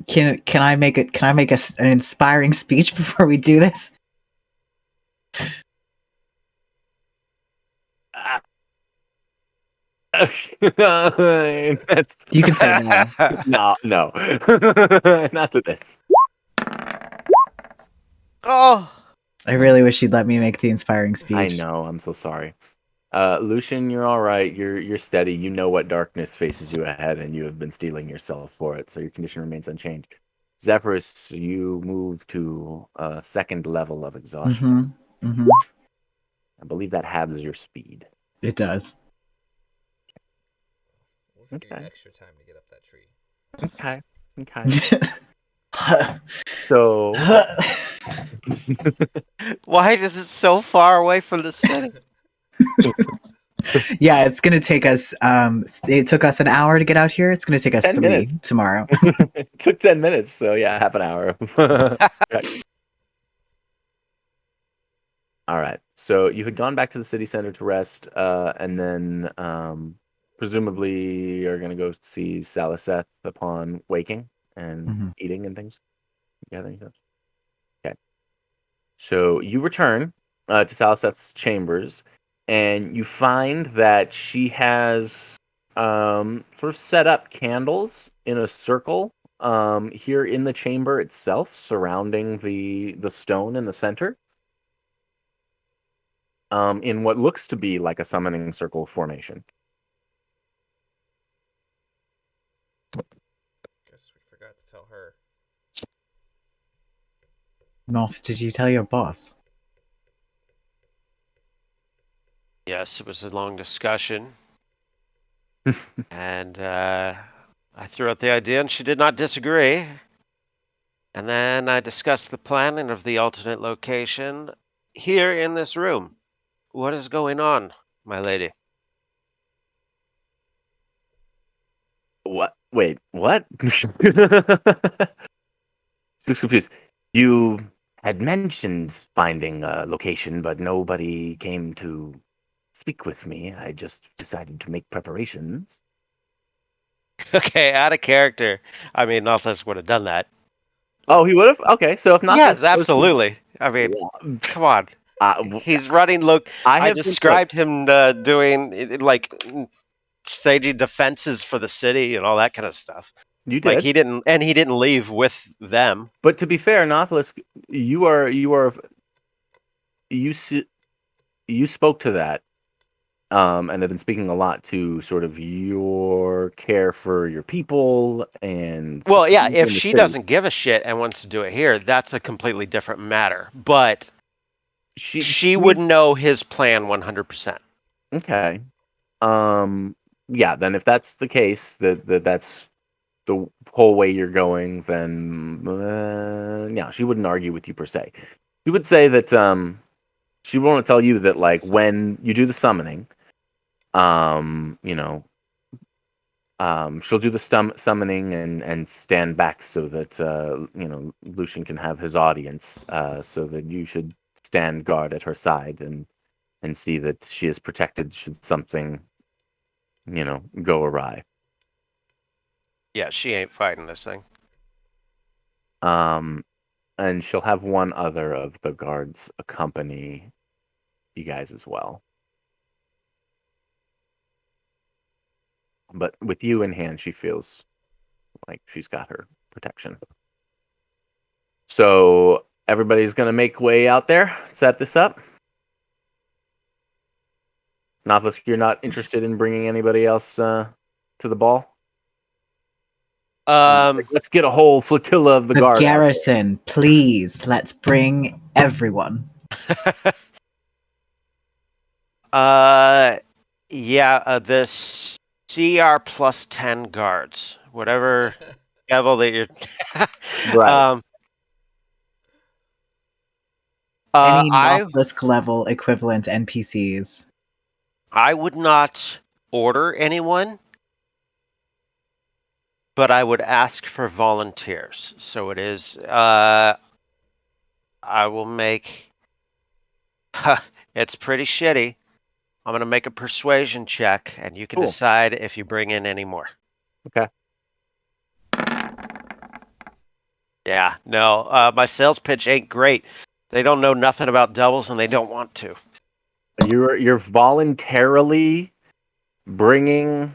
Can I make an inspiring speech before we do this? That's You can say no. no, not to this. oh, I really wish you'd let me make the inspiring speech. I know. I'm so sorry. Lucian, you're all right. You're steady. You know what darkness faces you ahead, and you have been steeling yourself for it, so your condition remains unchanged. Zephyrus, you move to a second level of exhaustion. I believe that halves your speed. It does. We'll just give you Okay. extra time to get up that tree. Okay. So, why is it so far away from the city? Yeah, it's gonna take us. It took us an hour to get out here. It's gonna take us 10 3 minutes. tomorrow. It took 10 minutes, so yeah, half an hour. All right. So you had gone back to the city center to rest, and then presumably you're going to go see Saliseth upon waking and eating and things. Gathering stuff. Okay. So you return to Saliseth's chambers, and you find that she has sort of set up candles in a circle here in the chamber itself, surrounding the stone in the center. In what looks to be like a summoning circle formation. Guess we forgot to tell her. Moss, did you tell your boss? Yes, it was a long discussion. And I threw out the idea, and she did not disagree. And then I discussed the planning of the alternate location here in this room. What is going on, my lady? What? Wait, what? Just confused. You had mentioned finding a location, but nobody came to speak with me. I just decided to make preparations. Okay, out of character. I mean, Nothless would have done that. Oh, he would have? Okay, so if not Yes, this goes to- absolutely. I mean, come on. Uh, He's running. Look, I I have been described him doing staging defenses for the city and all that kind of stuff. You Like did. he didn't leave with them. But to be fair, Nautilus, you spoke to that and have been speaking a lot to sort of your care for your people and Well, yeah, in if the she city. doesn't give a shit and wants to do it here, that's a completely different matter. But she would she's- know his plan 100%. Okay. Yeah, then if that's the case, that's the whole way you're going, then yeah, she wouldn't argue with you per se. She would say that she would want to tell you that like when you do the summoning, you know, she'll do the summoning and stand back so that you know, Lucian can have his audience, so that you should stand guard at her side and see that she is protected should something, you know, go awry. Yeah, she ain't fighting this thing. And she'll have one other of the guards accompany you guys as well. But with you in hand, she feels like she's got her protection. So everybody's gonna make way out there, set this up. Novelist, you're not interested in bringing anybody else to the ball? Like, let's get a whole flotilla of the guard. Garrison, please, let's bring everyone. Yeah, the CR plus 10 guards, whatever level that you're. Right. Any I Nautilus level equivalent NPCs. I would not order anyone, but I would ask for volunteers. So it is. I will make. It's pretty shitty. I'm gonna make a persuasion check, and you can Cool. decide if you bring in any more. Okay. Yeah, no, my sales pitch ain't great. They don't know nothing about doubles, and they don't want to. You're voluntarily bringing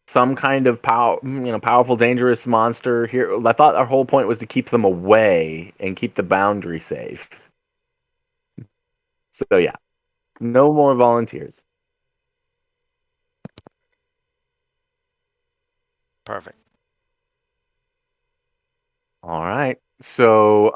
some kind of powerful, dangerous monster here. I thought our whole point was to keep them away and keep the boundary safe. So yeah, no more volunteers. Perfect. All right. So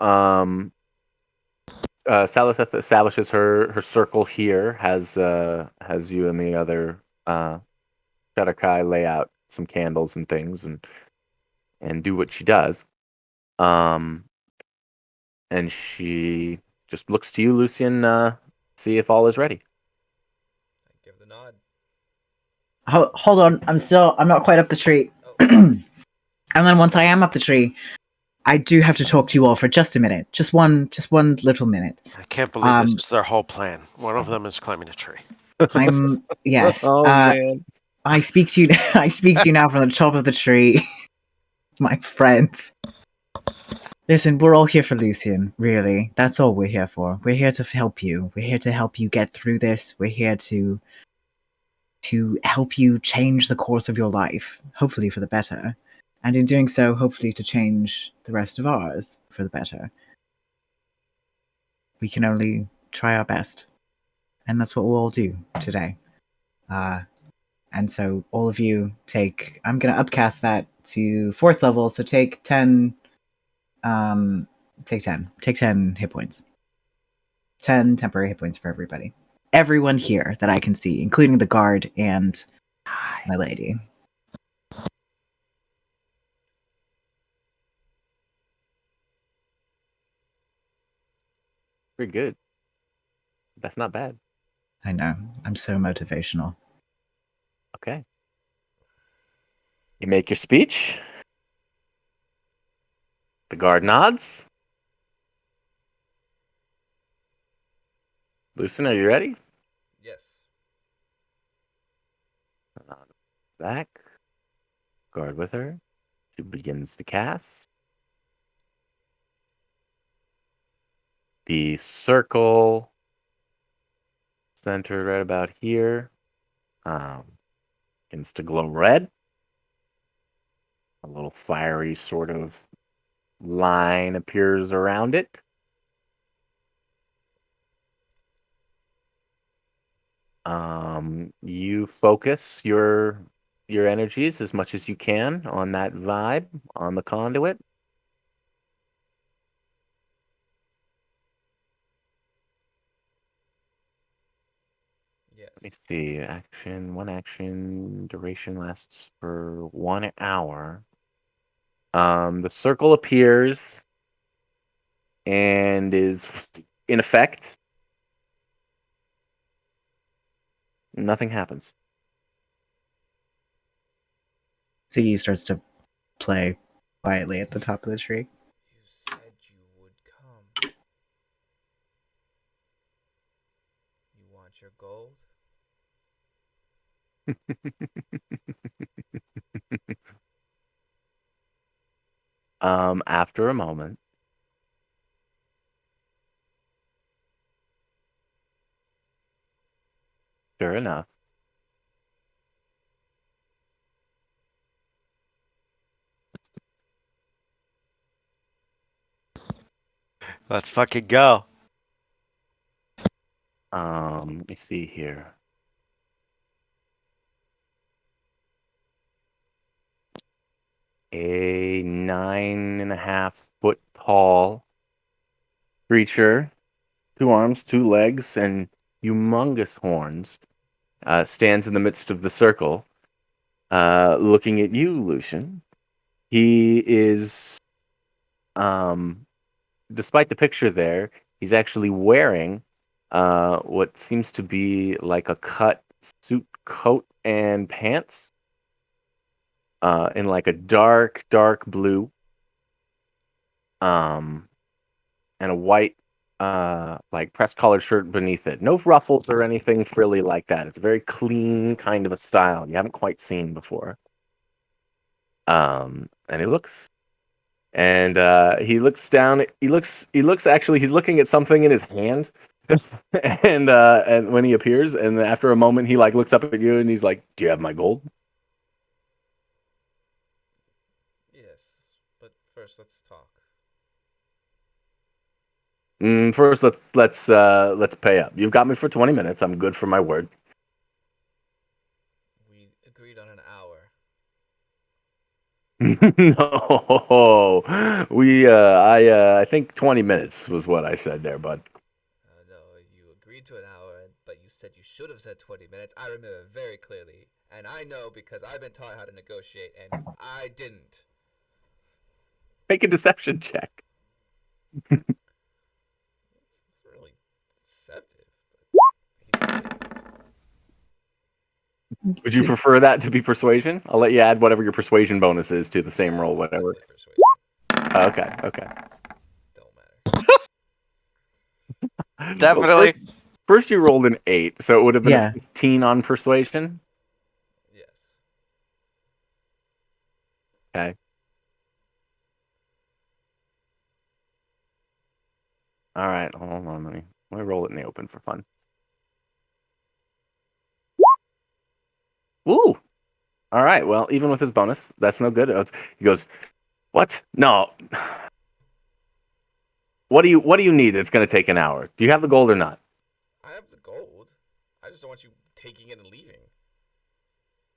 Saliseth establishes her circle here. Has you and the other Shadowkai lay out some candles and things and do what she does. And she just looks to you, Lucian, see if all is ready. I give the nod. Hold on, I'm not quite up the tree. Oh. And then once I am up the tree, I do have to talk to you all for just a minute. Just one little minute. I can't believe this is their whole plan. One of them is climbing a tree. Yes. Oh man. I speak to you I speak to you now from the top of the tree. My friends. Listen, we're all here for Lucian, really. That's all we're here for. We're here to help you. We're here to help you get through this. We're here to help you change the course of your life, hopefully for the better. And in doing so, hopefully to change the rest of ours for the better. We can only try our best. And that's what we'll all do today. And so all of you take... I'm going to upcast that to 4th level, so take 10... Take 10. Take 10 hit points. 10 temporary hit points for everybody. Everyone here that I can see, including the guard and my lady. Pretty good. That's not bad. I know. I'm so motivational. Okay. You make your speech. The guard nods. Lucian, are you ready? Yes. Back. Guard with her. She begins to cast. The circle centered right about here begins to glow red. A little fiery sort of line appears around it. You focus your energies as much as you can on that vibe, on the conduit. Yes. Let me see. One action duration lasts for 1 hour. The circle appears and is in effect. Nothing happens. Ziggy starts to play quietly at the top of the tree. You said you would come. You want your gold? After a moment, sure enough, Let's fucking go. let me see here. A 9.5-foot tall creature, 2 arms, 2 legs, and humongous horns, stands in the midst of the circle, looking at you, Lucian. He is, despite the picture there, he's actually wearing what seems to be like a cut suit coat and pants in like a dark blue, and a white like pressed collared shirt beneath it. No ruffles or anything frilly like that. It's a very clean kind of a style you haven't quite seen before. And he looks down. He looks actually. He's looking at something in his hand, and when he appears, and after a moment, he like looks up at you and he's like, "Do you have my gold?" Yes, but first let's talk. First, let's pay up. You've got me for 20 minutes. I'm good for my word. We agreed on an hour. No, I think 20 minutes was what I said there, bud. No, you agreed to an hour, but you said you should have said 20 minutes. I remember very clearly, and I know because I've been taught how to negotiate, and I didn't. Make a deception check. It's really deceptive. Would you prefer that to be persuasion? I'll let you add whatever your persuasion bonus is to the same roll, whatever. Okay. Don't matter. Definitely. Well, first you rolled an 8, so it would have been a 15 on persuasion. Yes. Okay. All right, hold on. Let me roll it in the open for fun. Ooh. All right. Well, even with his bonus, that's no good. He goes, "What? No. What do you need? It's going to take an hour. Do you have the gold or not?" I have the gold. I just don't want you taking it and leaving.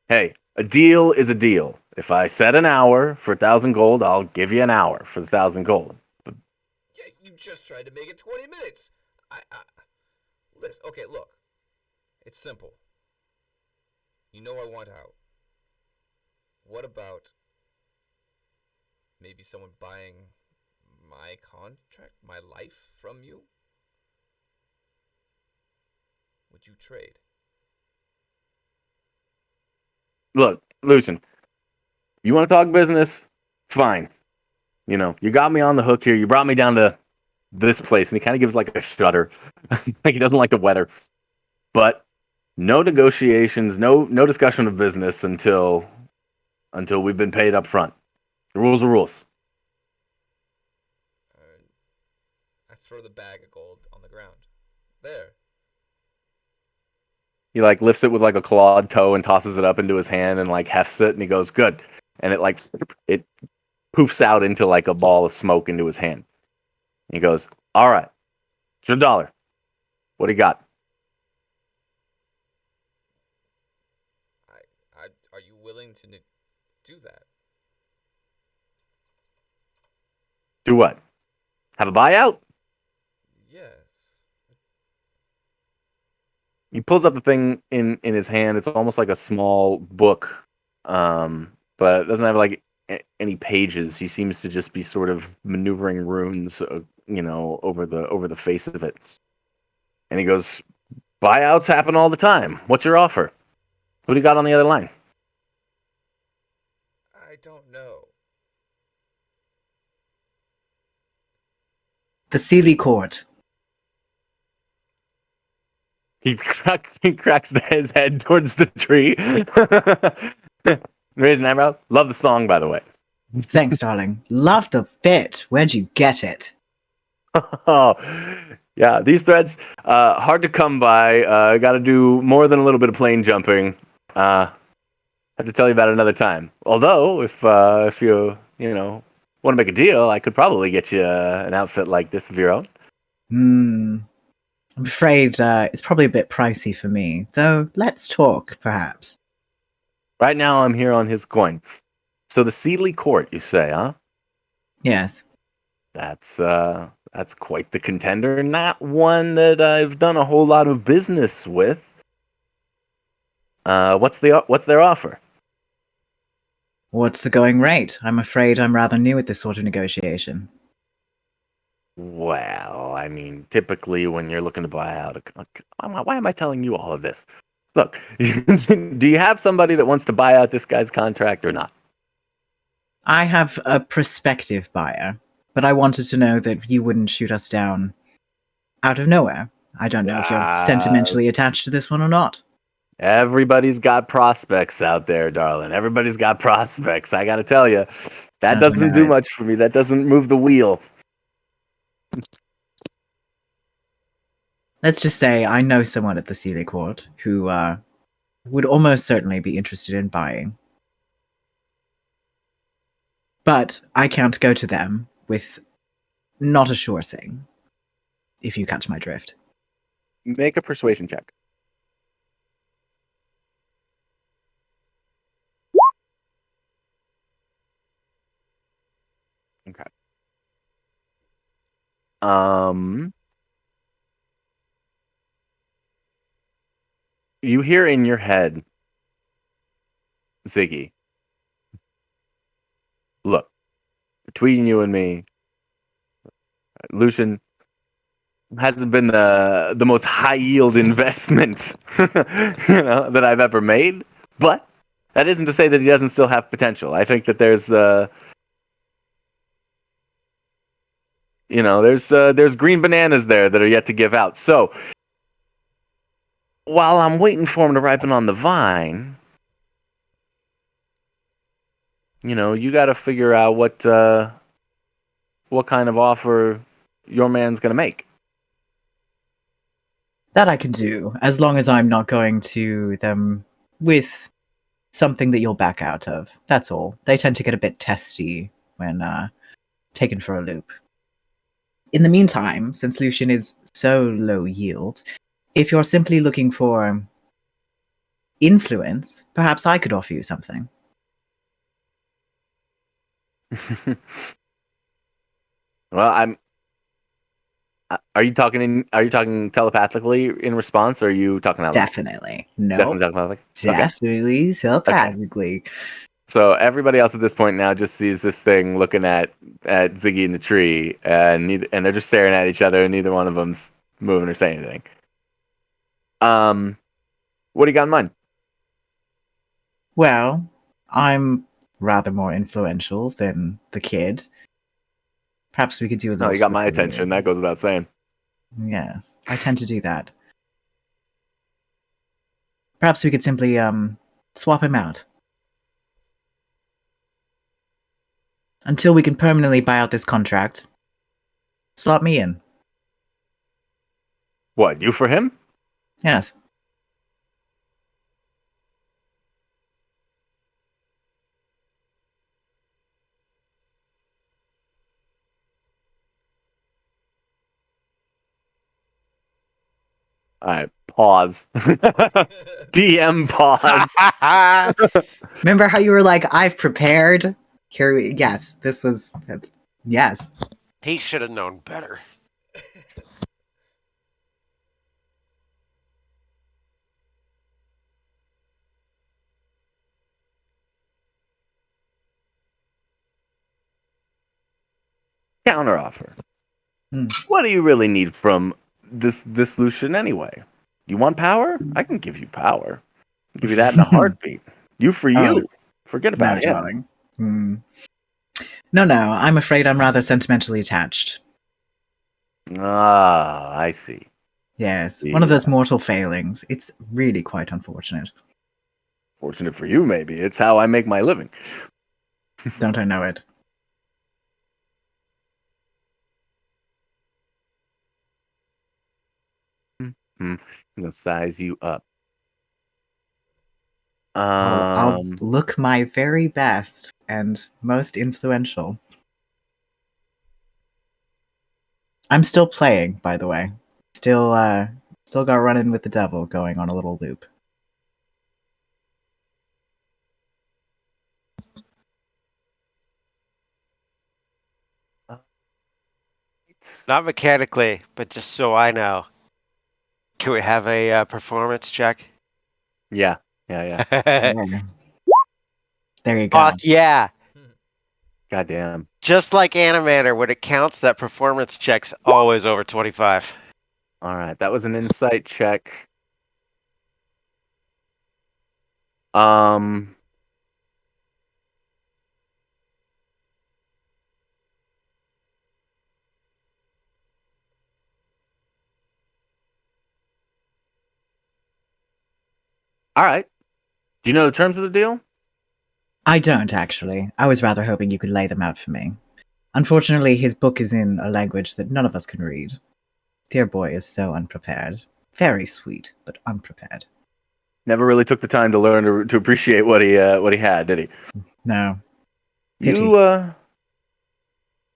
Hey, a deal is a deal. If I said an hour for 1,000 gold, I'll give you an hour for the 1,000 gold. Yeah, you just tried to make it 20 minutes. Listen, okay, look. It's simple. You know I want out. What about maybe someone buying my contract, my life from you? Would you trade? Look, Lucian, you want to talk business? Fine. You know, you got me on the hook here. You brought me down to this place, and he kind of gives like a shudder, like he doesn't like the weather. But no negotiations, no discussion of business until we've been paid up front. The rules are rules. I throw the bag of gold on the ground. There. He like lifts it with like a clawed toe and tosses it up into his hand and like hefts it, and he goes, "Good." And it poofs out into like a ball of smoke into his hand. He goes, "All right, it's your dollar. What do you got?" willing to do that. Do what? Have a buyout? Yes. He pulls up the thing in his hand. It's almost like a small book, but it doesn't have like any pages. He seems to just be sort of maneuvering runes, over the face of it. And he goes, "Buyouts happen all the time. What's your offer? Who do you got on the other line?" I don't know. The Sealy Court. He cracks his head towards the tree. Raise an eyebrow. Love the song, by the way. Thanks, darling. Love the fit. Where'd you get it? Oh, yeah. These threads, hard to come by. Got to do more than a little bit of plane jumping. Have to tell you about it another time. Although, if you want to make a deal, I could probably get you an outfit like this of your own. I'm afraid it's probably a bit pricey for me. Though, let's talk, perhaps. Right now, I'm here on his coin. So the Sealy Court, you say, huh? Yes. That's quite the contender. Not one that I've done a whole lot of business with. What's their offer? What's the going rate? I'm afraid I'm rather new at this sort of negotiation. Well, I mean, typically when you're looking to buy out why am I telling you all of this? Look, do you have somebody that wants to buy out this guy's contract or not? I have a prospective buyer, but I wanted to know that you wouldn't shoot us down out of nowhere. I don't know if you're sentimentally attached to this one or not. Everybody's got prospects out there, darling. Everybody's got prospects. I got to tell you, that doesn't do much for me. That doesn't move the wheel. Let's just say I know someone at the Sealy Court who would almost certainly be interested in buying. But I can't go to them with not a sure thing, if you catch my drift. Make a persuasion check. Okay. You hear in your head, Ziggy, look, between you and me, Lucian hasn't been the most high yield investment that I've ever made, but that isn't to say that he doesn't still have potential. I think that there's there's green bananas there that are yet to give out. So while I'm waiting for him to ripen on the vine, you got to figure out what kind of offer your man's gonna make. That I can do, as long as I'm not going to them with something that you'll back out of. That's all. They tend to get a bit testy when taken for a loop. In the meantime, since Lucian is so low yield, if you're simply looking for influence, perhaps I could offer you something. Well, Are you talking telepathically in response, or are you talking out loud? Definitely. No. Definitely telepathically? Definitely telepathically. Okay. So everybody else at this point now just sees this thing looking at Ziggy in the tree, and they're just staring at each other, and neither one of them's moving or saying anything. What do you got in mind? Well, I'm rather more influential than the kid. Perhaps we could do a little... Oh, you got my attention. That goes without saying. Yes, I tend to do that. Perhaps we could simply swap him out. Until we can permanently buy out this contract, slot me in. What, you for him? Yes. All right, Pause. DM pause. Remember how you were like, I've prepared? Yes, this was. Yes. He should have known better. Counteroffer. Hmm. What do you really need from this Lucian anyway? You want power? I can give you power. I'll give you that in a heartbeat. You for you. Oh, Forget No, about him. darling. No, I'm afraid I'm rather sentimentally attached. Ah, I see. Yes, one of those mortal failings. It's really quite unfortunate. Fortunate for you, maybe. It's how I make my living. Don't I know it? I'm gonna size you up. I'll look my very best and most influential. I'm still playing, by the way. Still got Running with the Devil going on a little loop. Not mechanically, but just so I know. Can we have a performance check? Yeah. There you go. Fuck yeah! Goddamn. Just like Animator, when it counts, that performance check's always over 25. All right, that was an insight check. Um. All right. Do you know the terms of the deal? I don't, actually. I was rather hoping you could lay them out for me. Unfortunately, his book is in a language that none of us can read. Dear boy is so unprepared. Very sweet, but unprepared. Never really took the time to learn to appreciate what he had, did he? No. Pity.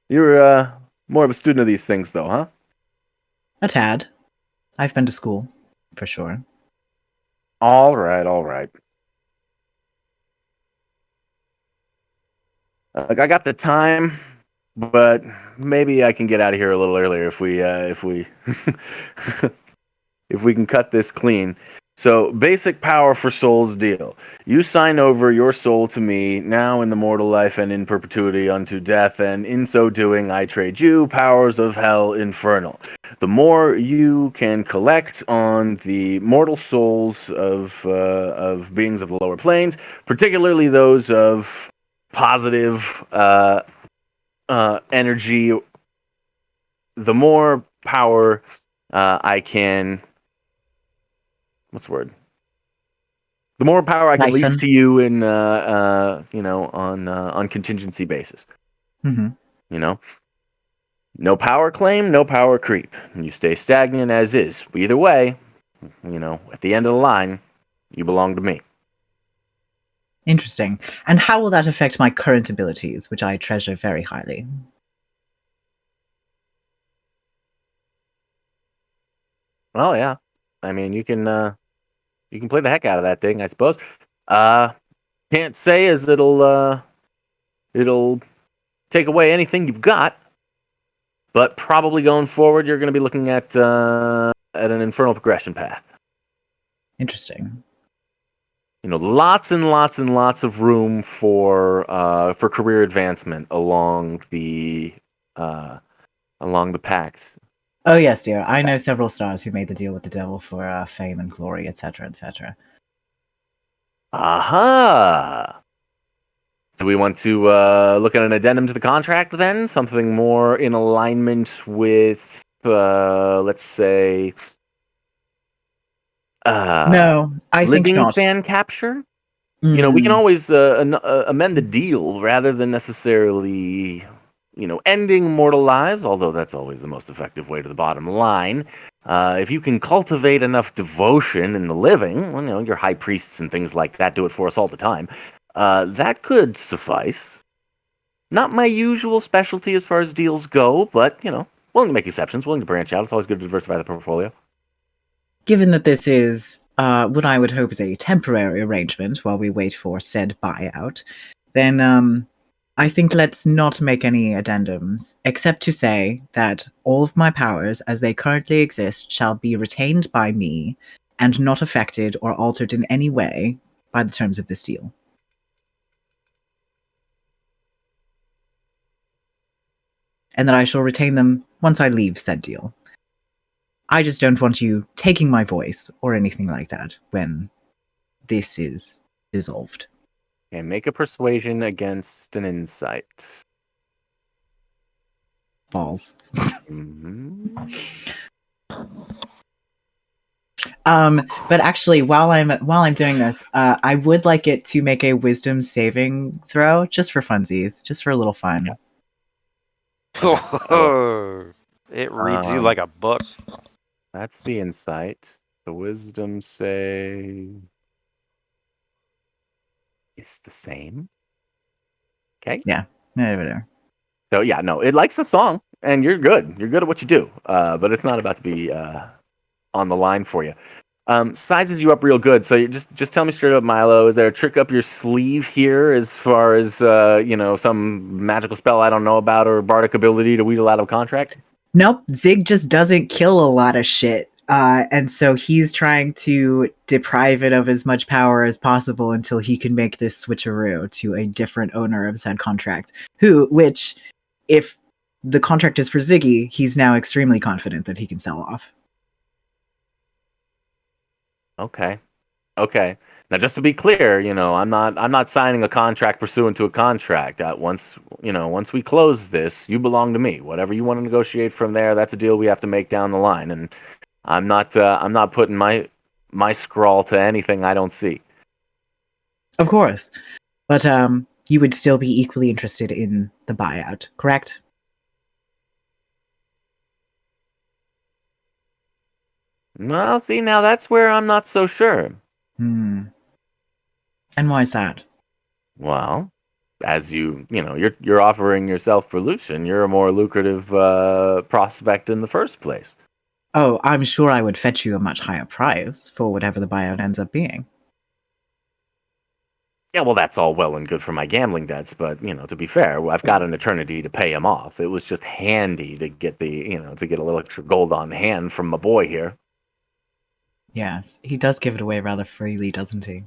You're more of a student of these things, though, huh? A tad. I've been to school, for sure. All right, all right. I got the time, but maybe I can get out of here a little earlier if we if we can cut this clean. So, basic power for souls deal. You sign over your soul to me, now in the mortal life and in perpetuity unto death, and in so doing I trade you powers of hell infernal. The more you can collect on the mortal souls of beings of the lower planes, particularly those of positive energy, the more power I can. What's the word? The more power I can lease to you in, on contingency basis. Mm-hmm. You know, no power claim, no power creep. You stay stagnant as is. Either way, at the end of the line, you belong to me. Interesting. And how will that affect my current abilities, which I treasure very highly? Well, yeah. I mean, you can play the heck out of that thing, I suppose. Can't say as it'll take away anything you've got, but probably going forward, you're going to be looking at an infernal progression path. Interesting. Lots and lots and lots of room for career advancement along the packs. Oh yes, dear. I know several stars who made the deal with the devil for fame and glory, etc., etc. Aha! Do we want to look at an addendum to the contract then? Something more in alignment with, let's say, no, I think living not. fan capture? We can always amend the deal rather than necessarily, ending mortal lives, although that's always the most effective way to the bottom line. If you can cultivate enough devotion in the living, your high priests and things like that do it for us all the time, that could suffice. Not my usual specialty as far as deals go, but, willing to make exceptions, willing to branch out. It's always good to diversify the portfolio. given that this is what I would hope is a temporary arrangement while we wait for said buyout, then I think let's not make any addendums, except to say that all of my powers as they currently exist shall be retained by me and not affected or altered in any way by the terms of this deal. And that I shall retain them once I leave said deal. I just don't want you taking my voice or anything like that when this is dissolved. And make a persuasion against an insight. Balls. Mm-hmm. But actually, while I'm doing this, I would like it to make a wisdom saving throw, just for funsies, just for a little fun. Okay. It reads you like a book. That's the insight. The wisdom save is the same. Okay. Yeah. Whatever. So yeah, no, it likes the song, and you're good. You're good at what you do. But it's not about to be on the line for you. Sizes you up real good. So you just tell me straight up, Milo. Is there a trick up your sleeve here, as far as some magical spell I don't know about, or bardic ability to wheedle out of contract? Nope, Zig just doesn't kill a lot of shit. And so he's trying to deprive it of as much power as possible until he can make this switcheroo to a different owner of said contract. Which, if the contract is for Ziggy, he's now extremely confident that he can sell off. Okay. Now, just to be clear, I'm not signing a contract pursuant to a contract. Once we close this, you belong to me. Whatever you want to negotiate from there, that's a deal we have to make down the line. And I'm not putting my scrawl to anything I don't see. Of course. But you would still be equally interested in the buyout, correct? Well, see, now that's where I'm not so sure. And why is that? Well, as you're offering yourself for Lucian, you're a more lucrative prospect in the first place. Oh, I'm sure I would fetch you a much higher price for whatever the buyout ends up being. Yeah, well, that's all well and good for my gambling debts, but to be fair, I've got an eternity to pay him off. It was just handy to get to get a little extra gold on hand from my boy here. Yes, he does give it away rather freely, doesn't he?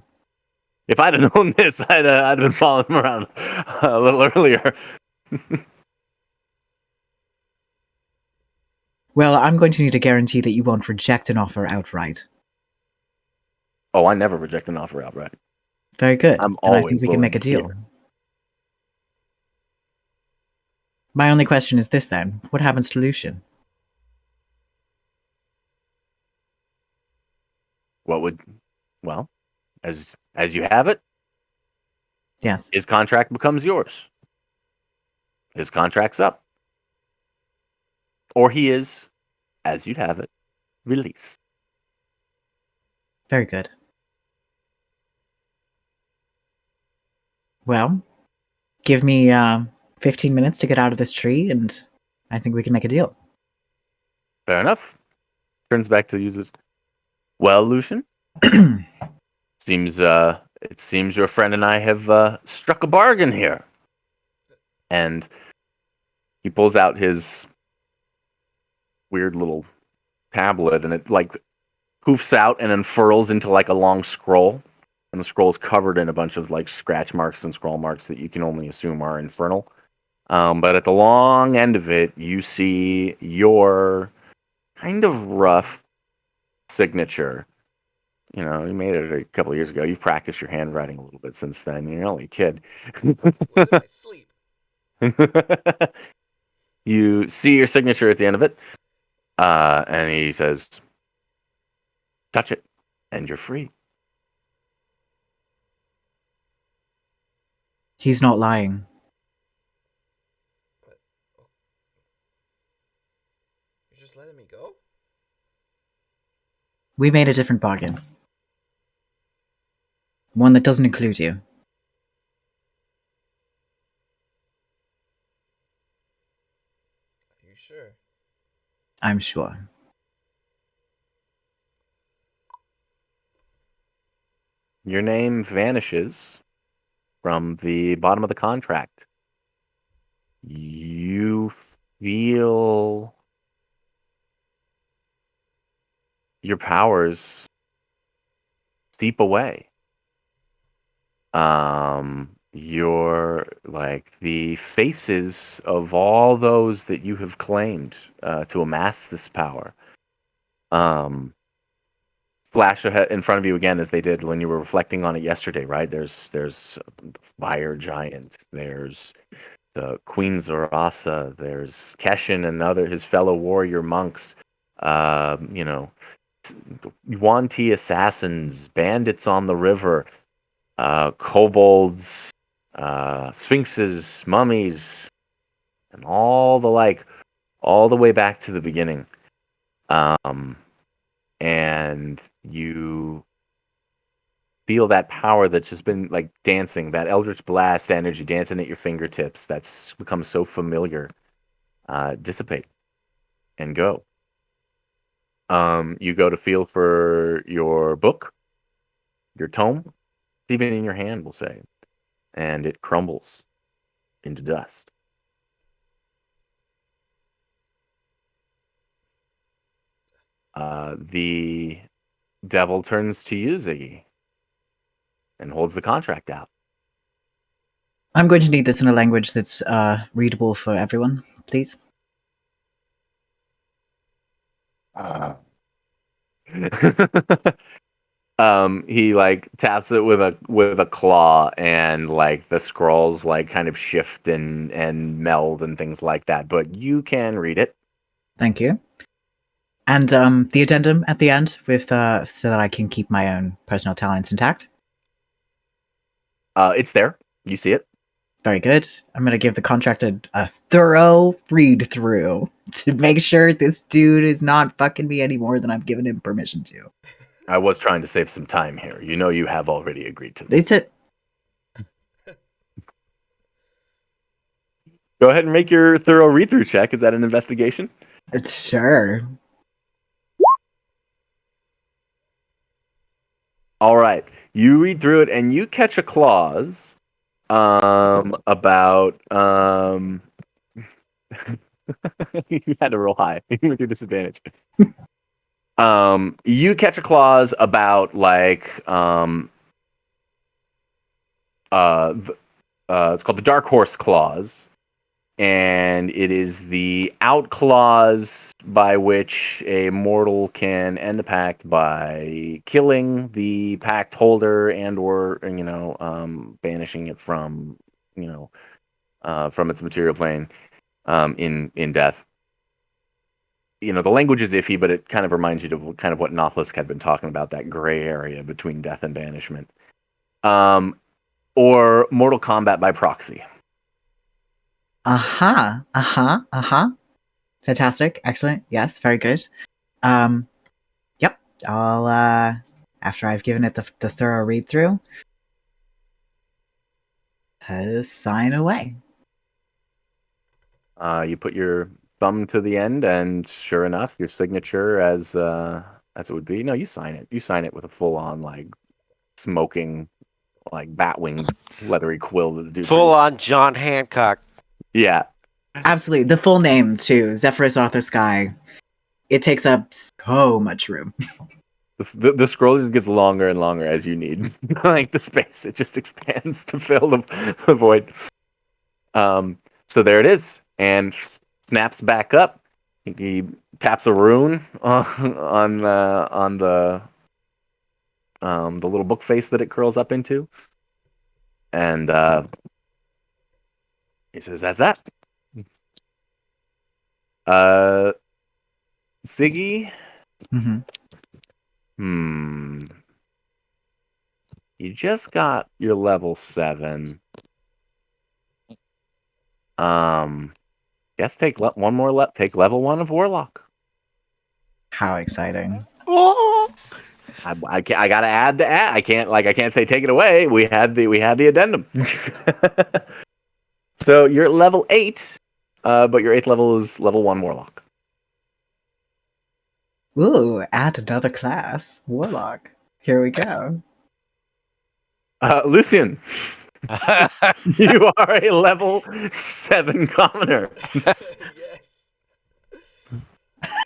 If I'd have known this, I'd been following him around a little earlier. Well, I'm going to need a guarantee that you won't reject an offer outright. Oh, I never reject an offer outright. Very good. I'm Then I always think we can make a willing to deal. hear. My only question is this then. What happens to Lucian? Well, as you have it, Yes. his contract becomes yours. His contract's up. Or he is, as you'd have it, released. Very good. Well, give me 15 minutes to get out of this tree, and I think we can make a deal. Fair enough. Turns back to uses. Well, Lucian, seems it seems your friend and I have struck a bargain here. And he pulls out his weird little tablet, and it poofs out and unfurls into a long scroll. And the scroll is covered in a bunch of scratch marks and scroll marks that you can only assume are infernal. But at the long end of it, you see your kind of rough signature. You made it a couple of years ago. You've practiced your handwriting a little bit since then. You're only a kid. Was in my sleep. You see your signature at the end of it, and he says, touch it, and you're free. He's not lying. But you're just letting me go? We made a different bargain. One that doesn't include you. Are you sure? I'm sure. your name vanishes from the bottom of the contract. You feel your powers seep away. Your like the faces of all those that you have claimed to amass this power flash ahead in front of you again, as they did when you were reflecting on it yesterday, right? There's fire giant, there's the Queen Zarasa, there's Keshin and his fellow warrior monks, you know, Yuan-Ti assassins, bandits on the river, kobolds, sphinxes, mummies, and all the like, all the way back to the beginning. And you feel that power that's just been like dancing, that Eldritch Blast energy dancing at your fingertips that's become so familiar, dissipate and go. You go to feel for your book, your tome, even in your hand, we'll say, and it crumbles into dust. The devil turns to you, Ziggy, and holds the contract out. I'm going to need this in a language that's readable for everyone, please. He like taps it with a claw, and like the scrolls like kind of shift and meld and things like that. But you can read it. Thank you. And the addendum at the end with so that I can keep my own personal talents intact. It's there. You see it. Very good. I'm going to give the contract a thorough read through to make sure this dude is not fucking me any more than I've given him permission to. I was trying to save some time here. You know you have already agreed to this. Go ahead and make your thorough read-through check. Is that an investigation? Sure. All right. You read through it, and you catch a clause about you had to roll high with your disadvantage. You catch a clause about like it's called the Dark Horse clause, and it is the out clause by which a mortal can end the pact by killing the pact holder and or banishing it from from its material plane in death. You know, the language is iffy, but it kind of reminds you of kind of what Nothlisk had been talking about, that gray area between death and banishment. Or mortal combat by proxy. Fantastic. Excellent. Yes, very good. Yep. I'll after I've given it the thorough read through, sign away. You put your thumb to the end, and sure enough, your signature as it would be. No, you sign it. You sign it with a full on like smoking, like bat-winged leathery quill that the dude. Full on John Hancock. Yeah. Absolutely. The full name too, Zephyrus Arthur Sky. It takes up so much room. The scroll just gets longer and longer as you need. Like the space, it just expands to fill the void. So there it is, and snaps back up. He taps a rune on the little book face that it curls up into, and he says, "That's that." Ziggy. You just got your level 7. Guess take one more take level 1 of Warlock. How exciting! I gotta add the ad. I can't say take it away. We had the addendum. So you're at level 8, but your 8th level is level 1 Warlock. Ooh, add another class, Warlock. Here we go. Lucian, you are a level 7 commoner.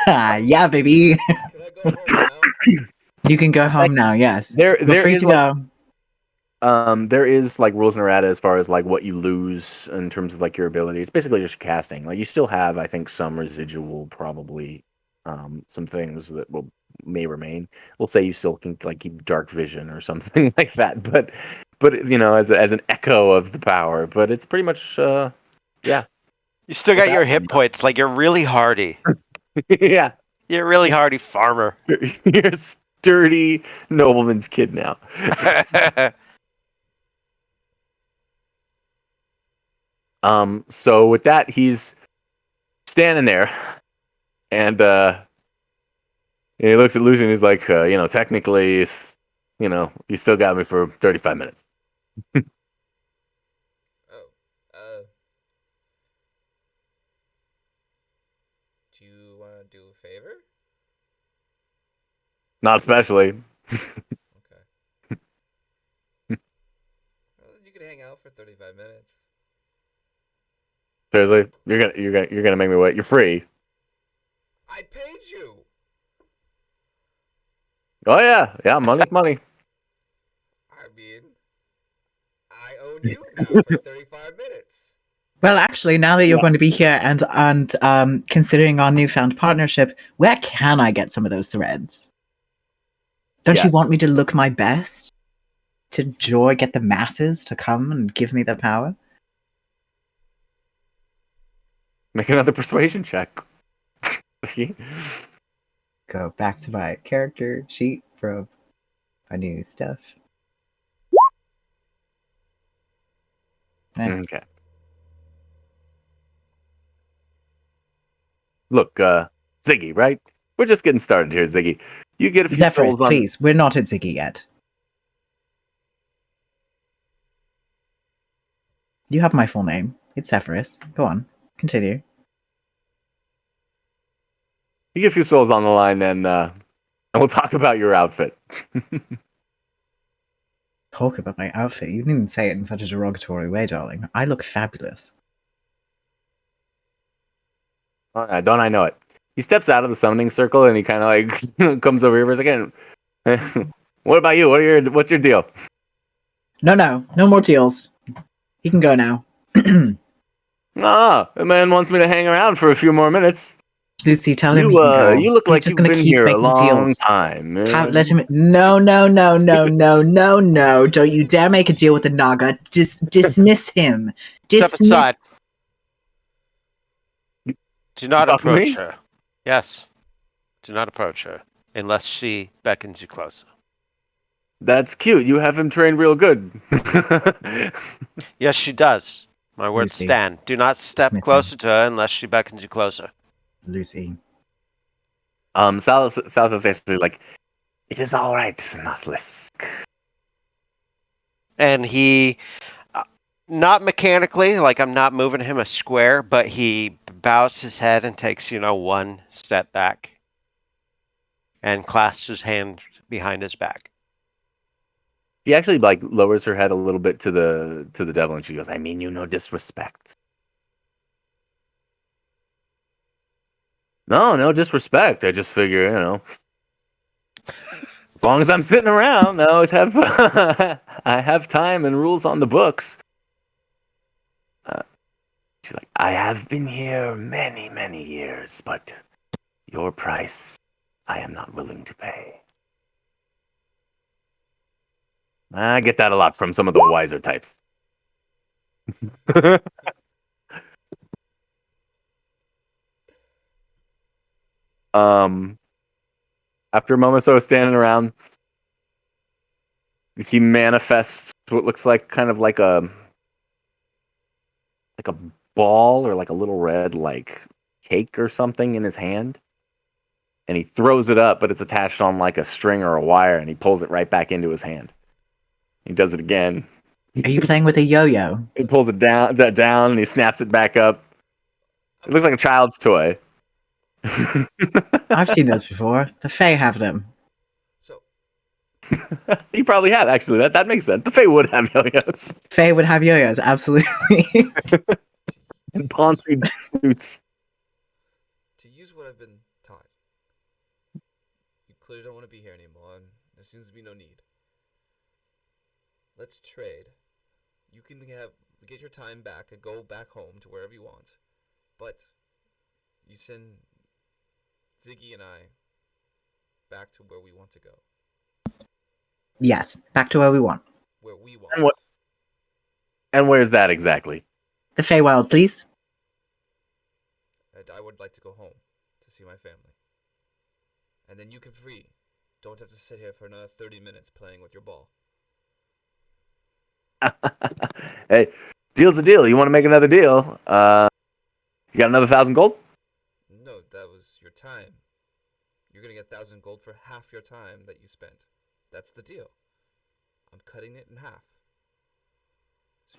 Yes. Yeah, baby. Can I go home now? You can go home now. Yes, There you're free is to like, go. there is like rules in errata as far as like what you lose in terms of like your ability. It's basically just casting. Like you still have, I think, some residual, probably, some things that may remain. We'll say you still can like keep dark vision or something like that, but you know, as an echo of the power. But it's pretty much, yeah, You still got without your hit points. Like you're really hardy. yeah, You're a really hardy farmer. you're a sturdy nobleman's kid now. So with that, he's standing there, and he looks at Lucian. He's like, you know, technically, you know, you still got me for 35 minutes. Oh. Do you want to do a favor? Not especially. Okay. Well, you can hang out for 35 minutes. Seriously, you're gonna make me wait. You're free. I paid you. Oh yeah, money's money. I mean, I own you now for 35 minutes. Well, actually, now that you're Yeah. going to be here and considering our newfound partnership, where can I get some of those threads? Don't Yeah. you want me to look my best? To get the masses to come and give me the power? Make another persuasion check. Go back to my character sheet for my new stuff. Okay. Look, Ziggy, right? We're just getting started here, Ziggy. You get a few Zephyrus, souls on. please. We're not at Ziggy yet. You have my full name. It's Zephyrus. Go on. Continue. You get a few souls on the line, and we'll talk about your outfit. Talk about my outfit. You didn't say it in such a derogatory way, darling. I look fabulous. Don't I know it? He steps out of the summoning circle, and he kind of like comes over here for a second. What about you? What's your deal? No more deals. He can go now. Ah, the man wants me to hang around for a few more minutes. Lucy, tell him he can go. You look He's like just you've gonna been keep here a making long deals. time. Let him. No! Don't you dare make a deal with the Naga. Dismiss him. Step Dismiss. aside. Do not Talking to approach me? her. Yes. Do not approach her unless she beckons you closer. That's cute. You have him trained real good. Yes, she does. My words Lucy. stand. Do not step Dismiss closer to her unless she beckons you closer. Lucy. Salas is actually like, it is all right, Nautilisk. And he, not mechanically, like I'm not moving him a square, but he bows his head and takes, one step back and clasps his hand behind his back. She actually like lowers her head a little bit to the devil, and she goes, "I mean you no disrespect." No disrespect. I just figure, as long as I'm sitting around, I always have I have time and rules on the books. She's like, I have been here many, many years, but your price I am not willing to pay. I get that a lot from some of the wiser types. After a moment or so of standing around, he manifests what looks like kind of like a ball or like a little red like cake or something in his hand. And he throws it up, but it's attached on like a string or a wire, and he pulls it right back into his hand. He does it again. Are you playing with a yo-yo? He pulls it down, and he snaps it back up. It looks like a child's toy. I've seen those before. The Fae have them. So, You probably have, actually. That makes sense. The Fae would have yo-yos. Fae would have yo-yos, absolutely. And Ponzi suits. To use what I've been taught. You clearly don't want to be here anymore, and there seems to be no need. Let's trade. You can get your time back and go back home to wherever you want. But you send Ziggy and I back to where we want to go. Yes, back to where we want. Where we want. And where's that exactly? The Feywild, please. And I would like to go home to see my family. And then you can free. Don't have to sit here for another 30 minutes playing with your ball. Hey, deal's a deal. You want to make another deal? You got another 1,000 gold? No, that was your time. You're gonna get 1,000 gold for half your time that you spent. That's the deal. I'm cutting it in half.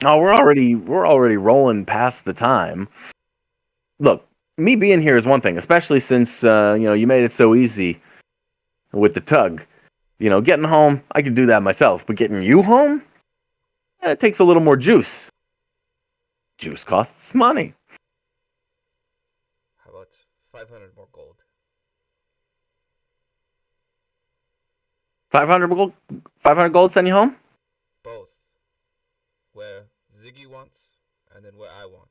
Oh, we're already rolling past the time. Look, me being here is one thing, especially since you made it so easy with the tug. Getting home, I could do that myself, but getting you home, it takes a little more juice. Juice costs money. How about 500 more gold? 500 gold. 500 gold send you home. Both. Where Ziggy wants, and then where I want.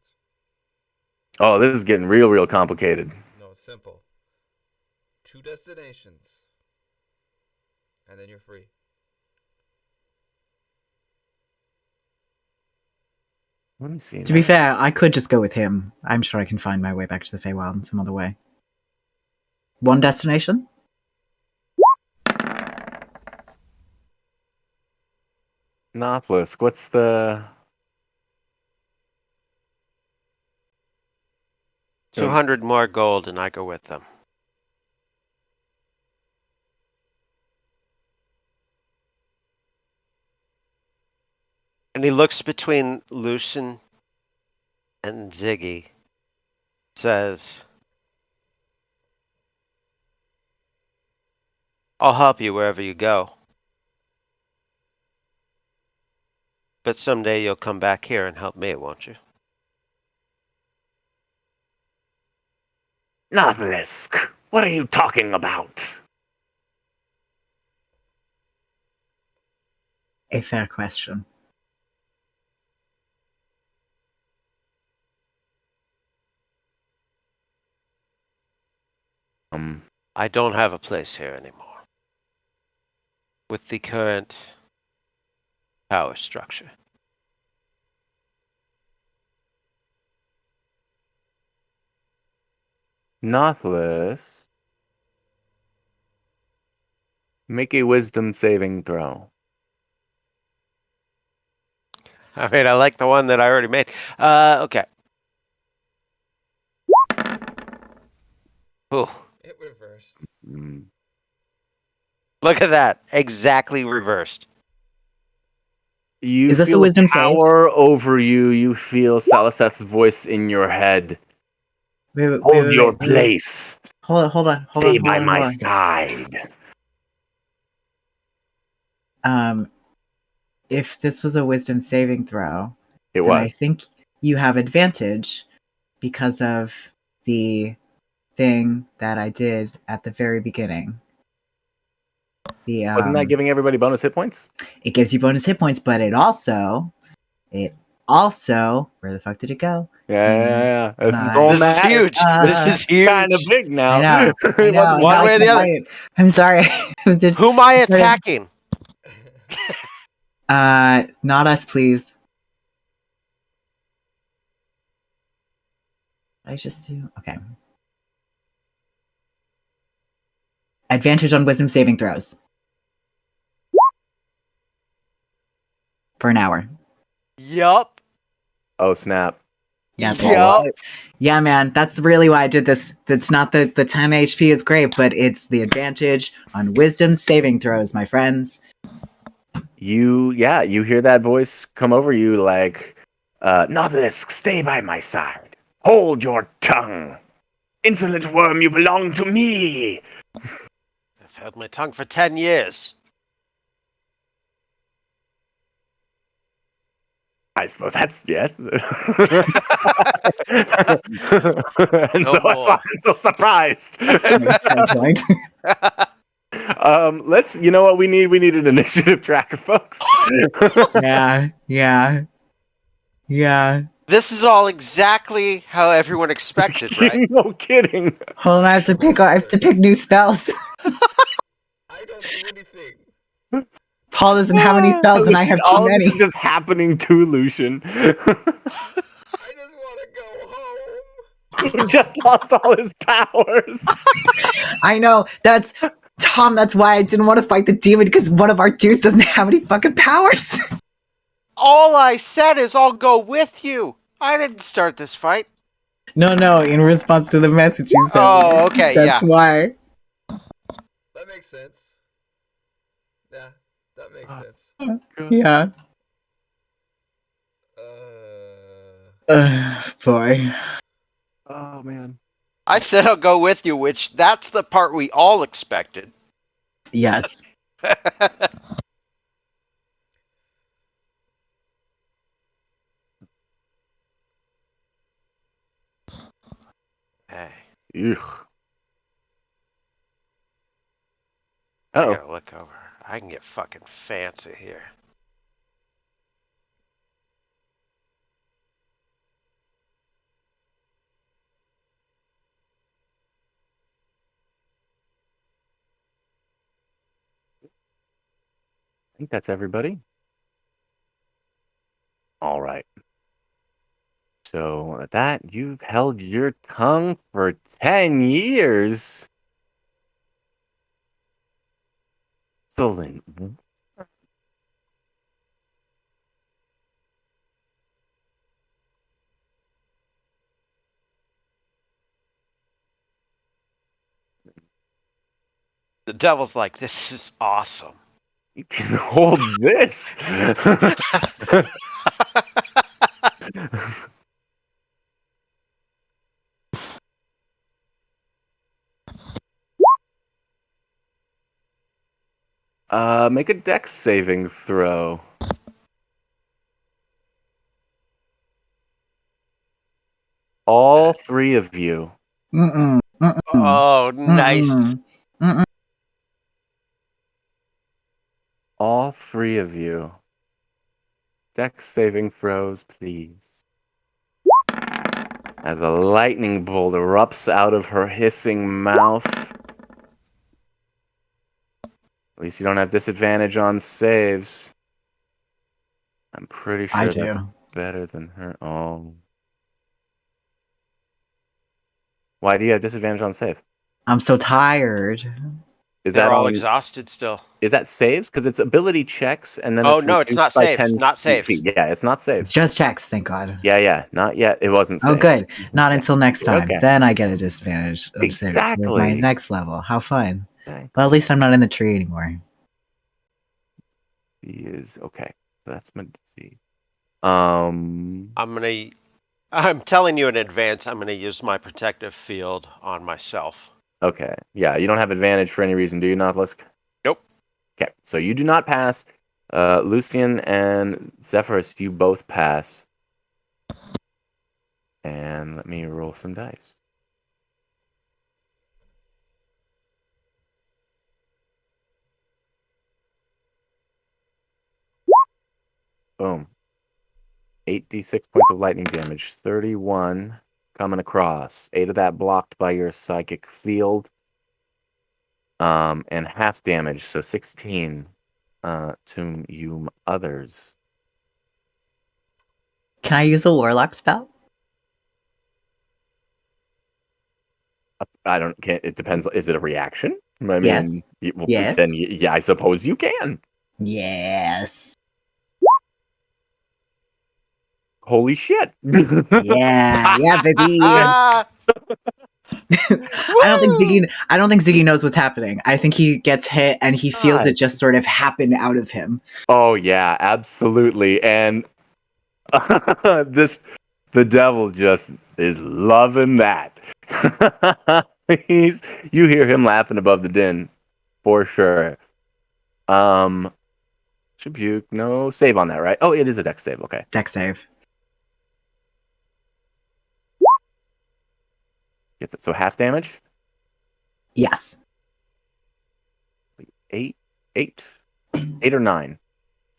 Oh, this is getting real complicated. No, it's simple. 2 destinations. And then you're free. Let me see. To be fair, I could just go with him. I'm sure I can find my way back to the Feywild in some other way. 1 destination? Nothlisk, what's the... 200 more gold, and I go with them. And he looks between Lucian and Ziggy, says, I'll help you wherever you go. But someday you'll come back here and help me, won't you? Nothlisk, what are you talking about? A fair question. I don't have a place here anymore. With the current power structure. Nothlisk, make a wisdom saving throw. I mean, I like the one that I already made. Okay. Ooh. It reversed. Look at that. Exactly reversed. You Is this feel a wisdom save? power over you. You feel Salaseth's voice in your head. Hold your place. Hold on. Stay by my side. If this was a wisdom saving throw, It then I was. think you have advantage because of the thing that I did at the very beginning. Wasn't that giving everybody bonus hit points? It gives you bonus hit points, but it also, where the fuck did it go? Yeah. This is This is huge. This is huge. Kind of big now. I know. It wasn't one way or the other. I'm sorry. Who am I attacking? Not us, please. I just do okay. Advantage on wisdom saving throws for an hour. Yup. Oh, snap. Yeah, Yup. yeah, man. That's really why I did this. It's not the 10 HP is great, but it's the advantage on wisdom saving throws, my friends. You hear that voice come over you like, Nautilus, stay by my side. Hold your tongue. Insolent worm, you belong to me. I've held my tongue for 10 years. I suppose that's yes. And so that's why I'm so surprised. Fair point. Let's. You know what we need? We need an initiative tracker, folks. Yeah. This is all exactly how everyone expected, right? No kidding. Hold on, I have to pick new spells. I don't do anything. Paul doesn't have any spells, and I have too All of many. this is just happening to Lucian. I just want to go home. Who just lost all his powers. I know. That's Tom. That's why I didn't want to fight the demon, because one of our dudes doesn't have any fucking powers. All I said is I'll go with you. I didn't start this fight. No. In response to the message you sent. Oh, okay, That's why. That makes sense. Yeah, that makes sense. Yeah. Boy. Oh man. I said I'll go with you, which that's the part we all expected. Yes. Hey, Ugh. I Oh. gotta look over. I can get fucking fancy here. I think that's everybody. All right. So at that, you've held your tongue for 10 years. Excellent. The devil's like, this is awesome. You can hold this. Make a dex saving throw. All three of you. Mm-mm. Mm-mm. Oh, nice. Mm-mm. All three of you. Dex saving throws, please. As a lightning bolt erupts out of her hissing mouth. At least you don't have disadvantage on saves. I'm pretty I sure that's do. better than her. Oh. Why do you have disadvantage on save? I'm so tired. Is They're that all on, exhausted still. Is that saves? Because it's ability checks and then Oh, it's no, it's reduced not by saves. 10 Not saves. feet. Yeah, it's not It's saves. just checks, thank God. Yeah, not yet. It wasn't Oh, saves. good. Not Okay. until next time. Okay. Then I get a disadvantage of saving for Exactly. my next level. How fun. Exactly. But at least I'm not in the tree anymore. He is okay. So that's my DC. I'm telling you in advance, I'm gonna use my protective field on myself. Okay. Yeah, you don't have advantage for any reason, do you, Nautilus? Nope. Okay, so you do not pass. Lucian and Zephyrus, you both pass. And let me roll some dice. Boom. 8d6 points of lightning damage. 31 coming across. 8 of that blocked by your psychic field. And half damage, so 16 to you others. Can I use a warlock spell? I don't. Can't, it depends. Is it a reaction? I Yes. mean, Yes. Then yeah, I suppose you can. Yes. Holy shit! Yeah, baby. I don't think Ziggy knows what's happening. I think he gets hit and he feels it just sort of happen out of him. Oh yeah, absolutely. And the devil just is loving that. You hear him laughing above the din, for sure. Rebuke. No save on that, right? Oh, it is a dex save. Okay. Dex save. Gets it. So half damage. Yes. 8 or 9.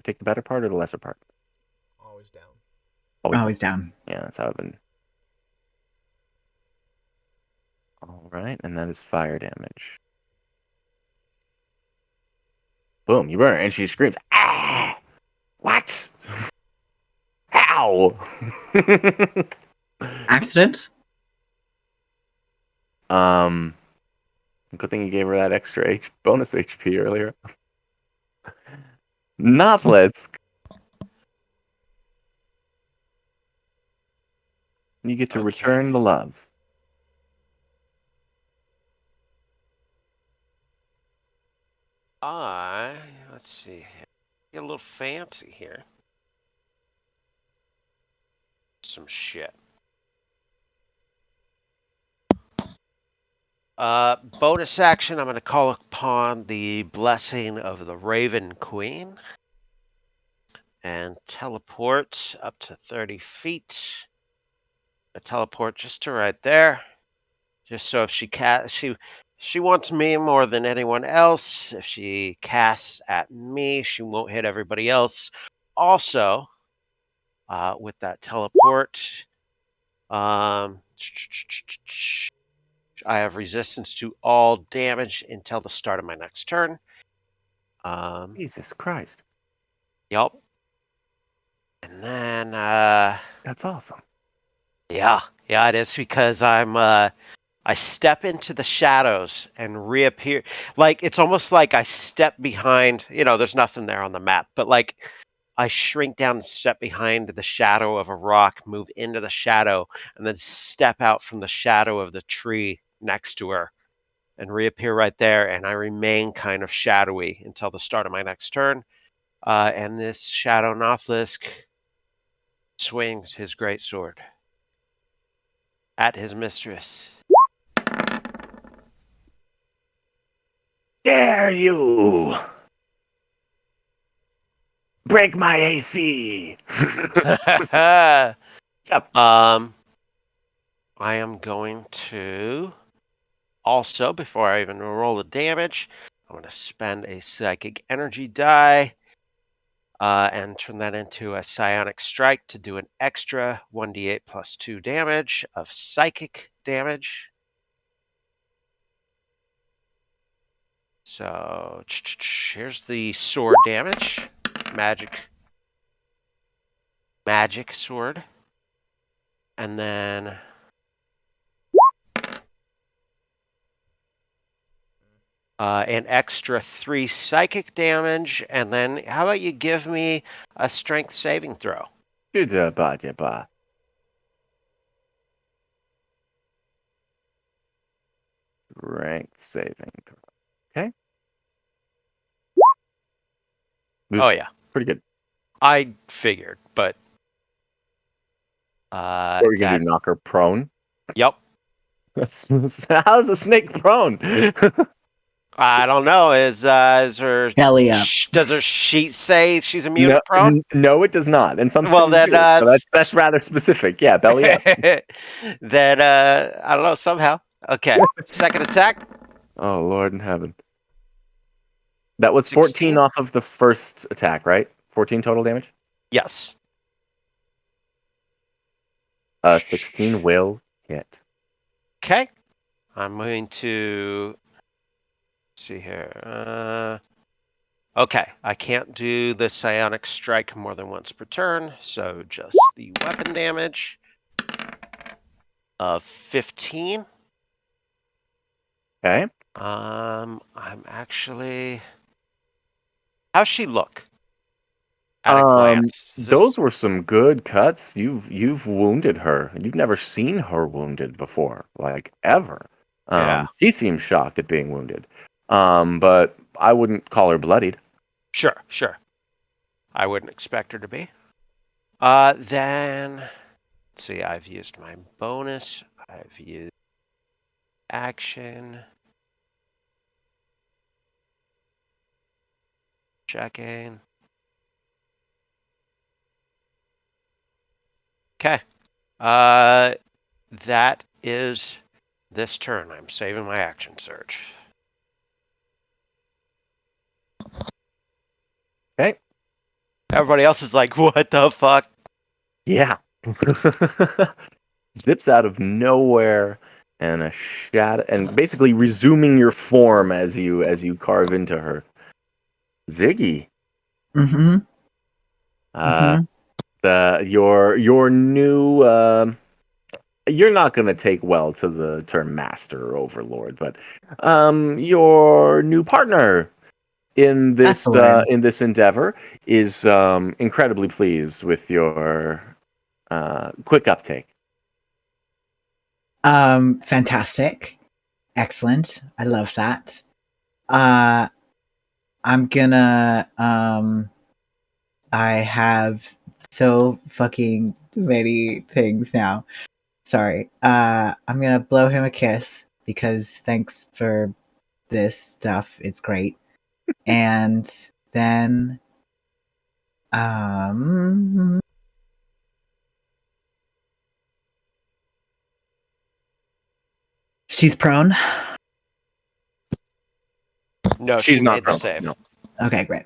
Take the better part or the lesser part. Always down. Always down. Yeah, that's how I've been. All right, and that is fire damage. Boom, you burn her, and she screams, "Ah! What? Ow!" Accident? Good thing you gave her that extra bonus HP earlier. Nothlisk. You get to return the love. Let's see. Get a little fancy here. Some shit. Bonus action, I'm going to call upon the blessing of the Raven Queen and teleport up to 30 feet. I teleport just to right there, just so if she wants me more than anyone else. If she casts at me, she won't hit everybody else. Also, with that teleport, I have resistance to all damage until the start of my next turn. Jesus Christ. Yep. And then That's awesome. Yeah, it is because I step into the shadows and reappear. Like it's almost like I step behind, there's nothing there on the map, but like I shrink down and step behind the shadow of a rock, move into the shadow, and then step out from the shadow of the tree next to her and reappear right there, and I remain kind of shadowy until the start of my next turn. And this Shadow Nothlisk swings his great sword at his mistress. Dare you break my AC? Yep. I am going to also, before I even roll the damage, I'm going to spend a psychic energy die and turn that into a psionic strike to do an extra 1d8 plus 2 damage of psychic damage. So here's the sword damage. Magic sword. And then an extra 3 psychic damage. And then how about you give me a strength saving throw? Strength saving throw. Okay. Oh, yeah. Pretty good. I figured, but What are you gonna do? Knock her prone? Yep. How's a snake prone? I don't know. Is her Belly up. Does her sheet say she's immune to prone? No, it does not. And some Well, things then, do. So that's rather specific. Yeah, belly up. then I don't know. Somehow. Okay. Second attack. Oh Lord in heaven. That was 14 16? off of the first attack, right? 14 total damage? Yes. 16 will hit. Okay. I'm going to see here. Okay, I can't do the psionic strike more than once per turn, so just the weapon damage of 15. Okay. I'm actually. How's she look? At a glance. Those were some good cuts. You've wounded her. You've never seen her wounded before, like ever. Yeah. She seems shocked at being wounded. But I wouldn't call her bloodied. Sure. I wouldn't expect her to be. Then, let's see, I've used my bonus. I've used action. Checking. Okay. That is this turn. I'm saving my action surge. Okay. Everybody else is like, what the fuck? Yeah. Zips out of nowhere and a shadow, and basically resuming your form as you carve into her. Ziggy. Mm-hmm. Your new you're not going to take well to the term master or overlord, but your new partner in That's the word. in this endeavor is incredibly pleased with your quick uptake. Fantastic. Excellent. I love that. I'm gonna I have so fucking many things now. Sorry. I'm gonna blow him a kiss because thanks for this stuff. It's great. And then she's prone. No, She's she not made the prone. save. No. Okay, great.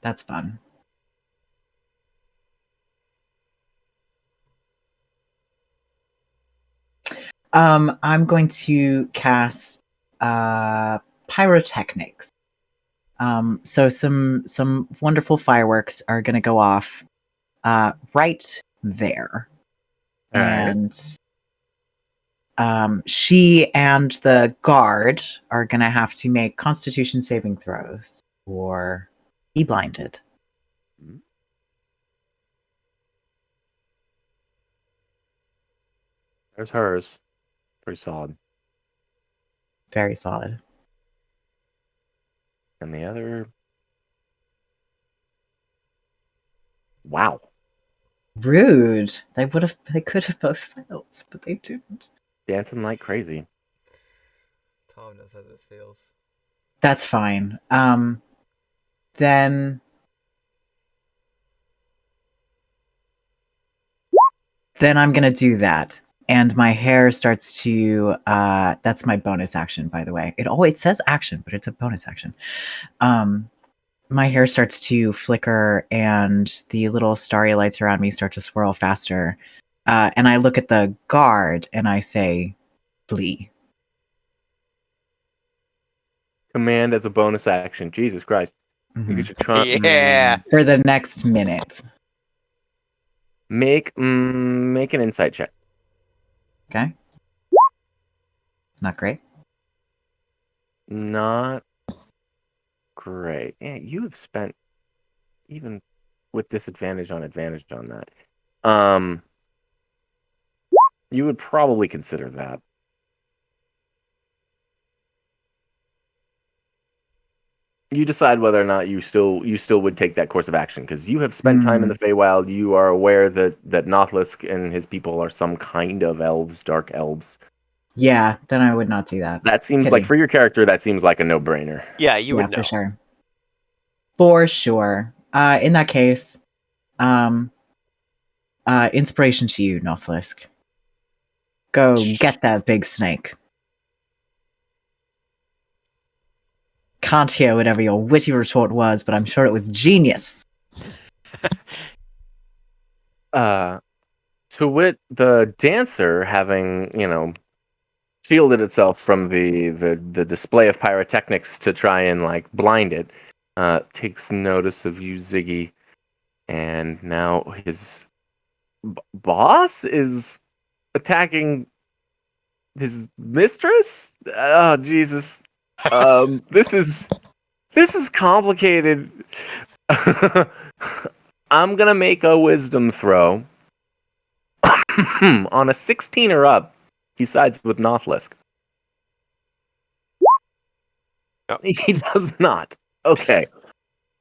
That's fun. I'm going to cast pyrotechnics. So some wonderful fireworks are gonna go off right there. All right. And she and the guard are gonna have to make Constitution saving throws or be blinded. There's hers. Pretty solid. Very solid. And the other. Wow. Rude. They could have both failed, but they didn't. Dancing like crazy. Tom knows how this feels. That's fine. Then I'm gonna do that. And my hair starts to that's my bonus action, by the way. It says action, but it's a bonus action. My hair starts to flicker and the little starry lights around me start to swirl faster. And I look at the guard and I say, flee. Command as a bonus action. Jesus Christ. You get your Yeah. For the next minute. Make an insight check. Okay. Not great. Not great. Yeah, you have spent even with disadvantage on advantage on that. You would probably consider that. You decide whether or not you still would take that course of action because you have spent time in the Feywild. You are aware that Nauthlisk and his people are some kind of elves, dark elves. Yeah, then I would not do that. That seems like for your character, that seems like a no-brainer. Yeah, you would know. For sure. For sure. In that case, inspiration to you, Nauthlisk. Go get that big snake. Can't hear whatever your witty retort was, but I'm sure it was genius. To wit, the dancer having, shielded itself from the display of pyrotechnics to try and like blind it, takes notice of you, Ziggy, and now his boss is attacking his mistress. Oh Jesus! This is complicated. I'm gonna make a wisdom throw. On a 16 or up, he sides with Nauthlisk. Oh. He does not. Okay.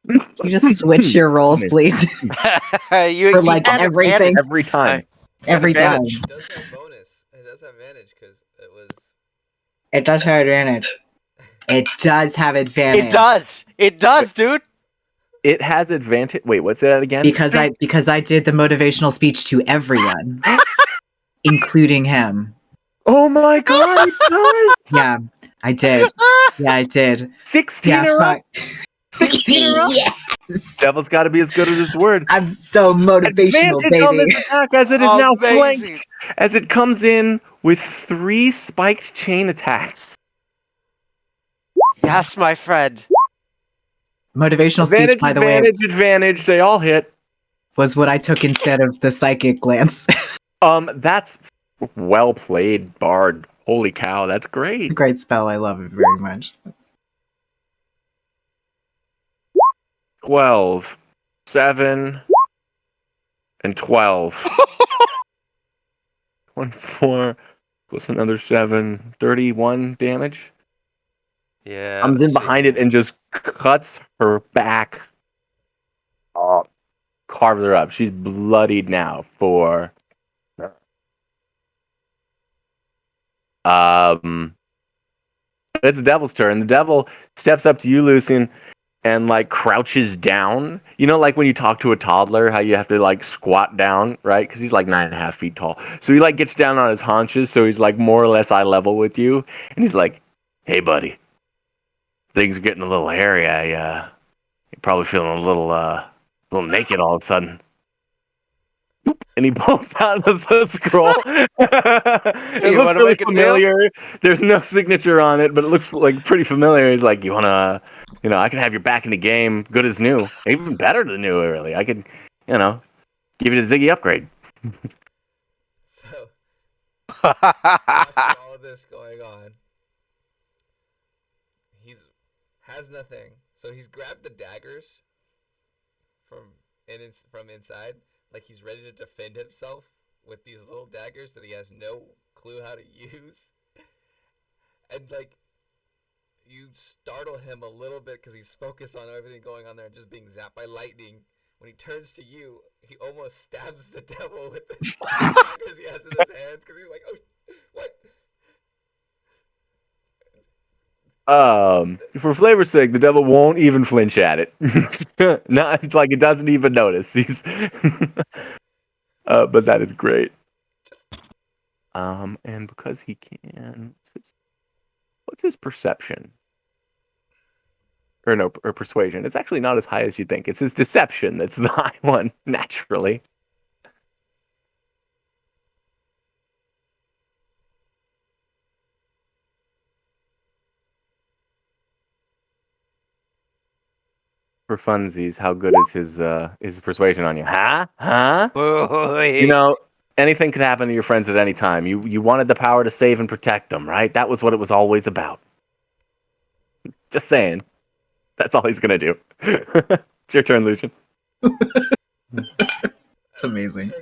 Can you just switch your rolls, please? For like everything. Every time. Every time. It does have bonus. It does have advantage because it was. It does have advantage. It does have advantage. It does. It does, dude. It has advantage. Wait, what's that again? Because I did the motivational speech to everyone, including him. Oh my god, it does! Yeah, I did. Yeah, I did. 16 Yeah, in a row? 16 in a row? Yes! Devil's got to be as good as his word. I'm so motivational, Advantage on baby. this attack as it is now Amazing. flanked, as it comes in with 3 spiked chain attacks. Yes, my friend. Motivational speech, by the way, Advantage. They all hit. was what I took instead of the psychic glance. That's well played, Bard. Holy cow, that's great. Great spell. I love it very much. 12, 7, and 12. 24 plus another 7, 31 damage. Yeah. Comes in let's see behind it here. and just cuts her back. Carves her up. She's bloodied now for it's the devil's turn. The devil steps up to you, Lucian, and like crouches down. You know, like when you talk to a toddler, how you have to like squat down, right? Because he's like 9.5 feet tall. So he like gets down on his haunches, so he's like more or less eye level with you, and he's like, "Hey, buddy, things are getting a little hairy. You're probably feeling a little naked all of a sudden." And he pulls out the scroll. It You looks wanna really make a deal? familiar. There's no signature on it, but it looks like pretty familiar. He's like, "You wanna, I can have your back in the game, good as new, even better than new. Really, I could, give you the Ziggy upgrade." So, watching all of this going on, has nothing. So he's grabbed the daggers from inside, like he's ready to defend himself with these little daggers that he has no clue how to use. And like, you startle him a little bit because he's focused on everything going on there and just being zapped by lightning. When he turns to you, he almost stabs the devil with the daggers he has in his hands because he's like, "Oh, what?" For flavor's sake, the devil won't even flinch at it. Not like it doesn't even notice. He's, but that is great. And because he can, what's his perception? Or persuasion. It's actually not as high as you think. It's his deception that's the high one, naturally. For funsies, how good is his persuasion on you? Huh? Boy. Anything could happen to your friends at any time. You wanted the power to save and protect them, right? That was what it was always about. Just saying. That's all he's gonna do. It's your turn, Lucian. It's amazing.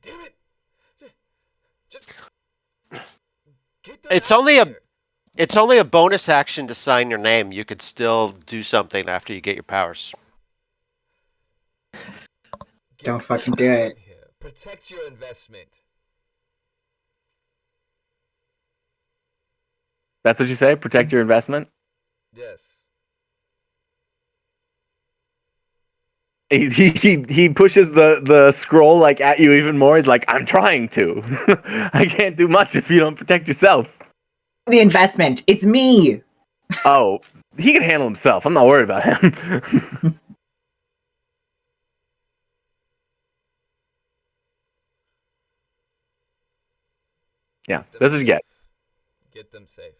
Damn it! Just get them It's out only of here. It's only a bonus action to sign your name. You could still do something after you get your powers. Don't Get fucking them do out it. of here. Protect your investment. That's what you say? Protect your investment? Yes. He pushes the scroll like at you even more. He's like, "I'm trying to. I can't do much if you don't protect yourself." The investment. It's me. Oh, he can handle himself. I'm not worried about him. Yeah, that's what you get. Get them safe.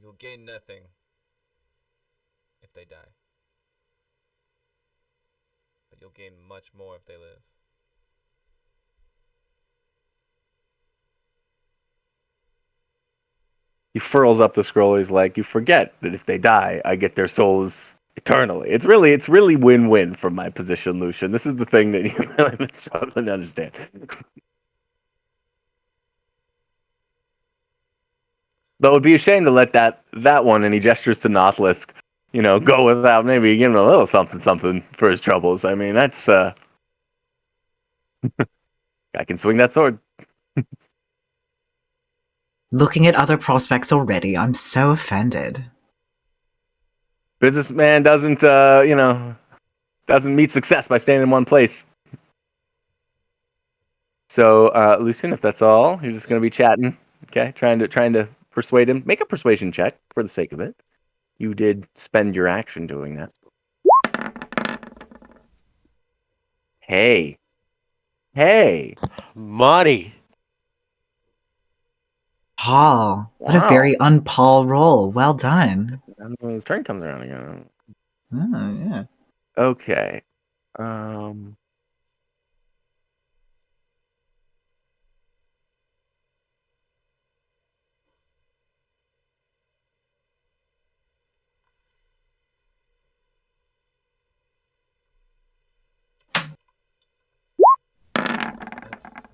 You'll gain nothing if they die. But you'll gain much more if they live. He furls up the scroll. He's like, "You forget that if they die, I get their souls eternally." It's really win-win from my position, Lucian. This is the thing that you've really been struggling to understand. Though it would be a shame to let that one, and he gestures to Nautilus, go without maybe giving him a little something for his troubles. I mean, that's I can swing that sword. Looking at other prospects already, I'm so offended. Businessman doesn't, doesn't meet success by staying in one place. So, Lucian, if that's all, you're just going to be chatting, okay? Trying to persuade him. Make a persuasion check for the sake of it. You did spend your action doing that. Hey. Money. Paul, what a Wow. very un-Paul roll. Well done. And when his turn comes around again. Oh, yeah. Okay.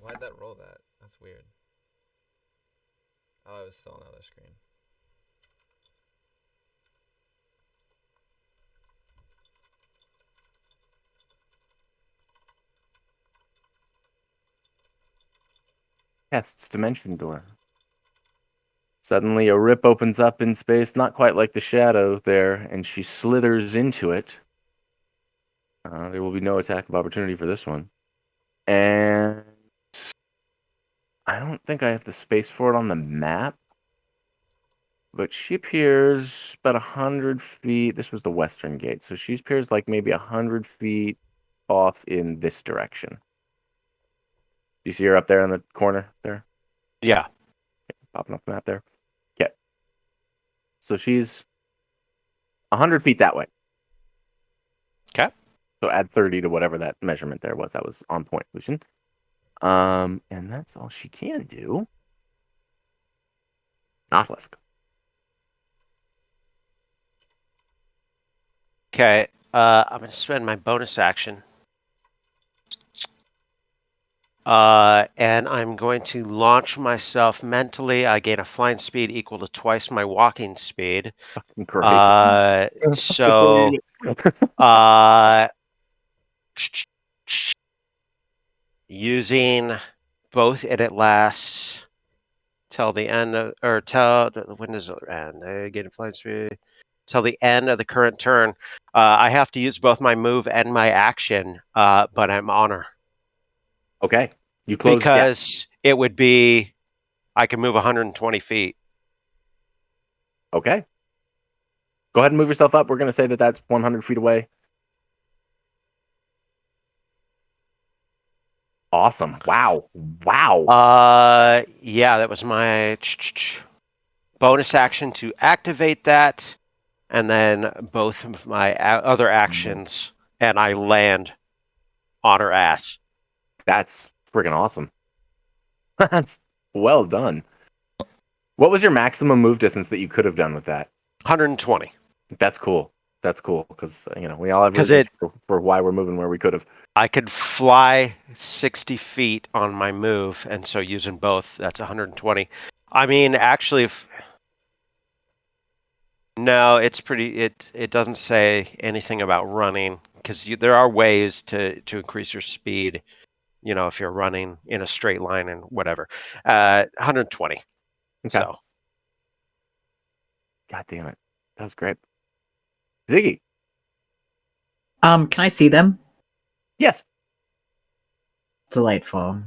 Why'd that roll that? That's weird. Oh, I was still on the other screen. Tests dimension door. Suddenly, a rip opens up in space, not quite like the shadow there, and she slithers into it. There will be no attack of opportunity for this one. And I don't think I have the space for it on the map, but she appears about 100 feet. This was the western gate, so she appears like maybe 100 feet off in this direction. Do you see her up there in the corner there? Yeah. Popping up the map there. Okay. So she's 100 feet that way. Okay. So add 30 to whatever that measurement there was. That was on point, Lucian. And that's all she can do. Nautilus. Okay. I'm going to spend my bonus action. And I'm going to launch myself mentally. I gain a flying speed equal to twice my walking speed. Great. So, using both, and it lasts till the end of, or till when does it end? I gain a flying speed till the end of the current turn. I have to use both my move and my action, but I'm honor. Okay. You close the gap. Because it would be, I can move 120 feet. Okay. Go ahead and move yourself up. We're going to say that that's 100 feet away. Awesome. Wow. Yeah, that was my bonus action to activate that, and then both of my other actions, and I land on her ass. That's freaking awesome. That's well done. What was your maximum move distance that you could have done with that? 120. That's cool. That's cool because we all have reasons for why we're moving where we could have. I could fly 60 feet on my move, and so using both, that's 120. I mean, actually, no, it's pretty. It doesn't say anything about running because there are ways to increase your speed. If you're running in a straight line and whatever. 120. Okay. So. God damn it. That was great. Ziggy. Can I see them? Yes. Delightful.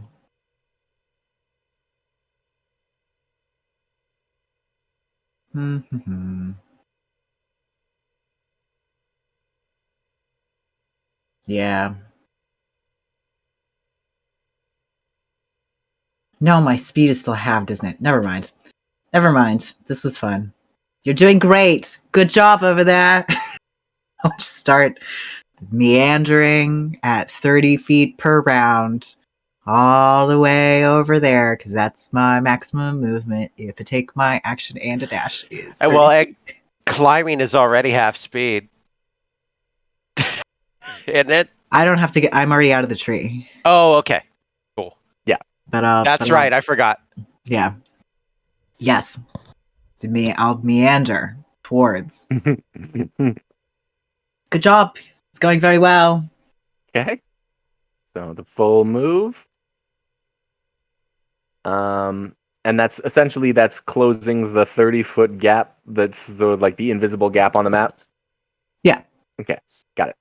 Yeah. No, my speed is still halved, isn't it? Never mind. This was fun. You're doing great. Good job over there. I'll just start meandering at 30 feet per round all the way over there because that's my maximum movement. If I take my action and a dash is 30 Well, climbing is already half speed. Isn't it? I don't have to get. I'm already out of the tree. Oh, okay. Cool. Yeah. That's right. I forgot. Yeah. Yes. To me, I'll meander towards. Good job. It's going very well. Okay. So the full move. And that's essentially closing the 30-foot gap. That's the invisible gap on the map. Yeah. Okay, got it.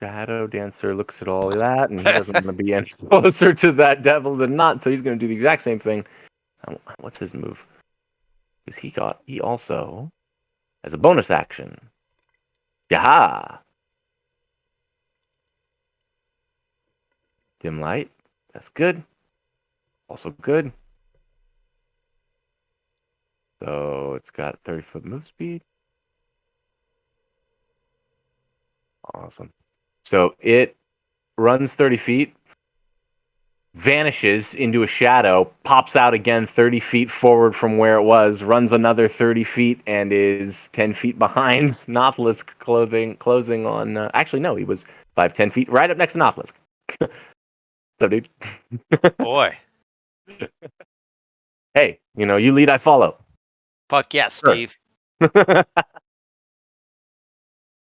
Shadow Dancer looks at all of that, and he doesn't want to be any closer to that devil than not, so he's going to do the exact same thing. What's his move? Because he also has a bonus action. Yaha! Dim light. That's good. Also good. So it's got 30-foot move speed. Awesome. So it runs 30 feet, vanishes into a shadow, pops out again 30 feet forward from where it was, runs another 30 feet, and is 10 feet behind Nautilus closing on... actually, no, he was 10 feet right up next to Nautilus. What's up, dude? Boy. Hey, you lead, I follow. Fuck yes, Steve.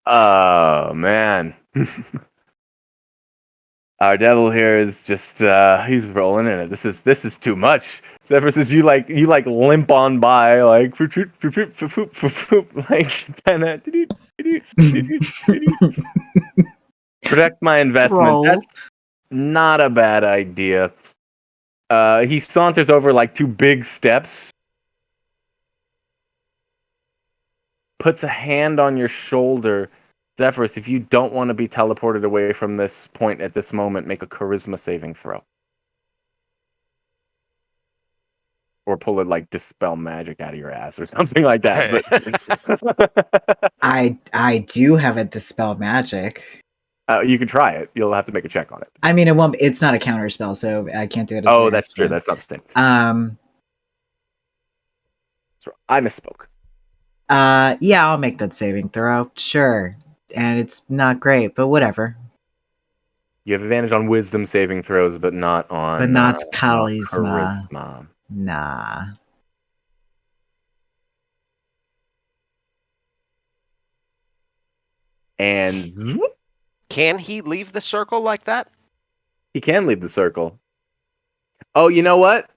Oh, man. Our devil here is just he's rolling in it. This is too much. Ever since you limp on by like protect my investment. Roll. That's not a bad idea. He saunters over like 2 big steps, puts a hand on your shoulder. Zephyrus, if you don't want to be teleported away from this point at this moment, make a charisma saving throw. Or pull it like dispel magic out of your ass or something like that. But I do have a dispel magic. You can try it. You'll have to make a check on it. I mean, it's not a counter spell, so I can't do it. Oh, that's true. That's not the same. I misspoke. Yeah, I'll make that saving throw. Sure. And it's not great, but whatever. You have advantage on wisdom saving throws, but not on charisma. Nah. And whoop, can he leave the circle like that? He can leave the circle. Oh, you know what?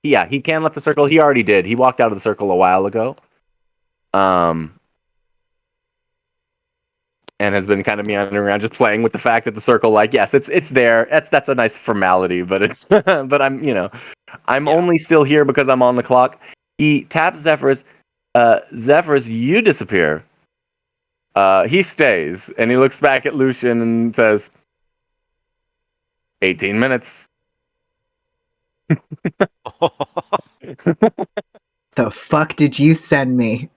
Yeah, he can leave the circle. He already did. He walked out of the circle a while ago. And has been kind of meandering around, just playing with the fact that the circle, like, yes, it's there. That's a nice formality, but it's but I'm only still here because I'm on the clock. He taps Zephyrus. Zephyrus, you disappear. He stays, and he looks back at Lucian and says, 18 minutes. The fuck did you send me?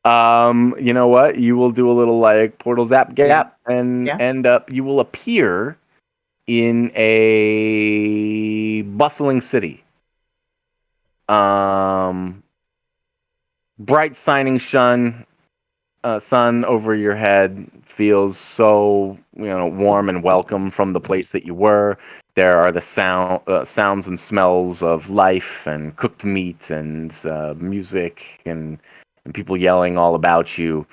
You know what? You will do a little like portal zap gap and end up. You will appear in a bustling city. Bright shining sun over your head feels so warm and welcome from the place that you were. There are the sounds and smells of life and cooked meat and music and people yelling all about you.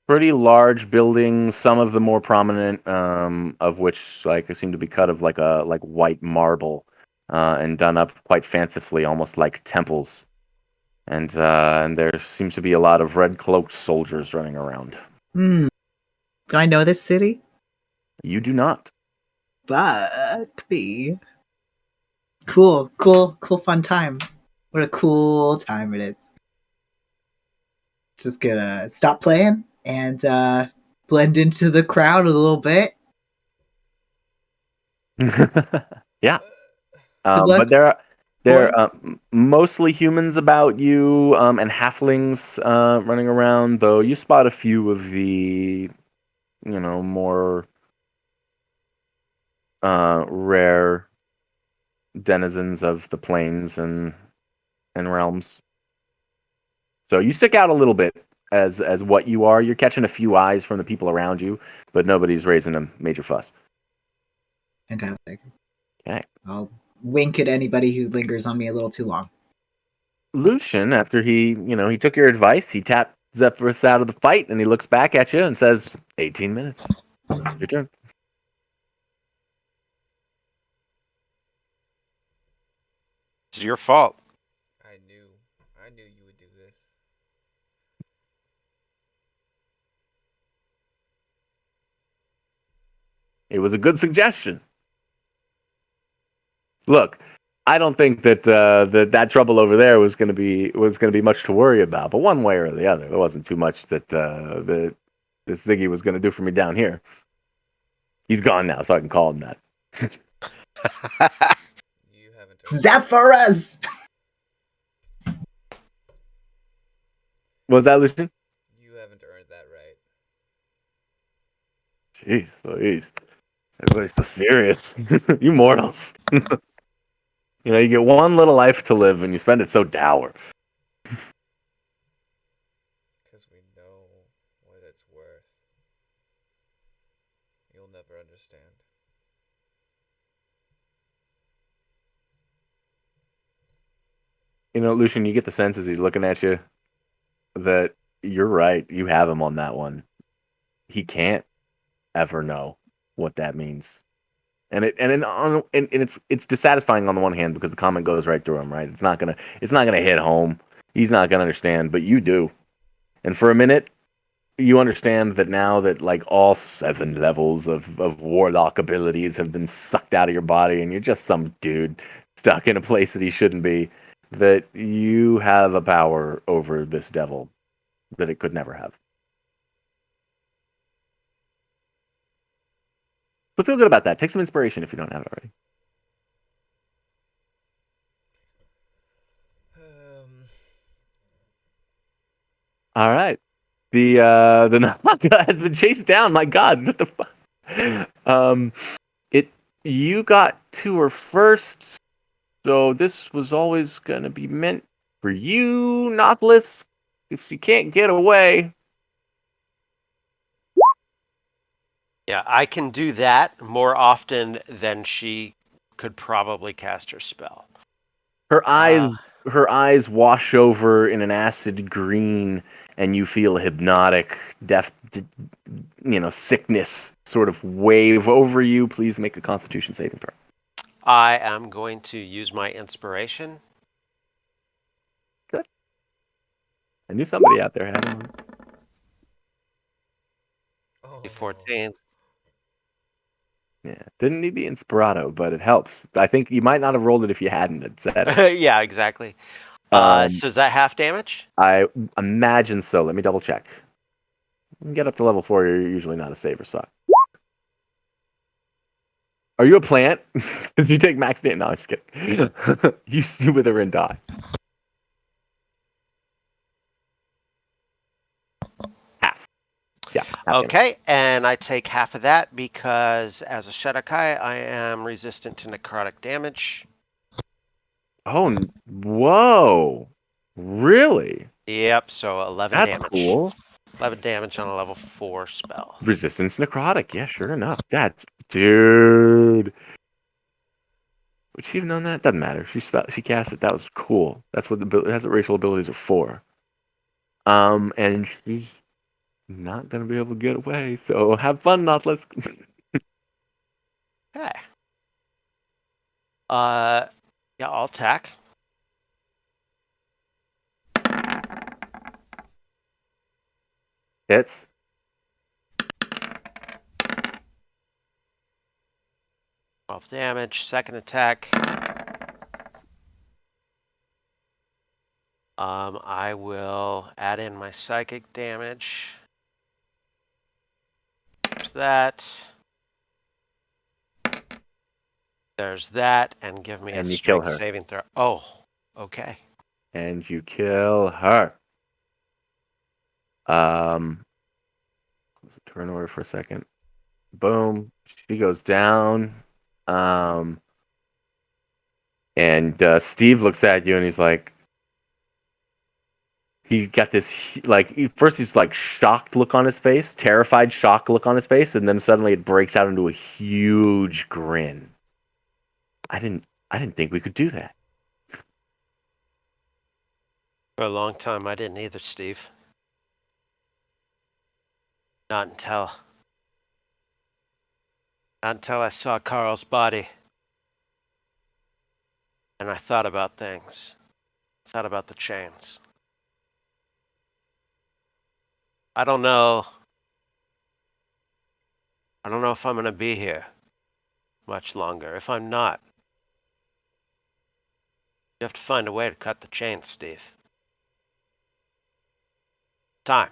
Pretty large buildings, some of the more prominent of which seem to be cut of like white marble and done up quite fancifully, almost like temples. And there seems to be a lot of red-cloaked soldiers running around. Do I know this city? You do not. Fuck me. Cool, fun time. What a cool time it is. Just gonna stop playing and blend into the crowd a little bit. Yeah. But there are mostly humans about you and halflings running around, though you spot a few of the more rare denizens of the plains and realms. So you stick out a little bit as what you are. You're catching a few eyes from the people around you, but nobody's raising a major fuss. Fantastic. Okay. I'll wink at anybody who lingers on me a little too long. Lucian, after he took your advice, he tapped Zephyrus out of the fight, and he looks back at you and says, 18 minutes. Your turn. It's your fault. I knew you would do this. It was a good suggestion. Look, I don't think that that trouble over there was going to be much to worry about. But one way or the other, there wasn't too much that this Ziggy was going to do for me down here. He's gone now, so I can call him that. You haven't Zephyrus! What was that, Lucian? You haven't earned that right. Jeez, Louise. Everybody's so serious. You mortals. You know, you get one little life to live and you spend it so dour. Because we know what it's worth. You'll never understand. You know, Lucian, you get the sense as he's looking at you that you're right. You have him on that one. He can't ever know what that means. And it's dissatisfying on the one hand because the comment goes right through him, right? It's not gonna hit home. He's not gonna understand, but you do. And for a minute, you understand that now that like all 7 levels of warlock abilities have been sucked out of your body and you're just some dude stuck in a place that he shouldn't be, that you have a power over this devil that it could never have. So feel good about that. Take some inspiration if you don't have it already. All right. The Naga has been chased down. My God, what the fuck? You got to her first, so this was always gonna be meant for you, Nautilus. If you can't get away, Yeah, I can do that more often than she could probably cast her spell. her eyes wash over in an acid green, and you feel a hypnotic, sickness sort of wave over you. Please make a Constitution saving throw. I am going to use my inspiration. Good. I knew somebody out there had one. Oh. 14. Yeah, didn't need the Inspirato, but it helps. I think you might not have rolled it if you hadn't said it. Yeah, exactly. So is that half damage? I imagine so. Let me double check. You can get up to level 4, you're usually not a saver, so. Are you a plant? Because you take max damage. No, I'm just kidding. You wither and die. Half. Yeah. Half Okay, and I take half of that because as a Shadowkai, I am resistant to necrotic damage. Oh, whoa. Really? Yep, so 11 That's damage. cool. 11 damage on a level 4 spell. Resistance necrotic. Yeah, sure enough. Dude. Would she have known that? Doesn't matter. She cast it. That was cool. That's what racial abilities are for. And she's not gonna be able to get away. So have fun, Nautilus. Okay. Yeah, I'll attack. Hits. Twelve damage. Second attack. I will add in my psychic damage. There's that. There's that, and give me And a you kill strength her. saving throw. Oh, okay. And you kill her. Let's turn order for a second. Boom. She goes down. And Steve looks at you and he's like, he got this first he's like shocked look on his face, terrified shocked look on his face, and then suddenly it breaks out into a huge grin. I didn't think we could do that. For a long time, I didn't either, Steve. Not until I saw Carl's body. And I thought about things. Thought about the chains. I don't know if I'm going to be here much longer. If I'm not, you have to find a way to cut the chains, Steve. Time.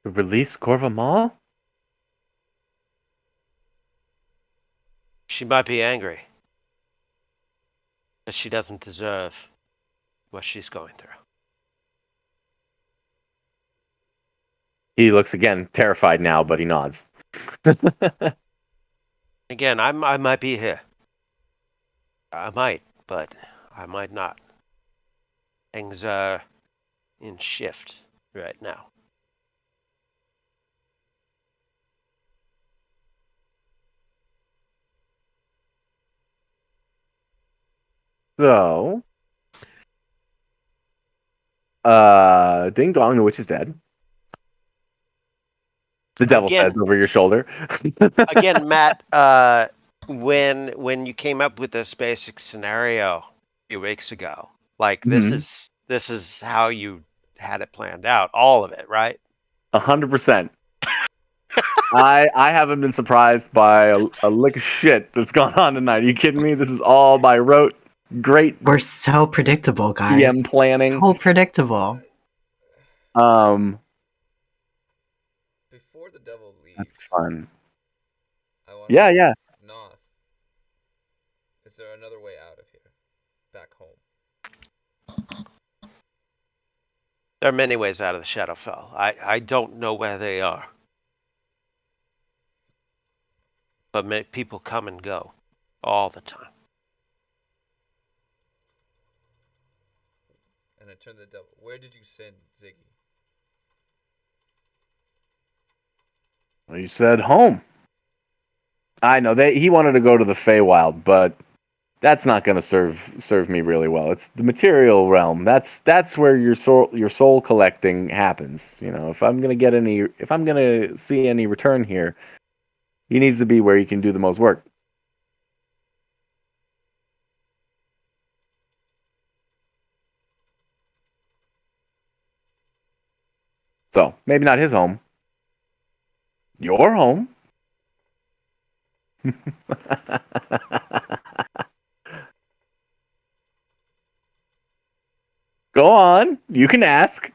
To release Corva Mall? She might be angry, but she doesn't deserve what she's going through. He looks again, terrified now, but he nods. Again, I might be here. I might, but I might not. Things are in shift right now. So, ding dong, the witch is dead. The devil Again- says over your shoulder. Again, Matt, when you came up with this basic scenario a few weeks ago, like Mhm. this is how you had it planned out, all of it, right? 100%. I haven't been surprised by a lick of shit that's gone on tonight. Are you kidding me? This is all by rote. Great We're so predictable, guys. DM planning. So predictable. Before the devil leaves, That's fun. I want Yeah. Noth. Is there another way out of here? Back home. There are many ways out of the Shadowfell. I don't know where they are. But people come and go all the time. And I turn to the devil. Where did you send Ziggy? Well, you said home. I know he wanted to go to the Feywild, but that's not going to serve me really well. It's the material realm. That's where your soul collecting happens. You know, if I'm going to see any return here, he needs to be where he can do the most work. So maybe not his home. Your home. Go on. You can ask.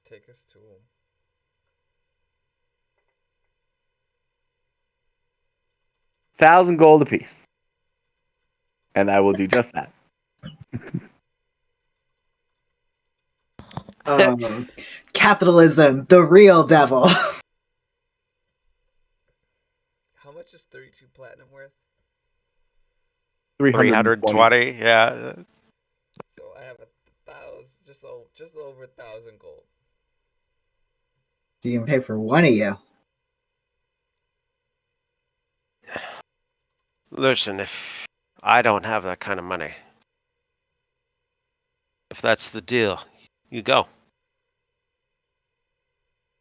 Take us to him. $1,000 gold apiece. And I will do just that. Capitalism, the real devil. How much is 32 platinum worth? 320, yeah. So I have 1,000, just over 1,000 gold. You can pay for one of you. Listen, if I don't have that kind of money, if that's the deal, you go.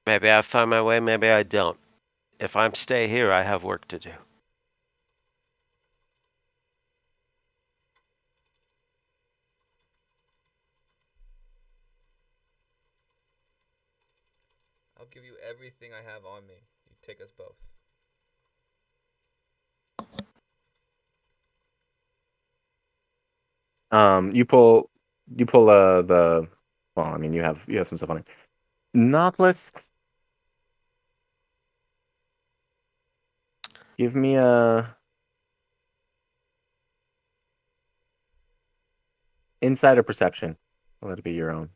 Maybe I find my way, maybe I don't. If I'm stay here, I have work to do. I'll give you everything I have on me. You take us both. You pull the well, I mean you have some stuff on it. Nautilus. Give me a insider perception. Let it be your own.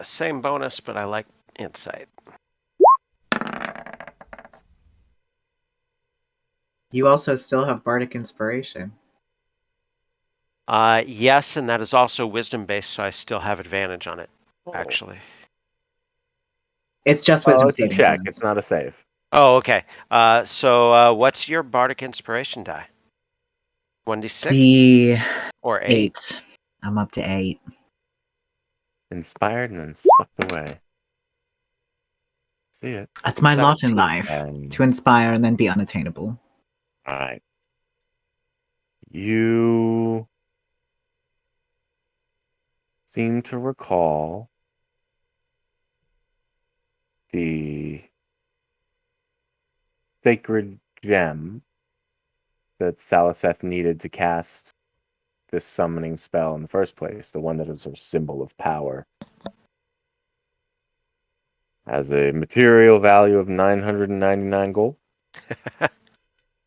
Same bonus, but I like insight. You also still have Bardic Inspiration. Yes, and that is also wisdom based, so I still have advantage on it, actually. It's just wisdom it's a saving check. throws. It's not a save. Oh, okay. So what's your bardic inspiration die? 1d6 or 8? 8. I'm up to 8. Inspired and then sucked away. See it. That's my lot in 17. life. To inspire and then be unattainable. Alright. You seem to recall the sacred gem that Saliseth needed to cast this summoning spell in the first place, the one that is a symbol of power. Has a material value of 999 gold.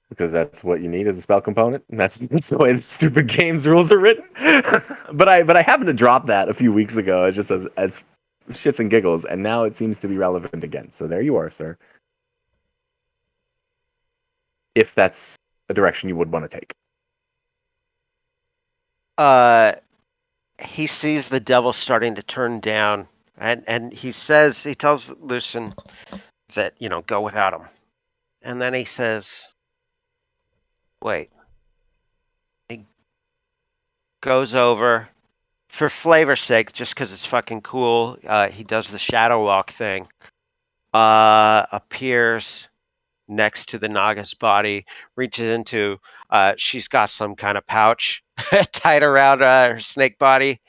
Because that's what you need as a spell component, and that's the way the stupid games rules are written. but I happened to drop that a few weeks ago, just as shits and giggles, and now it seems to be relevant again. So there you are, sir. If that's a direction you would want to take. He sees the devil starting to turn down, and he tells Lucien that, go without him. And then he says, wait. He goes over, for flavor's sake, just because it's fucking cool, he does the shadow walk thing. Appears next to the Naga's body, reaches into, she's got some kind of pouch tied around her snake body,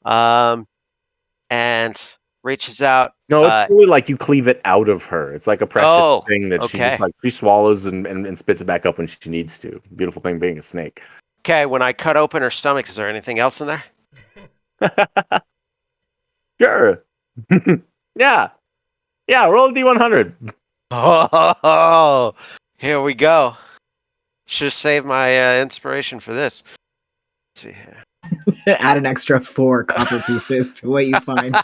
and reaches out. No, it's fully like you cleave it out of her. It's like a precious thing that she just she swallows and spits it back up when she needs to. Beautiful thing being a snake. Okay, when I cut open her stomach, is there anything else in there? Sure. Yeah. Yeah, roll a D100. Oh, here we go. Should have saved my inspiration for this. Let's see here. Add an extra 4 copper pieces to what you find.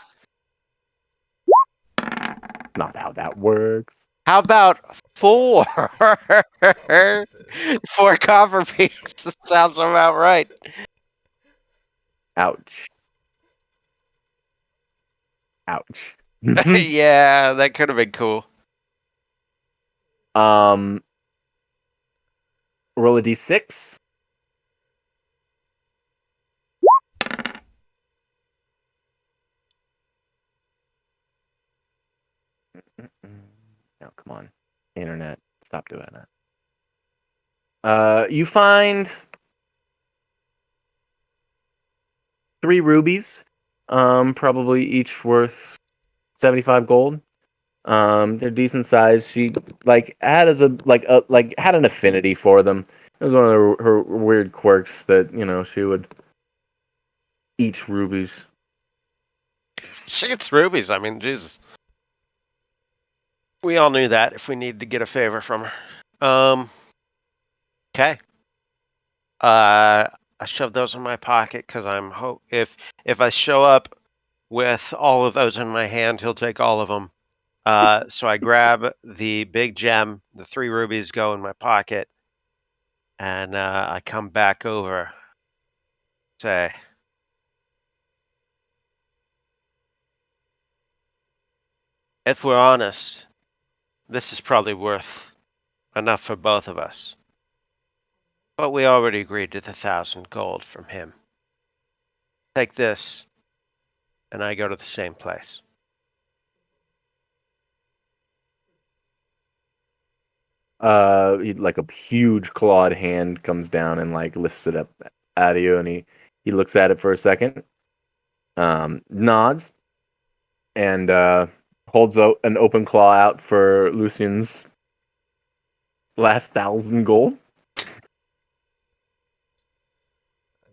Not how that works. How about 4? 4 copper pieces sounds about right. Ouch. Ouch. Yeah, that could have been cool. Roll a D6. No, come on. Internet, stop doing that. You find 3 rubies, probably each worth 75 gold. They're decent size. She had an affinity for them. It was one of her weird quirks that she would eat rubies. She eats rubies. I mean, Jesus. We all knew that if we needed to get a favor from her. Okay. I shoved those in my pocket because if I show up with all of those in my hand, he'll take all of them. So I grab the big gem, the 3 rubies go in my pocket, and I come back over. Say, if we're honest, this is probably worth enough for both of us. But we already agreed to the 1,000 gold from him. Take this, and I go to the same place. A huge clawed hand comes down and lifts it up at you, and he looks at it for a second, nods, and holds an open claw out for Lucien's last 1,000 gold. I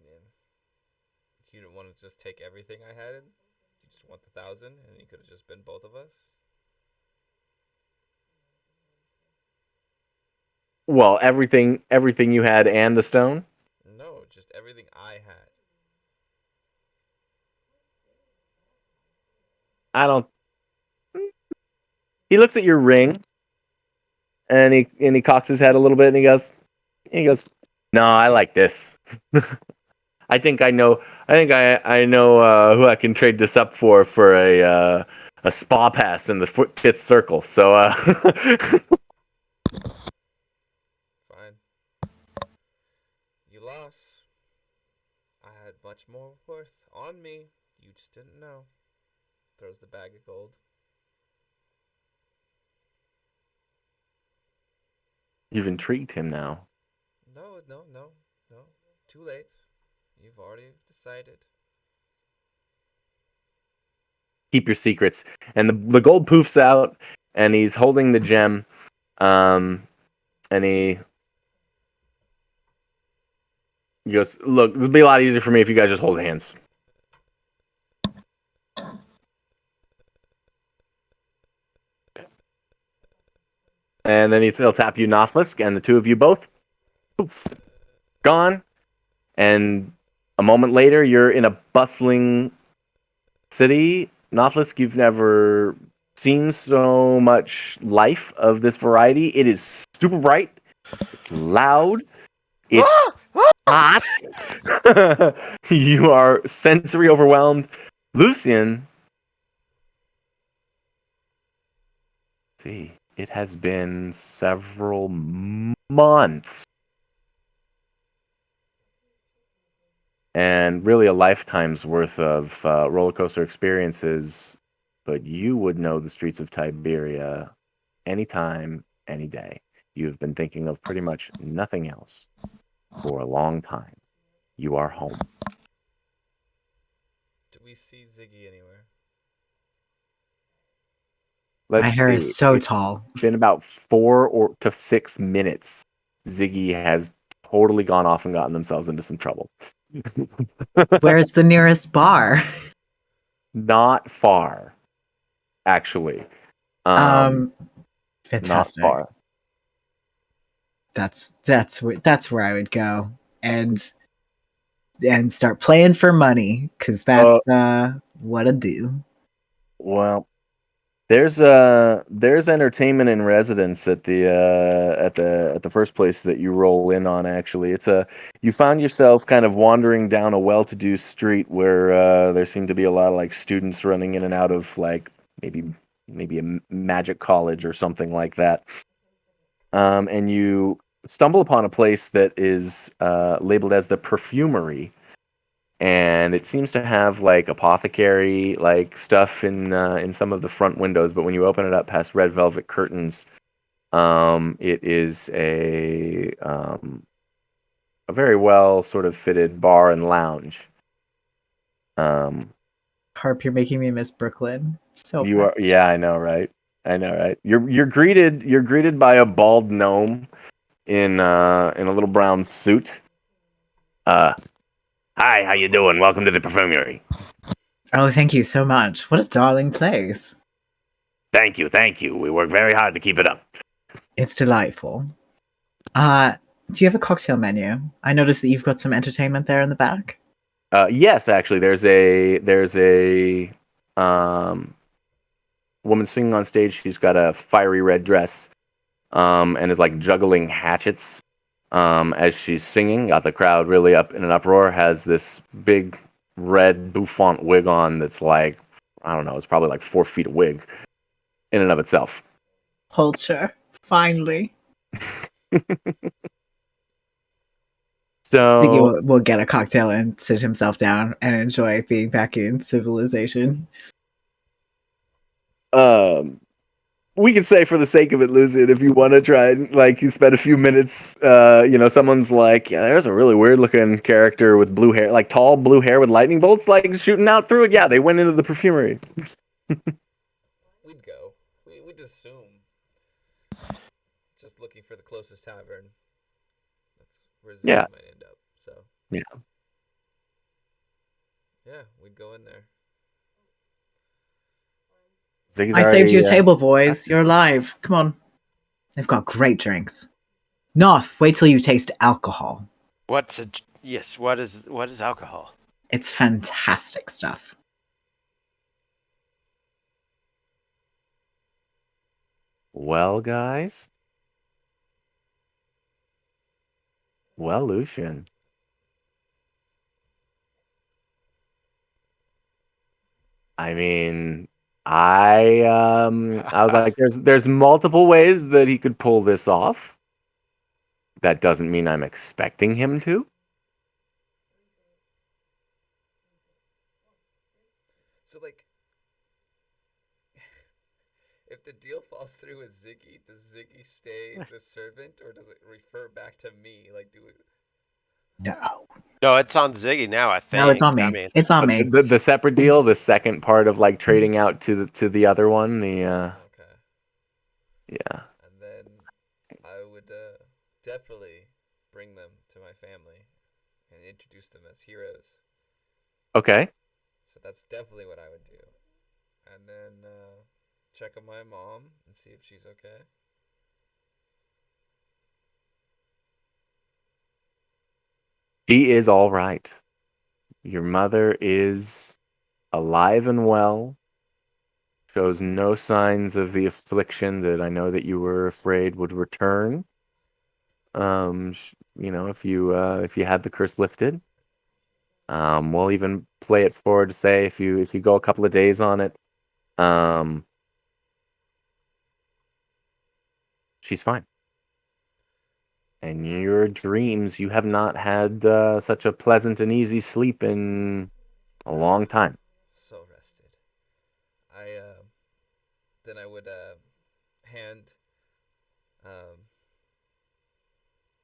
mean, you didn't want to just take everything I had. You just want the 1,000, and it could have just been both of us. Well, everything you had and the stone? No, just everything I had. I don't. He looks at your ring, and he cocks his head a little bit, and he goes, "No, I like this. I think I know. I know who I can trade this up for a spa pass in the 5th circle. So Fine. You boss. I had much more worth on me. You just didn't know. Throws the bag of gold. You've intrigued him now. No. Too late. You've already decided. Keep your secrets. And the gold poofs out, and he's holding the gem. And he goes, "Look, this would be a lot easier for me if you guys just hold hands." And then he'll tap you, Nothlisk, and the two of you both, poof, gone. And a moment later, you're in a bustling city. Nothlisk, you've never seen so much life of this variety. It is super bright. It's loud. It's hot. You are sensory overwhelmed. Lucian. See, it has been several months. And really a lifetime's worth of roller coaster experiences. But you would know the streets of Tyberia anytime, any day. You have been thinking of pretty much nothing else for a long time. You are home. Do we see Ziggy anywhere? My hair is so tall. It's been about 4 to 6 minutes. Ziggy has totally gone off and gotten themselves into some trouble. Where's the nearest bar? Not far, actually. Fantastic. Not far. That's where I would go and start playing for money, because that's what I do. Well, there's entertainment in residence at the first place that you roll in on. Actually, you found yourself kind of wandering down a well-to-do street where there seemed to be a lot of like students running in and out of like maybe a magic college or something like that. And you stumble upon a place that is labeled as the Perfumery. And it seems to have like apothecary like stuff in some of the front windows, but when you open it up past red velvet curtains, it is a very well sort of fitted bar and lounge. Harp, you're making me miss Brooklyn. So you are, yeah, I know, right? You're greeted by a bald gnome in a little brown suit. Hi, how you doing? Welcome to the Perfumery. Oh, thank you so much. What a darling place. Thank you. We work very hard to keep it up. It's delightful. Do you have a cocktail menu? I noticed that you've got some entertainment there in the back. Yes, actually, there's a woman singing on stage. She's got a fiery red dress, and is like juggling hatchets as she's singing. Got the crowd really up in an uproar. Has this big red bouffant wig on that's like, I don't know, it's probably like 4 feet of wig in and of itself. Culture, finally. So Ziggy will get a cocktail and sit himself down and enjoy being back in civilization. We could say, for the sake of it, Lucian, if you want to try and like you spend a few minutes, someone's like, yeah, there's a really weird looking character with blue hair, like tall blue hair with lightning bolts like shooting out through it. Yeah, they went into the Perfumery. We'd go. We'd assume. Just looking for the closest tavern. That's where Ziggy might end up. So yeah, we'd go in there. I saved you a table, boys. You're alive. Come on. They've got great drinks. Noth, wait till you taste alcohol. What is alcohol? It's fantastic stuff. Well, guys. Well, Lucian. I mean, I was like, there's multiple ways that he could pull this off. That doesn't mean I'm expecting him to. So like, if the deal falls through with Ziggy, does Ziggy stay the servant, or does it refer back to me? Like, do it? No. No, it's on Ziggy now, I think. No, it's on me. I mean, it's on me. The separate deal, the second part of like trading out to the other one, Okay. yeah. And then I would definitely bring them to my family and introduce them as heroes. Okay. So that's definitely what I would do. And then check on my mom and see if she's okay. She is all right. Your mother is alive and well. Shows no signs of the affliction that I know that you were afraid would return. If you had the curse lifted, we'll even play it forward to say if you go a couple of days on it, she's fine. And your dreams, you have not had such a pleasant and easy sleep in a long time. So rested. Then I would hand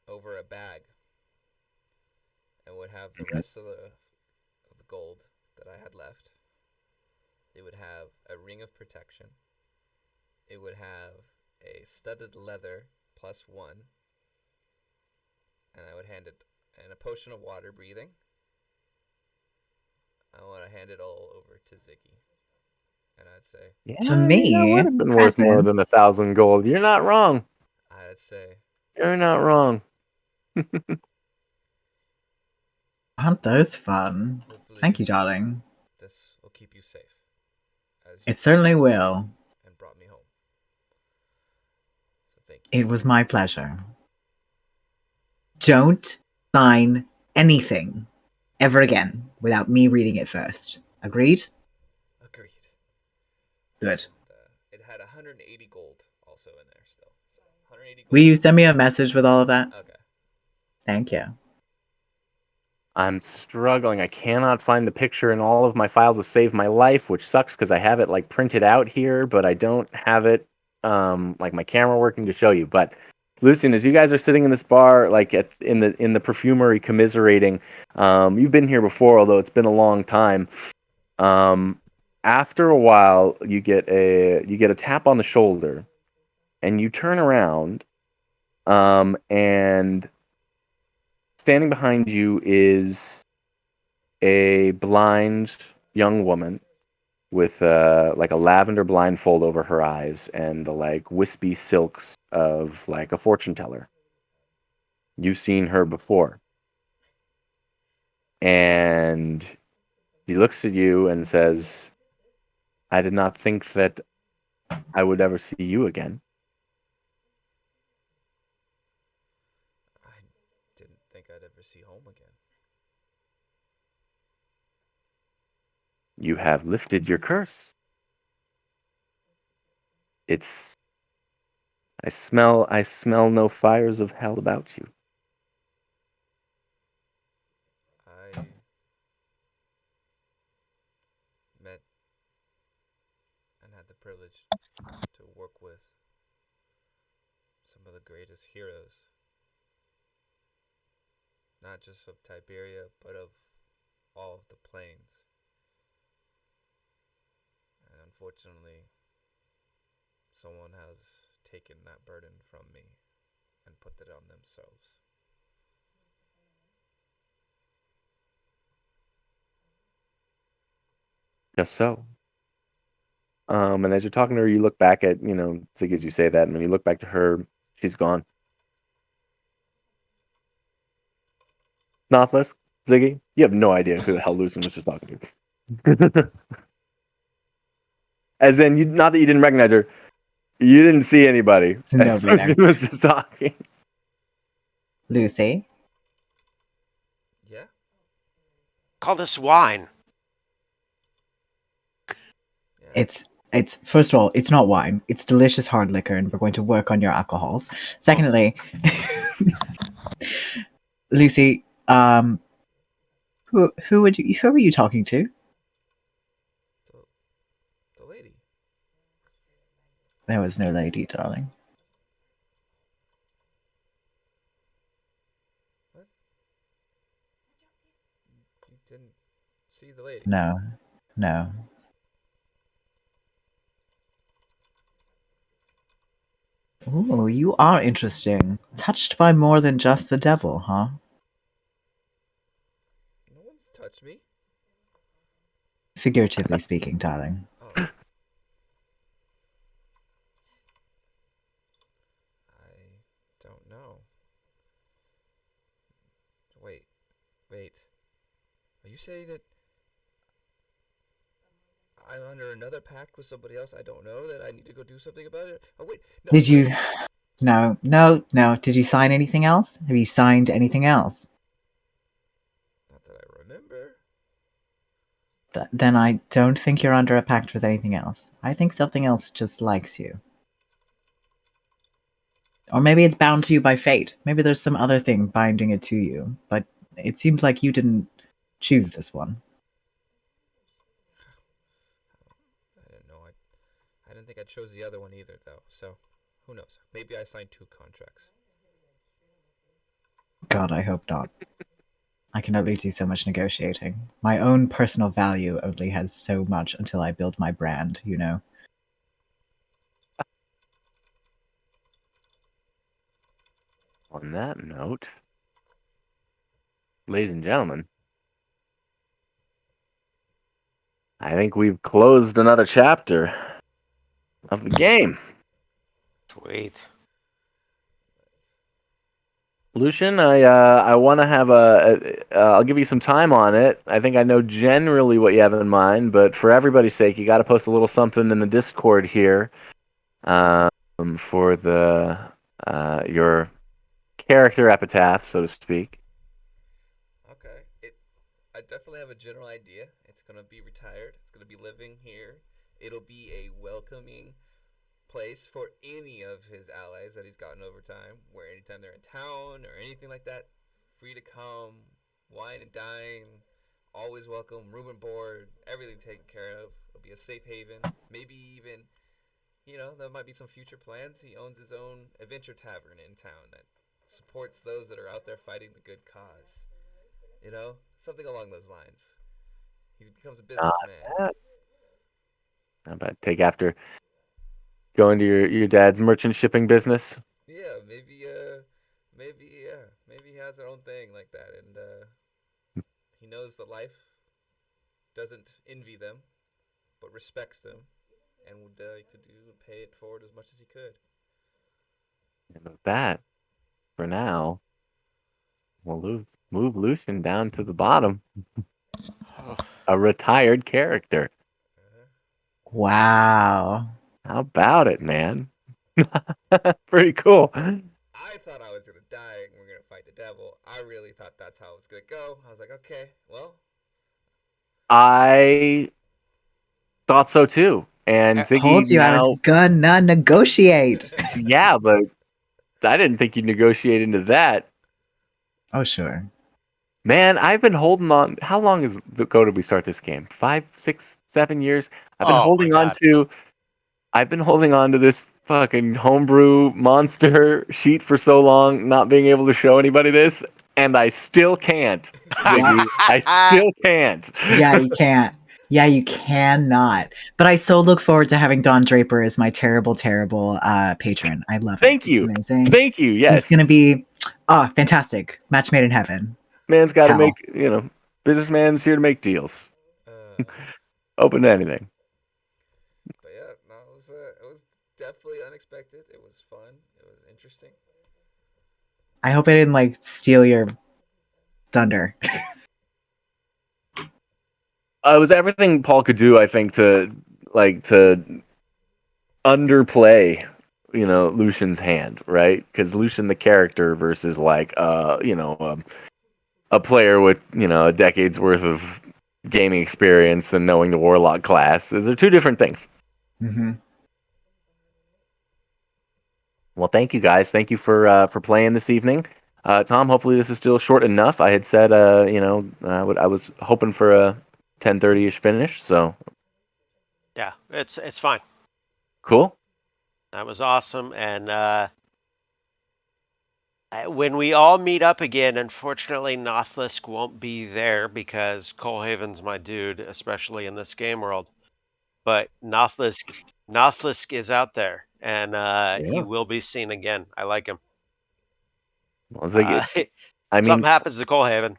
over a bag and would have the rest of the gold that I had left. It would have a ring of protection. It would have a studded leather +1, and I would hand it and a potion of water breathing. I want to hand it all over to Ziggy, and I'd say, To me, that would have been worth more than 1,000 gold. You're not wrong. I'd say, You're not wrong. Aren't those fun? hopefully Thank you, darling. this will keep you safe. As It certainly will. And brought me home. So thank you. It was my pleasure. Don't sign anything ever again without me reading it first. Agreed? Agreed. Good. It had 180 gold also in there still. So 180 gold. Will you send me a message with all of that? Okay. Thank you. I'm struggling. I cannot find the picture in all of my files to save my life, which sucks because I have it like printed out here, but I don't have it like my camera working to show you. But Lucian, as you guys are sitting in this bar, like in the perfumery commiserating, you've been here before, although it's been a long time. After a while, you get a tap on the shoulder, and you turn around, and standing behind you is a blind young woman with like a lavender blindfold over her eyes and the like wispy silks of like a fortune teller. You've seen her before. And he looks at you and says, I did not think that I would ever see you again. I didn't think I'd ever see home again. You have lifted your curse. It's I smell no fires of hell about you. I met and had the privilege to work with some of the greatest heroes, not just of Tyberia, but of all of the plains. And unfortunately, someone has taken that burden from me and put it on themselves. Just so. And as you're talking to her, you look back at, Ziggy, as you say that, and when you look back to her, she's gone. Nothless, Ziggy, you have no idea who the hell Lucian was just talking to. As in, not that you didn't recognize her, you didn't see anybody. As Lucian was just talking. Lucy? Yeah? Call this wine. Yeah. It's first of all, it's not wine. It's delicious hard liquor, and we're going to work on your alcohols. Secondly, Lucy, who were you talking to? There was no lady, darling. What? You didn't see the lady? No. Ooh, you are interesting. Touched by more than just the devil, huh? No one's touched me. Figuratively speaking, darling. Oh. I don't know. Wait. Are you saying that I'm under another pact with somebody else I don't know, that I need to go do something about it? Oh, wait. No, Did you... wait. No. Did you sign anything else? Have you signed anything else? Not that I remember. Then I don't think you're under a pact with anything else. I think something else just likes you. Or maybe it's bound to you by fate. Maybe there's some other thing binding it to you. But it seems like you didn't choose this one. I didn't know. I didn't think I chose the other one either, though. So, who knows? Maybe I signed 2 contracts. God, I hope not. I can only do so much negotiating. My own personal value only has so much until I build my brand, you know? On that note, ladies and gentlemen, I think we've closed another chapter of the game. Sweet. Lucian, I want to have I'll give you some time on it. I think I know generally what you have in mind, but for everybody's sake, you got to post a little something in the Discord here, for the your character epitaph, so to speak. Okay. I definitely have a general idea. It's gonna be retired. It's gonna be living here. It'll be a welcoming place for any of his allies that he's gotten over time, where anytime they're in town or anything like that, free to come, wine and dine, always welcome, room and board, everything taken care of. It'll be a safe haven. Maybe even, there might be some future plans. He owns his own adventure tavern in town that supports those that are out there fighting the good cause. Something along those lines. He becomes a businessman. How about take after going to your dad's merchant shipping business? Yeah, maybe he has their own thing like that, and he knows that life doesn't envy them, but respects them, and would like to do and pay it forward as much as he could. And with that, for now, we'll move Lucian down to the bottom. A retired character. Uh-huh. Wow. How about it, man? Pretty cool. I thought I was gonna die and we're gonna fight the devil. I really thought that's how it was gonna go. I was like, okay, well. I thought so too. And Ziggy Told you I was gonna negotiate. Yeah, but I didn't think you'd negotiate into that. Oh, sure. Man, I've been holding on. How long ago did we start this game? 5, 6, 7 years? I've been holding on to this fucking homebrew monster sheet for so long, not being able to show anybody this, and I still can't. Ziggy. I still can't. Yeah, you can't. Yeah, you cannot. But I so look forward to having Don Draper as my terrible, terrible patron. I love it. Thank you. It's amazing. Thank you. Yes. He's going to be fantastic. Match made in heaven. Man's got to make, businessman's here to make deals. Open to anything. But yeah, no, it was definitely unexpected. It was fun. It was interesting. I hope I didn't steal your thunder. It was everything Paul could do, I think, to underplay, Lucian's hand, right? Because Lucian the character versus a player with a decade's worth of gaming experience and knowing the warlock class. They're two different things. Mm-hmm. Well, thank you guys. Thank you for playing this evening. Tom, hopefully this is still short enough. I had said I was hoping for a 10:30ish finish. So yeah, it's fine. Cool. That was awesome. And when we all meet up again, unfortunately, Nothlisk won't be there because Coalhaven's my dude, especially in this game world. But Nothlisk is out there, and he Yeah. will be seen again. I like him. Well, Ziggy, I mean, Something happens to Coalhaven.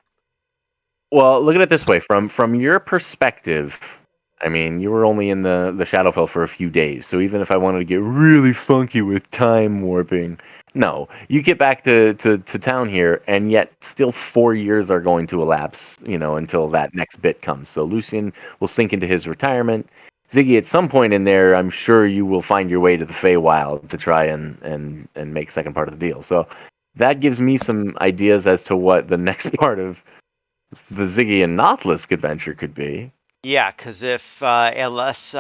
well, look at it this way: from your perspective, I mean, you were only in the Shadowfell for a few days, so even if I wanted to get really funky with time warping, no, you get back to town here, and yet still 4 years are going to elapse, until that next bit comes. So Lucian will sink into his retirement. Ziggy, at some point in there, I'm sure you will find your way to the Feywild to try and make second part of the deal. So that gives me some ideas as to what the next part of the Ziggy and Nothlisk adventure could be. Yeah, because if unless